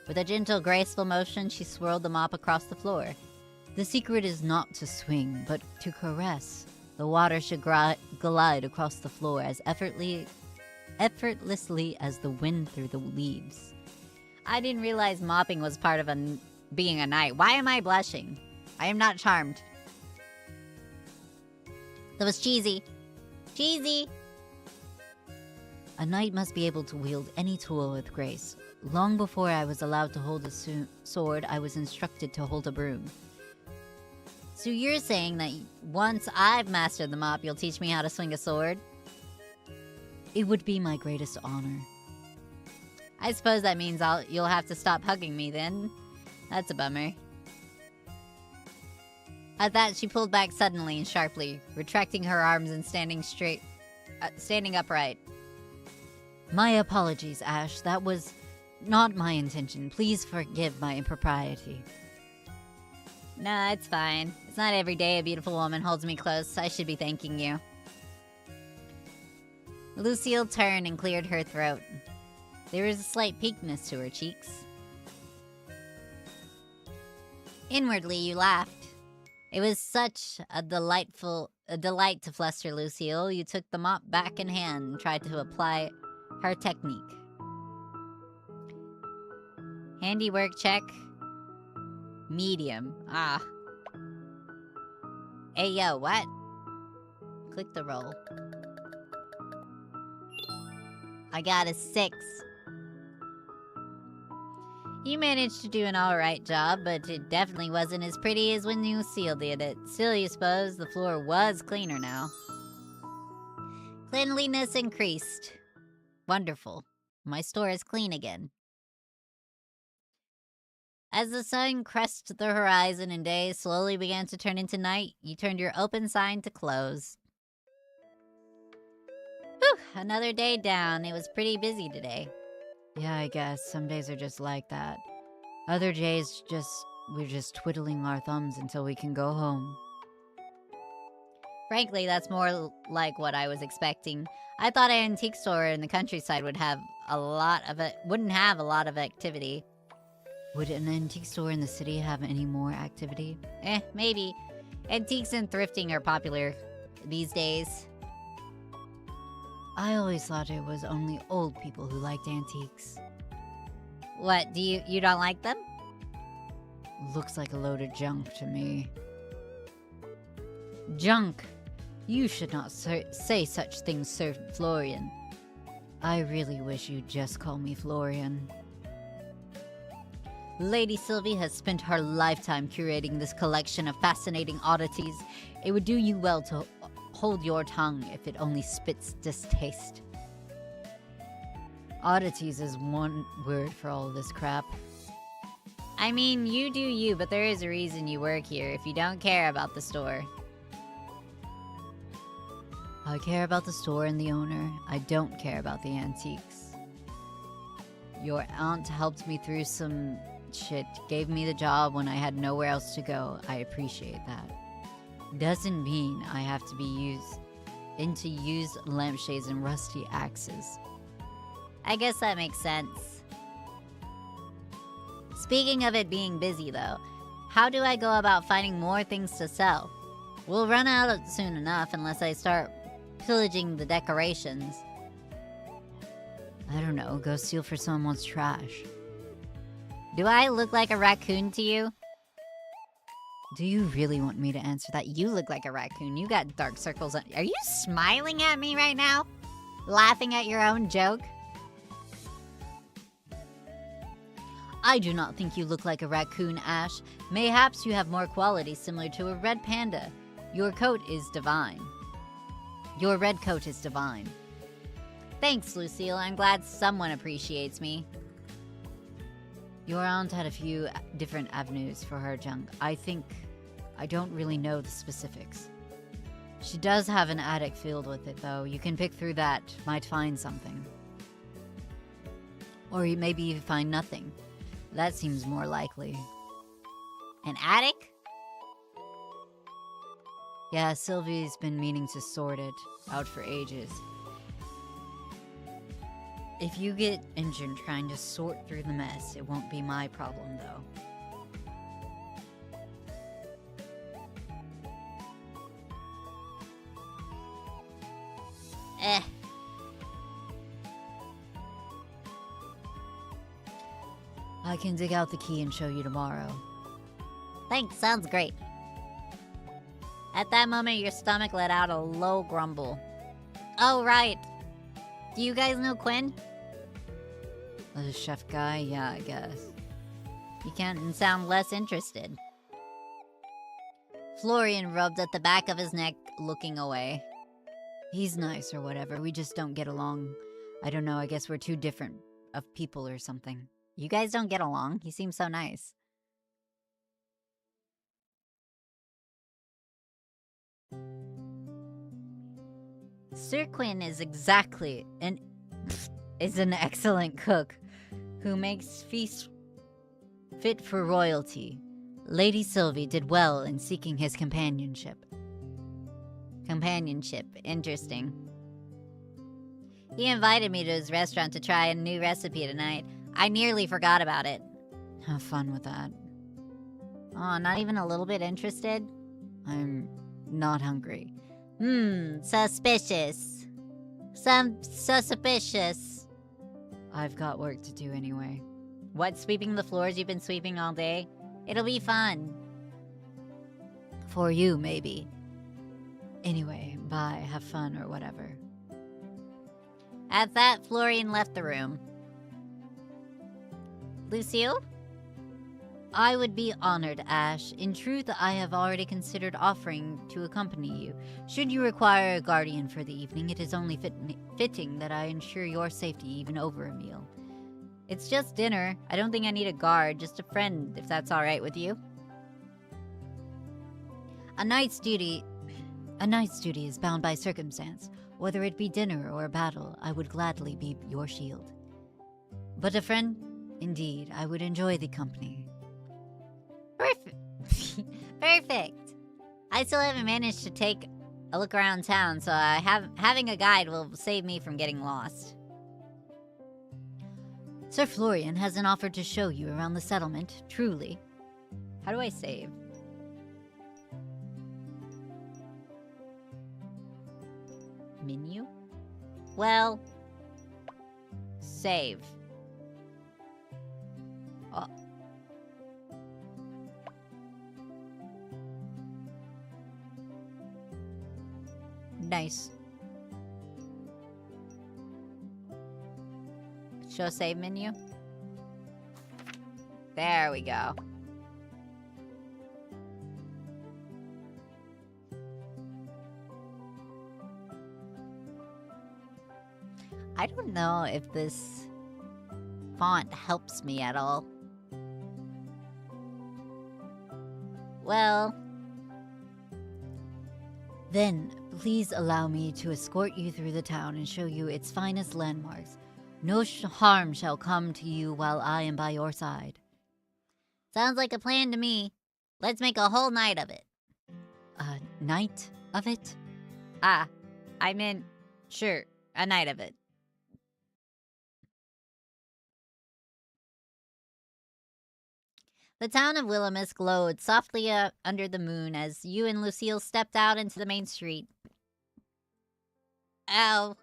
Speaker 1: With a gentle, graceful motion, she swirled the mop across the floor. The secret is not to swing, but to caress. The water should glide across the floor as effortlessly as the wind through the leaves. I didn't realize mopping was part of being a knight. Why am I blushing? I am not charmed. That was cheesy. Cheesy! A knight must be able to wield any tool with grace. Long before I was allowed to hold a sword, I was instructed to hold a broom. So you're saying that once I've mastered the mop, you'll teach me how to swing a sword? It would be my greatest honor. I suppose that means you'll have to stop hugging me then. That's a bummer. At that, she pulled back suddenly and sharply, retracting her arms and standing upright. My apologies, Ash. That was not my intention. Please forgive my impropriety. Nah, it's fine. It's not every day a beautiful woman holds me close. I should be thanking you. Lucille turned and cleared her throat. There was a slight pinkness to her cheeks. Inwardly, you laughed. It was such a delight to fluster Lucille. You took the mop back in hand and tried to apply her technique. Handiwork check. Medium. Ah. Hey, yo, what? Click the roll. I got a 6. You managed to do an alright job, but it definitely wasn't as pretty as when Lucille did it. Still, you suppose the floor was cleaner now. Cleanliness increased. Wonderful. My store is clean again. As the sun crested the horizon and day slowly began to turn into night, you turned your open sign to close. Whew, another day down. It was pretty busy today. Yeah, I guess. Some days are just like that. Other days, we're just twiddling our thumbs until we can go home. Frankly, that's more like what I was expecting. I thought an antique store in the countryside wouldn't have a lot of activity. Would an antique store in the city have any more activity? Maybe. Antiques and thrifting are popular these days. I always thought it was only old people who liked antiques. What, do you don't like them? Looks like a load of junk to me. Junk? You should not say such things, Sir Florian. I really wish you'd just call me Florian. Lady Sylvie has spent her lifetime curating this collection of fascinating oddities. It would do you well to hold your tongue if it only spits distaste. Oddities is one word for all this crap. I mean, you do you, but there is a reason you work here if you don't care about the store. I care about the store and the owner. I don't care about the antiques. Your aunt helped me through some shit, gave me the job when I had nowhere else to go. I appreciate that. Doesn't mean I have to be into used lampshades and rusty axes. I guess that makes sense. Speaking of it being busy though, how do I go about finding more things to sell? We'll run out soon enough unless I start pillaging the decorations. I don't know, go steal for someone's trash. Do I look like a raccoon to you? Do you really want me to answer that? You look like a raccoon. You got dark circles on. Are you smiling at me right now? Laughing at your own joke? I do not think you look like a raccoon, Ash. Mayhaps you have more qualities similar to a red panda. Your coat is divine. Your red coat is divine. Thanks, Lucille. I'm glad someone appreciates me. Your aunt had a few different avenues for her junk. I don't really know the specifics. She does have an attic filled with it, though. You can pick through that. Might find something. Or maybe you find nothing. That seems more likely. An attic? Yeah, Sylvie's been meaning to sort it out for ages. If you get injured trying to sort through the mess, it won't be my problem, though. I can dig out the key and show you tomorrow. Thanks, sounds great. At that moment, your stomach let out a low grumble. Oh, right. Do you guys know Quinn? The chef guy? Yeah, I guess. You can't sound less interested. Florian rubbed at the back of his neck, looking away. He's nice or whatever, we just don't get along. I don't know, I guess we're too different of people or something. You guys don't get along? He seems so nice. Sir Quinn is an excellent cook who makes feasts fit for royalty. Lady Sylvie did well in seeking his companionship. Interesting. He invited me to his restaurant to try a new recipe tonight. I nearly forgot about it. Have fun with that. Oh, not even a little bit interested? I'm not hungry. Suspicious. Suspicious. I've got work to do anyway. What, sweeping the floors you've been sweeping all day? It'll be fun. For you, maybe. Anyway, bye, have fun or whatever. At that, Florian left the room. Lucille? I would be honored, Ash. In truth, I have already considered offering to accompany you. Should you require a guardian for the evening, it is only fitting that I ensure your safety even over a meal. It's just dinner. I don't think I need a guard, just a friend, if that's alright with you. A knight's duty is bound by circumstance. Whether it be dinner or a battle, I would gladly be your shield. But a friend? Indeed, I would enjoy the company. Perfect. I still haven't managed to take a look around town, so having a guide will save me from getting lost. Sir Florian has an offer to show you around the settlement, truly. How do I save? Menu? Well, save. Oh. Nice. Show save menu. There we go. I don't know if this font helps me at all. Well, then please allow me to escort you through the town and show you its finest landmarks. No harm shall come to you while I am by your side. Sounds like a plan to me. Let's make a whole night of it. A night of it? Ah, I meant, sure, a night of it. The town of Willamette glowed softly under the moon as you and Lucille stepped out into the main street. Ow.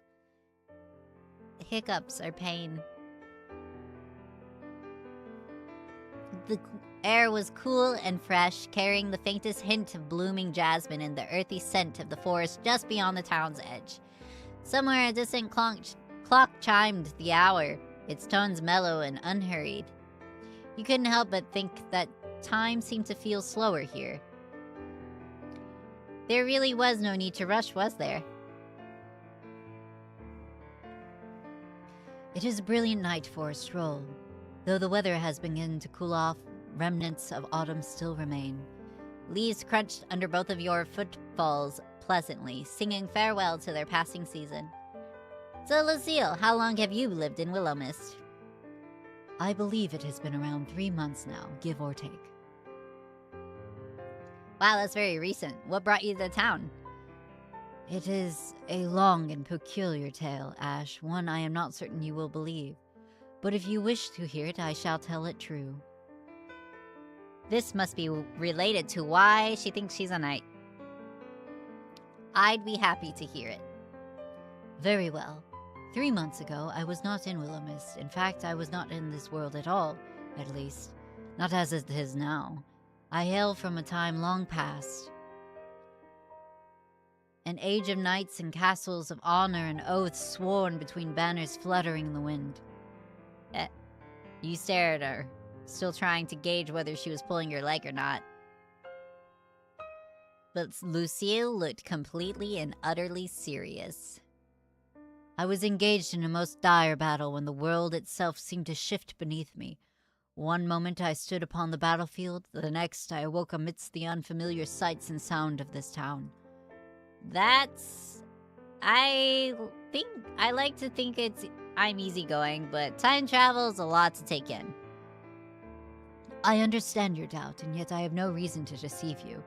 Speaker 1: Hiccups are pain. The air was cool and fresh, carrying the faintest hint of blooming jasmine and the earthy scent of the forest just beyond the town's edge. Somewhere a distant clock chimed the hour, its tones mellow and unhurried. You couldn't help but think that time seemed to feel slower here. There really was no need to rush, was there? It is a brilliant night for a stroll. Though the weather has begun to cool off, remnants of autumn still remain. Leaves crunched under both of your footfalls pleasantly, singing farewell to their passing season. So, Lucille, how long have you lived in Willowmist? I believe it has been around 3 months now, give or take. Wow, that's very recent. What brought you to town? It is a long and peculiar tale, Ash, one I am not certain you will believe. But if you wish to hear it, I shall tell it true. This must be related to why she thinks she's a knight. I'd be happy to hear it. Very well. 3 months ago, I was not in Willowmist. In fact, I was not in this world at all, at least. Not as it is now. I hail from a time long past. An age of knights and castles of honor and oaths sworn between banners fluttering in the wind. You stared at her, still trying to gauge whether she was pulling your leg or not. But Lucille looked completely and utterly serious. I was engaged in a most dire battle when the world itself seemed to shift beneath me. One moment I stood upon the battlefield, the next I awoke amidst the unfamiliar sights and sound of this town. I like to think I'm easygoing, but time travel is a lot to take in. I understand your doubt, and yet I have no reason to deceive you.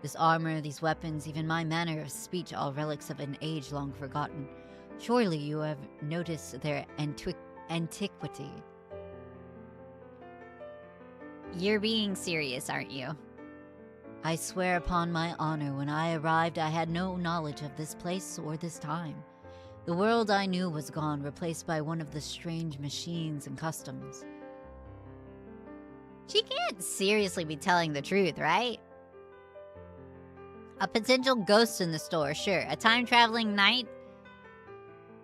Speaker 1: This armor, these weapons, even my manner of speech, all relics of an age long forgotten. Surely you have noticed their antiquity. You're being serious, aren't you? I swear upon my honor, when I arrived, I had no knowledge of this place or this time. The world I knew was gone, replaced by one of the strange machines and customs. She can't seriously be telling the truth, right? A potential ghost in the store, sure. A time-traveling knight?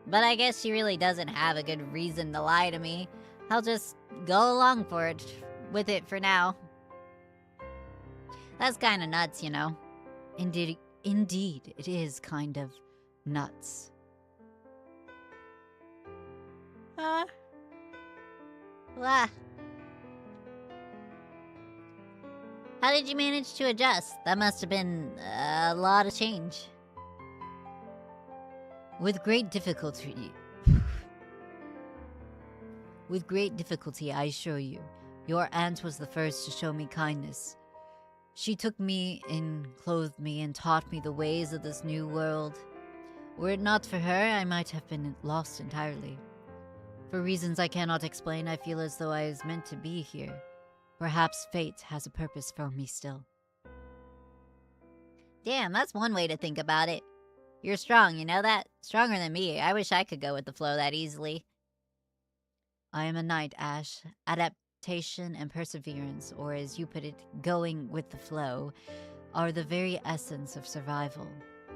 Speaker 1: But I guess she really doesn't have a good reason to lie to me. I'll just go along with it for now. That's kind of nuts, you know. Indeed, it is kind of nuts. Wah. How did you manage to adjust? That must have been a lot of change. With great difficulty, I assure you. Your aunt was the first to show me kindness. She took me in, clothed me, and taught me the ways of this new world. Were it not for her, I might have been lost entirely. For reasons I cannot explain, I feel as though I was meant to be here. Perhaps fate has a purpose for me still. Damn, that's one way to think about it. You're strong, you know that? Stronger than me. I wish I could go with the flow that easily. I am a knight, Ash. Adaptation and perseverance, or as you put it, going with the flow, are the very essence of survival.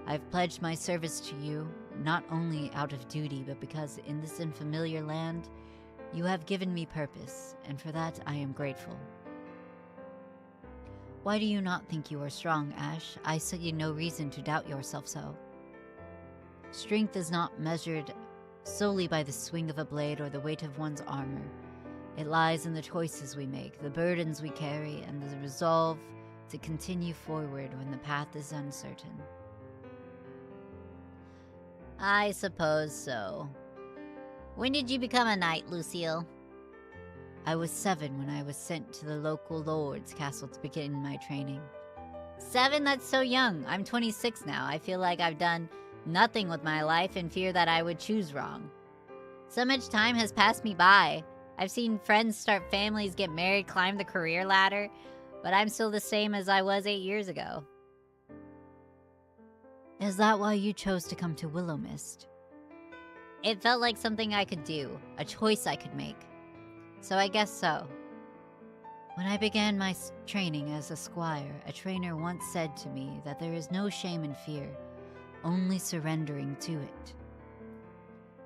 Speaker 1: I've pledged my service to you, not only out of duty, but because in this unfamiliar land, you have given me purpose, and for that I am grateful. Why do you not think you are strong, Ash? I see no reason to doubt yourself so. Strength is not measured solely by the swing of a blade or the weight of one's armor. It lies in the choices we make, the burdens we carry, and the resolve to continue forward when the path is uncertain. I suppose so. When did you become a knight, Lucille? I was 7 when I was sent to the local lord's castle to begin my training. 7? That's so young. I'm 26 now. I feel like I've done nothing with my life and fear that I would choose wrong. So much time has passed me by. I've seen friends start families, get married, climb the career ladder, but I'm still the same as I was 8 years ago. Is that why you chose to come to Willow Mist? It felt like something I could do, a choice I could make. So I guess so. When I began my training as a squire, a trainer once said to me that there is no shame in fear, only surrendering to it.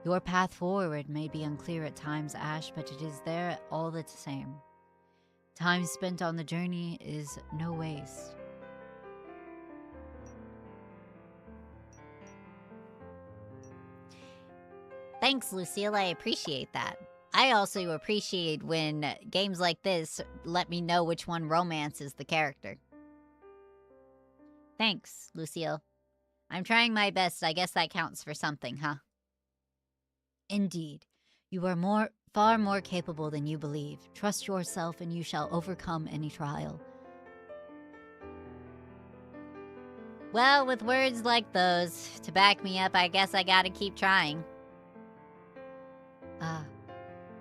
Speaker 1: Your path forward may be unclear at times, Ash, but it is there all the same. Time spent on the journey is no waste. Thanks, Lucille. I appreciate that. I also appreciate when games like this let me know which one romances the character. Thanks, Lucille. I'm trying my best. I guess that counts for something, huh? Indeed. You are far more capable than you believe. Trust yourself and you shall overcome any trial. Well, with words like those to back me up, I guess I gotta keep trying.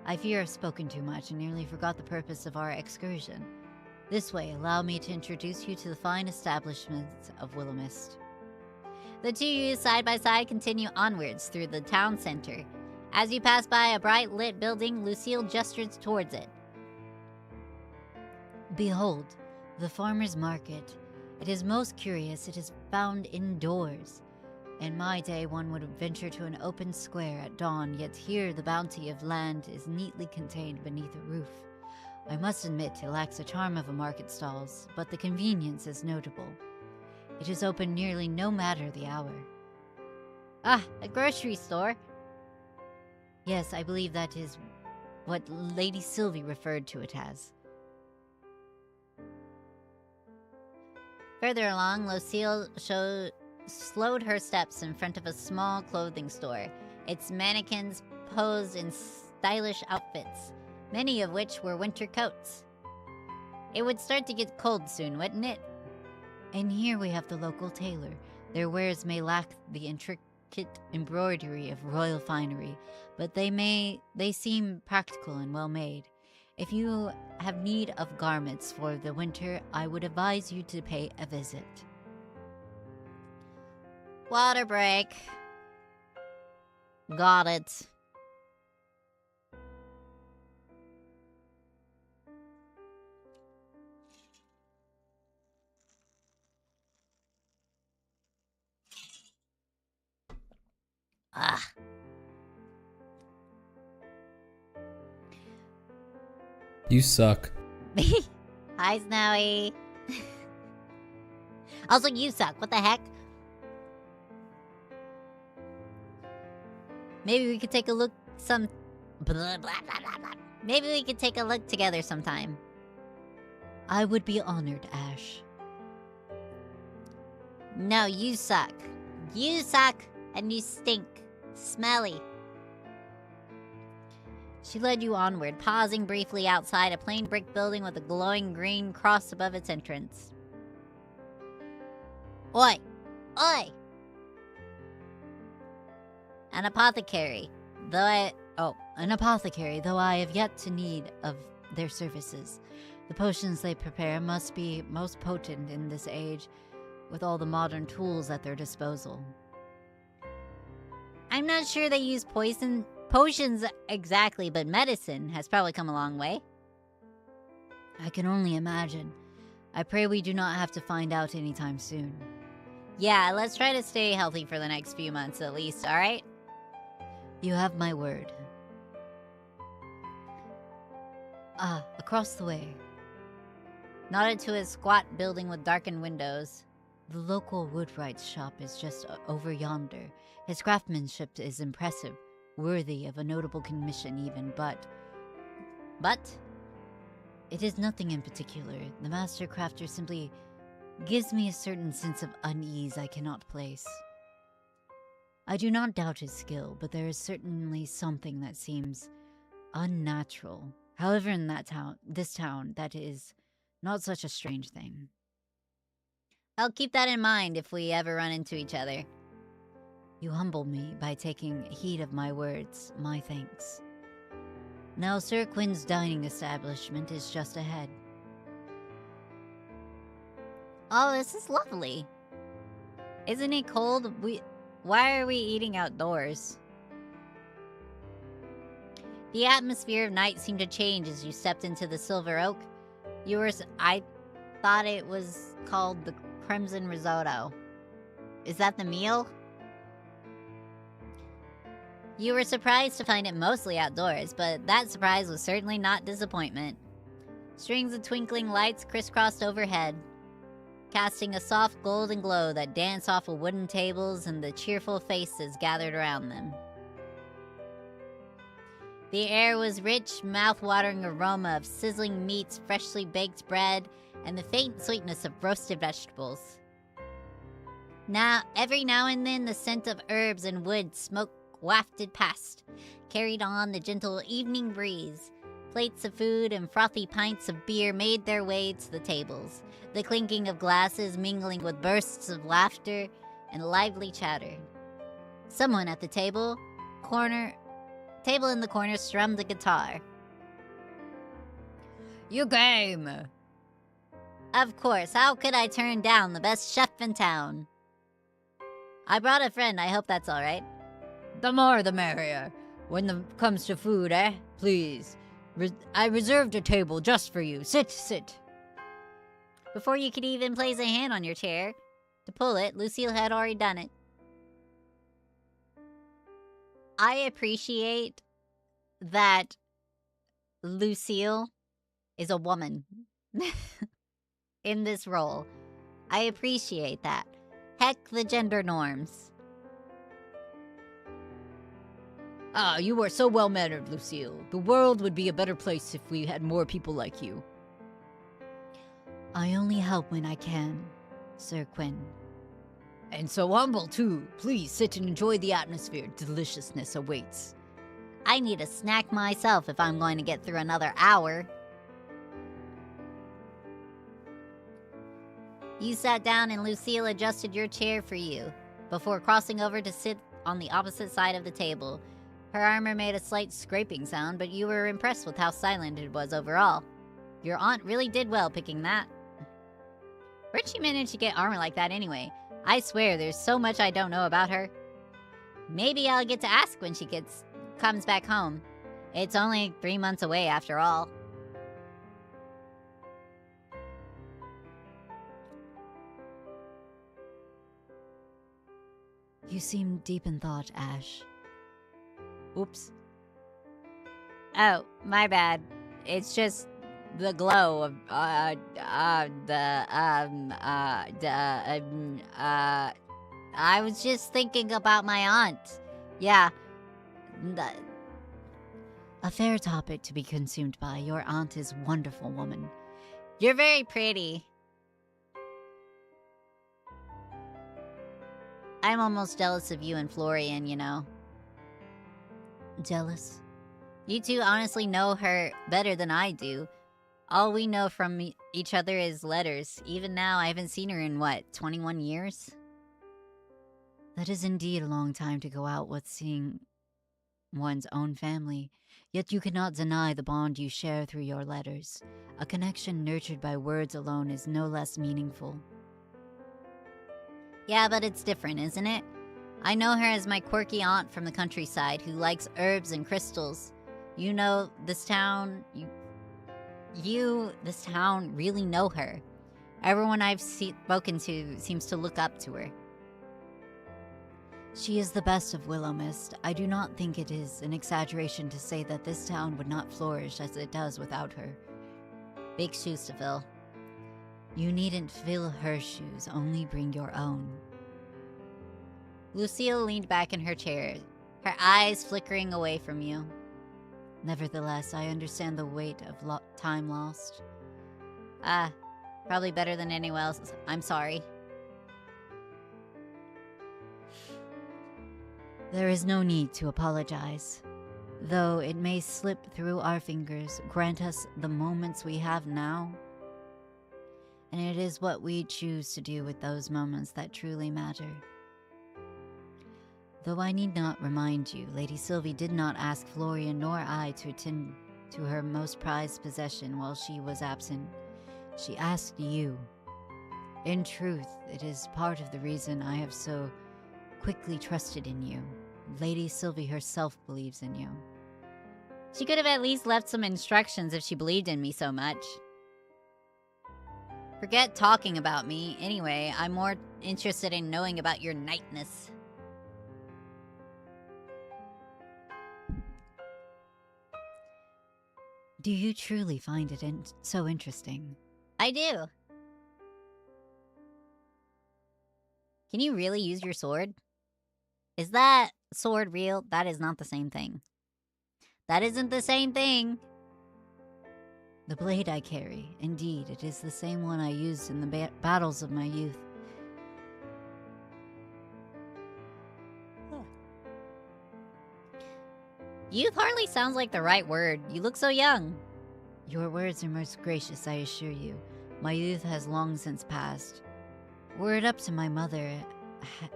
Speaker 1: I fear I've spoken too much and nearly forgot the purpose of our excursion. This way, allow me to introduce you to the fine establishments of Willow Mist. The two youths side by side continue onwards through the town center. As you pass by a bright lit building, Lucille gestures towards it. Behold, the farmer's market. It is most curious, it is found indoors. In my day, one would venture to an open square at dawn, yet here the bounty of land is neatly contained beneath a roof. I must admit it lacks the charm of a market stalls, but the convenience is notable. It is open nearly no matter the hour. Ah, a grocery store. Yes, I believe that is what Lady Sylvie referred to it as. Further along, Lucille slowed her steps in front of a small clothing store. Its mannequins posed in stylish outfits, many of which were winter coats. It would start to get cold soon, wouldn't it? And here we have the local tailor. Their wares may lack the intricate embroidery of royal finery, but they seem practical and well made. If you have need of garments for the winter, I would advise you to pay a visit. Water break. Got it. Ah.
Speaker 3: You suck.
Speaker 1: Hi, Snowy. Also, you suck. What the heck? Maybe we could take a look Maybe we could take a look together sometime. I would be honored, Ash. No, you suck. You suck, and you stink. Smelly. She led you onward, pausing briefly outside a plain brick building with a glowing green cross above its entrance. Oi! Oi! An apothecary, though I have yet to need of their services. The potions they prepare must be most potent in this age, with all the modern tools at their disposal. I'm not sure they use potions exactly, but medicine has probably come a long way. I can only imagine. I pray we do not have to find out anytime soon. Yeah, let's try to stay healthy for the next few months at least, alright? You have my word. Ah, across the way. Nodded to a squat building with darkened windows. The local woodwright's shop is just over yonder. His craftsmanship is impressive. worthy of a notable commission even, but it is nothing in particular. The Master Crafter simply gives me a certain sense of unease I cannot place. I do not doubt his skill, but there is certainly something that seems unnatural. However, in this town, that is not such a strange thing. I'll keep that in mind if we ever run into each other. You humble me by taking heed of my words. My thanks. Now, Sir Quinn's dining establishment is just ahead. Oh, this is lovely. Isn't it cold? Why are we eating outdoors? The atmosphere of night seemed to change as you stepped into the Silver Oak. I thought it was called the Crimson Risotto. Is that the meal? You were surprised to find it mostly outdoors, but that surprise was certainly not disappointment. Strings of twinkling lights crisscrossed overhead, casting a soft golden glow that danced off of wooden tables and the cheerful faces gathered around them. The air was rich, mouth-watering aroma of sizzling meats, freshly baked bread, and the faint sweetness of roasted vegetables. Every now and then, the scent of herbs and wood smoke wafted past, carried on the gentle evening breeze. Plates of food and frothy pints of beer made their way to the tables, the clinking of glasses mingling with bursts of laughter and lively chatter. Someone at the table in the corner strummed the guitar. You game! Of course, how could I turn down the best chef in town? I brought a friend, I hope that's alright. The more the merrier. When it comes to food, Please. I reserved a table just for you. Sit. Before you could even place a hand on your chair to pull it, Lucille had already done it. I appreciate that Lucille is a woman in this role. I appreciate that. Heck the gender norms. You are so well-mannered, Lucille. The world would be a better place if we had more people like you. I only help when I can, Sir Quinn. And so humble, too. Please sit and enjoy the atmosphere. Deliciousness awaits. I need a snack myself if I'm going to get through another hour. You sat down and Lucille adjusted your chair for you, before crossing over to sit on the opposite side of the table. Her armor made a slight scraping sound, but you were impressed with how silent it was overall. Your aunt really did well picking that. Where'd she manage to get armor like that anyway? I swear, there's so much I don't know about her. Maybe I'll get to ask when she comes back home. It's only 3 months away after all. You seem deep in thought, Ash. Oops. Oh, my bad. It's just the glow of, I was just thinking about my aunt. Yeah. A fair topic to be consumed by. Your aunt is a wonderful woman. You're very pretty. I'm almost jealous of you and Florian, you know. Jealous? You two honestly know her better than I do. All we know from each other is letters. Even now, I haven't seen her in, 21 years? That is indeed a long time to go out with seeing one's own family. Yet you cannot deny the bond you share through your letters. A connection nurtured by words alone is no less meaningful. Yeah, but it's different, isn't it? I know her as my quirky aunt from the countryside who likes herbs and crystals. You know, this town really know her. Everyone I've spoken to seems to look up to her. She is the best of Willow Mist. I do not think it is an exaggeration to say that this town would not flourish as it does without her. Big shoes to fill. You needn't fill her shoes, only bring your own. Lucille leaned back in her chair, her eyes flickering away from you. Nevertheless, I understand the weight of time lost. Probably better than anyone else. I'm sorry. There is no need to apologize. Though it may slip through our fingers, grant us the moments we have now. And it is what we choose to do with those moments that truly matter. Though I need not remind you, Lady Sylvie did not ask Florian nor I to attend to her most prized possession while she was absent. She asked you. In truth, it is part of the reason I have so quickly trusted in you. Lady Sylvie herself believes in you. She could have at least left some instructions if she believed in me so much. Forget talking about me. Anyway, I'm more interested in knowing about your knightness. Do you truly find it so interesting? I do. Can you really use your sword? Is that sword real? That is not the same thing. That isn't the same thing. The blade I carry, indeed, it is the same one I used in the battles of my youth. Youth hardly sounds like the right word. You look so young. Your words are most gracious, I assure you. My youth has long since passed. Were it up to my mother,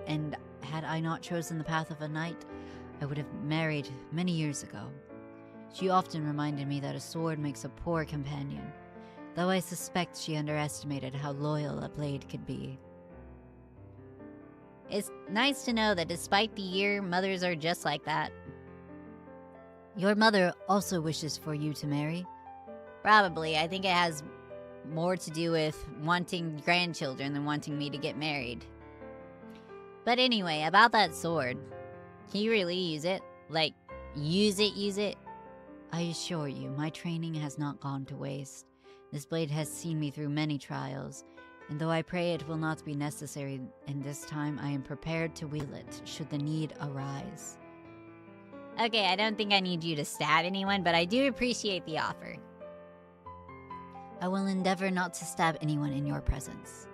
Speaker 1: and had I not chosen the path of a knight, I would have married many years ago. She often reminded me that a sword makes a poor companion, though I suspect she underestimated how loyal a blade could be. It's nice to know that despite the year, mothers are just like that. Your mother also wishes for you to marry? Probably. I think it has more to do with wanting grandchildren than wanting me to get married. But anyway, about that sword. Can you really use it? Like, use it? I assure you, my training has not gone to waste. This blade has seen me through many trials, and though I pray it will not be necessary in this time, I am prepared to wield it should the need arise. Okay, I don't think I need you to stab anyone, but I do appreciate the offer. I will endeavor not to stab anyone in your presence.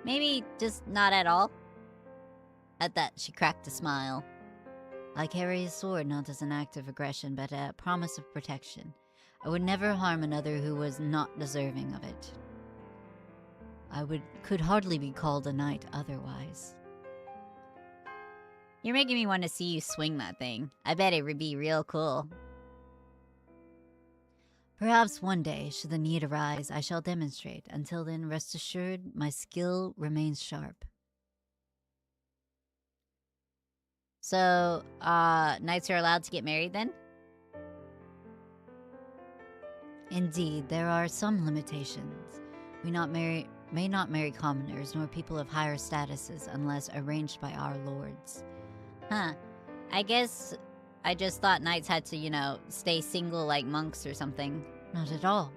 Speaker 1: Maybe just not at all? At that, she cracked a smile. I carry a sword not as an act of aggression, but a promise of protection. I would never harm another who was not deserving of it. Could hardly be called a knight otherwise. You're making me want to see you swing that thing. I bet it would be real cool. Perhaps one day, should the need arise, I shall demonstrate. Until then, rest assured, my skill remains sharp. So, knights are allowed to get married then? Indeed, there are some limitations. We may not marry commoners, nor people of higher statuses, unless arranged by our lords. Huh. I guess I just thought knights had to, stay single like monks or something. Not at all.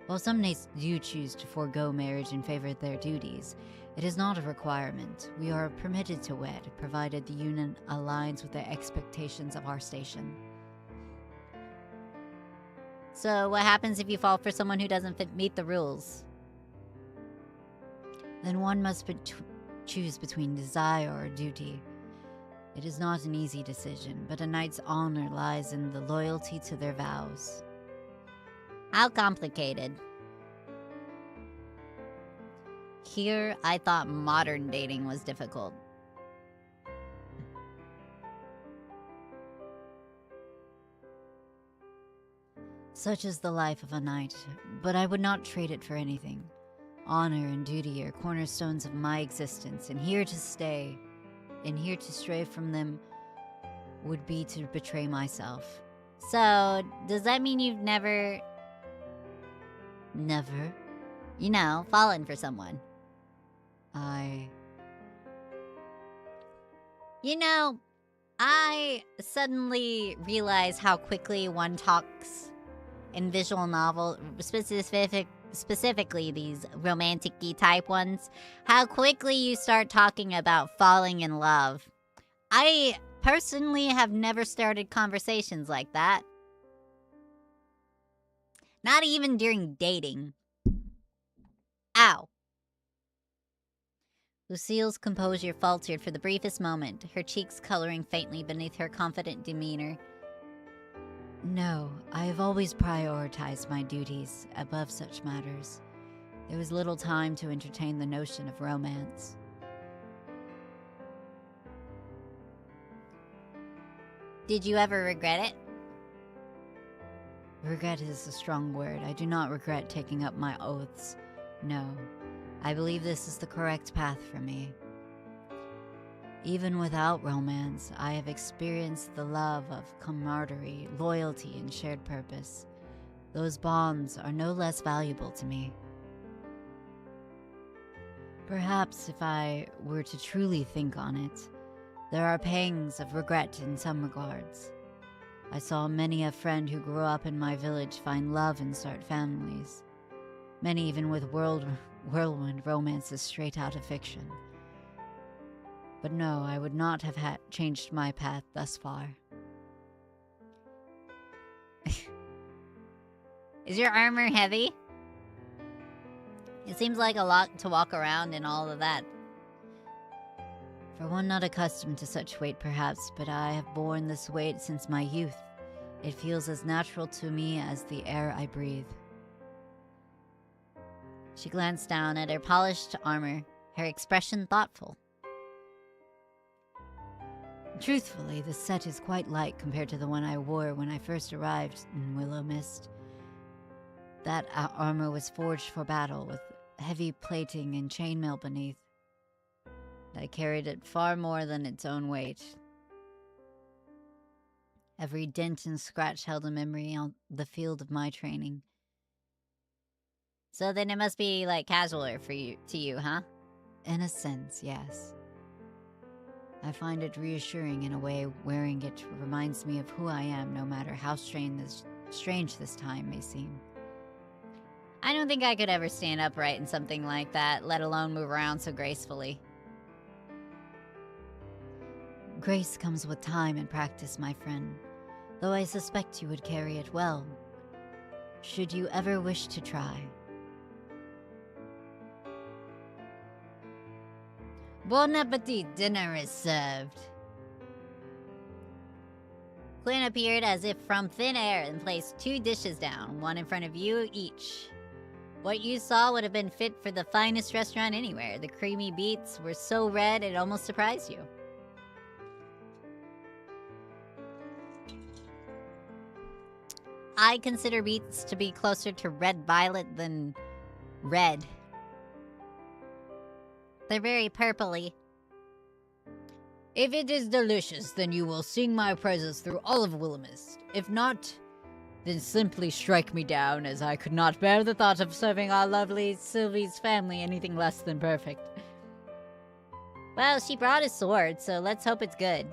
Speaker 1: While some knights do choose to forego marriage in favor of their duties, it is not a requirement. We are permitted to wed, provided the union aligns with the expectations of our station. So what happens if you fall for someone who doesn't meet the rules? Then one must choose between desire or duty. It is not an easy decision, but a knight's honor lies in the loyalty to their vows. How complicated? Here, I thought modern dating was difficult. Such is the life of a knight, but I would not trade it for anything. Honor and duty are cornerstones of my existence, and here to stay, and here to stray from them would be to betray myself. So, does that mean you've never, fallen for someone? I suddenly realize how quickly one talks in visual novel, specifically these romantic-y type ones, how quickly you start talking about falling in love. I personally have never started conversations like that. Not even during dating. Ow. Lucille's composure faltered for the briefest moment, her cheeks coloring faintly beneath her confident demeanor. No, I have always prioritized my duties above such matters. There was little time to entertain the notion of romance. Did you ever regret it? Regret is a strong word. I do not regret taking up my oaths. No, I believe this is the correct path for me. Even without romance, I have experienced the love of camaraderie, loyalty, and shared purpose. Those bonds are no less valuable to me. Perhaps if I were to truly think on it, there are pangs of regret in some regards. I saw many a friend who grew up in my village find love and start families. Many even with whirlwind romances straight out of fiction. But no, I would not have changed my path thus far. Is your armor heavy? It seems like a lot to walk around and all of that. For one not accustomed to such weight perhaps, but I have borne this weight since my youth. It feels as natural to me as the air I breathe. She glanced down at her polished armor, her expression thoughtful. Truthfully, the set is quite light compared to the one I wore when I first arrived in Willow Mist. That armor was forged for battle with heavy plating and chainmail beneath. I carried it far more than its own weight. Every dent and scratch held a memory on the field of my training. So then it must be like casualer to you, huh? In a sense, yes. I find it reassuring in a way. Wearing it reminds me of who I am, no matter how strange this time may seem. I don't think I could ever stand upright in something like that, let alone move around so gracefully. Grace comes with time and practice, my friend, though I suspect you would carry it well, should you ever wish to try. Bon appetit, dinner is served. Quinn appeared as if from thin air and placed 2 dishes down, one in front of you each. What you saw would have been fit for the finest restaurant anywhere. The creamy beets were so red it almost surprised you. I consider beets to be closer to red violet than red. They're very purpley. If it is delicious, then you will sing my praises through all of Willow Mist. If not, then simply strike me down, as I could not bear the thought of serving our lovely Sylvie's family anything less than perfect. Well, she brought a sword, so let's hope it's good.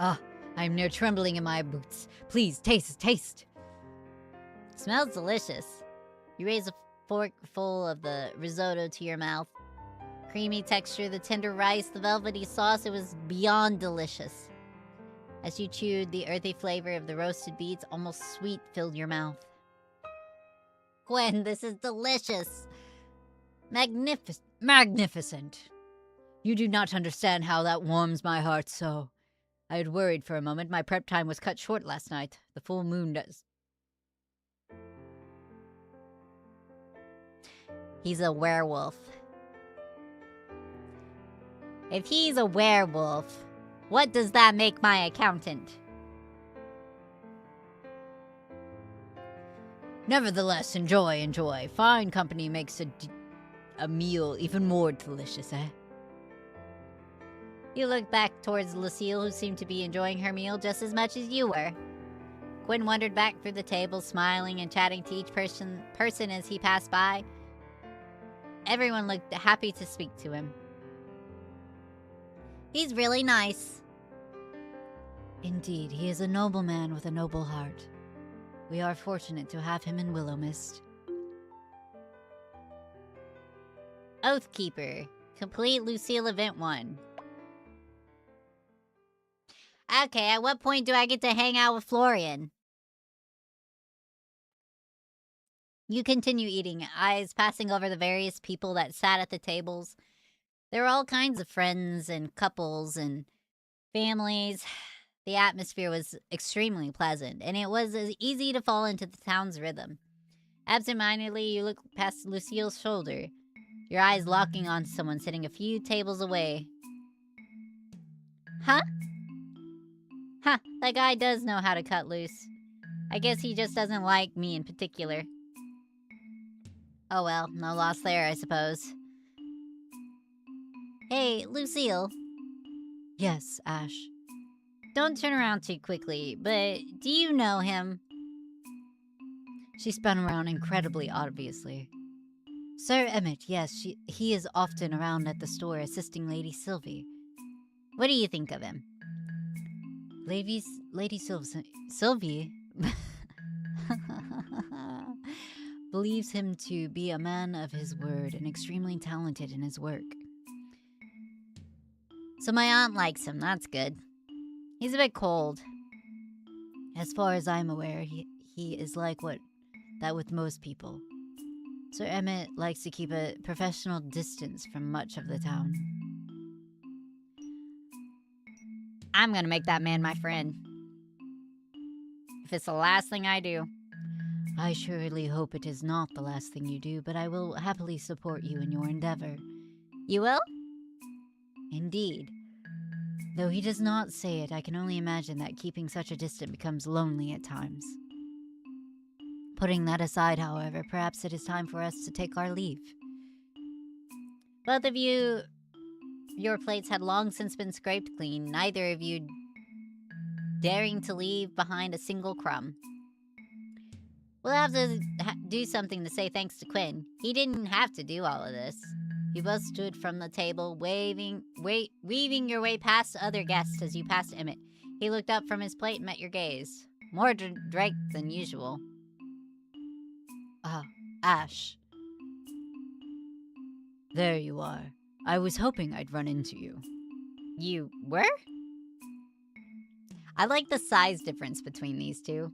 Speaker 1: Ah, I'm near trembling in my boots. Please, taste. Smells delicious. You raise a fork full of the risotto to your mouth. Creamy texture, the tender rice, the velvety sauce, it was beyond delicious. As you chewed, the earthy flavor of the roasted beets, almost sweet, filled your mouth. Gwen, this is delicious. Magnificent. You do not understand how that warms my heart so. I had worried for a moment. My prep time was cut short last night. The full moon does. He's a werewolf. If he's a werewolf, what does that make my accountant? Nevertheless, enjoy. Fine company makes a meal even more delicious, eh? You looked back towards Lucille, who seemed to be enjoying her meal just as much as you were. Quinn wandered back through the table, smiling and chatting to each person as he passed by. Everyone looked happy to speak to him. He's really nice. Indeed, he is a noble man with a noble heart. We are fortunate to have him in Willow Mist. Oathkeeper. Complete Lucille Event 1. Okay, at what point do I get to hang out with Florian? You continue eating, eyes passing over the various people that sat at the tables. There were all kinds of friends and couples and families. The atmosphere was extremely pleasant, and it was as easy to fall into the town's rhythm. Absentmindedly, you look past Lucille's shoulder, your eyes locking on someone sitting a few tables away. Huh? Huh, that guy does know how to cut loose. I guess he just doesn't like me in particular. Oh well, no loss there, I suppose. Hey, Lucille. Yes, Ash. Don't turn around too quickly, but do you know him? She spun around incredibly obviously. Sir Emmett, yes, he is often around at the store assisting Lady Sylvie. What do you think of him? Lady Sylvie believes him to be a man of his word and extremely talented in his work. So my aunt likes him, that's good. He's a bit cold. As far as I'm aware, he is like that with most people. Sir Emmett likes to keep a professional distance from much of the town. I'm gonna make that man my friend. If it's the last thing I do. I surely hope it is not the last thing you do, but I will happily support you in your endeavor. You will? Indeed. Though he does not say it, I can only imagine that keeping such a distance becomes lonely at times. Putting that aside, however, perhaps it is time for us to take our leave. Both of you, your plates had long since been scraped clean, neither of you daring to leave behind a single crumb. We'll have to do something to say thanks to Quinn. He didn't have to do all of this. You both stood from the table, weaving your way past other guests as you passed Emmett. He looked up from his plate and met your gaze. More drake than usual. Ah, Ash. There you are. I was hoping I'd run into you. You were? I like the size difference between these two.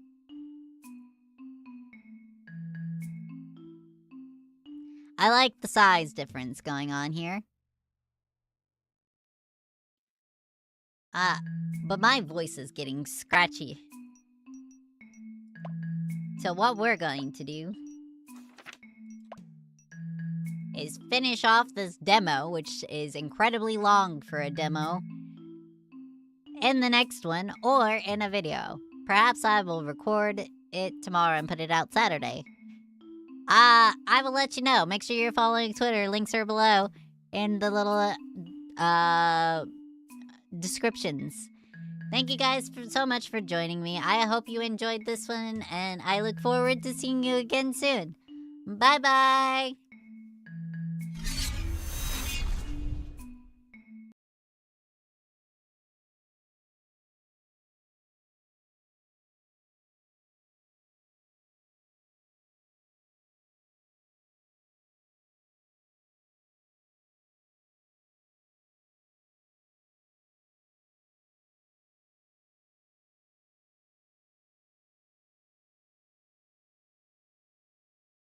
Speaker 1: I like the size difference going on here. But my voice is getting scratchy. So what we're going to do is finish off this demo, which is incredibly long for a demo, in the next one or in a video. Perhaps I will record it tomorrow and put it out Saturday. I will let you know. Make sure you're following Twitter. Links are below in the little descriptions. Thank you guys so much for joining me. I hope you enjoyed this one, and I look forward to seeing you again soon. Bye-bye!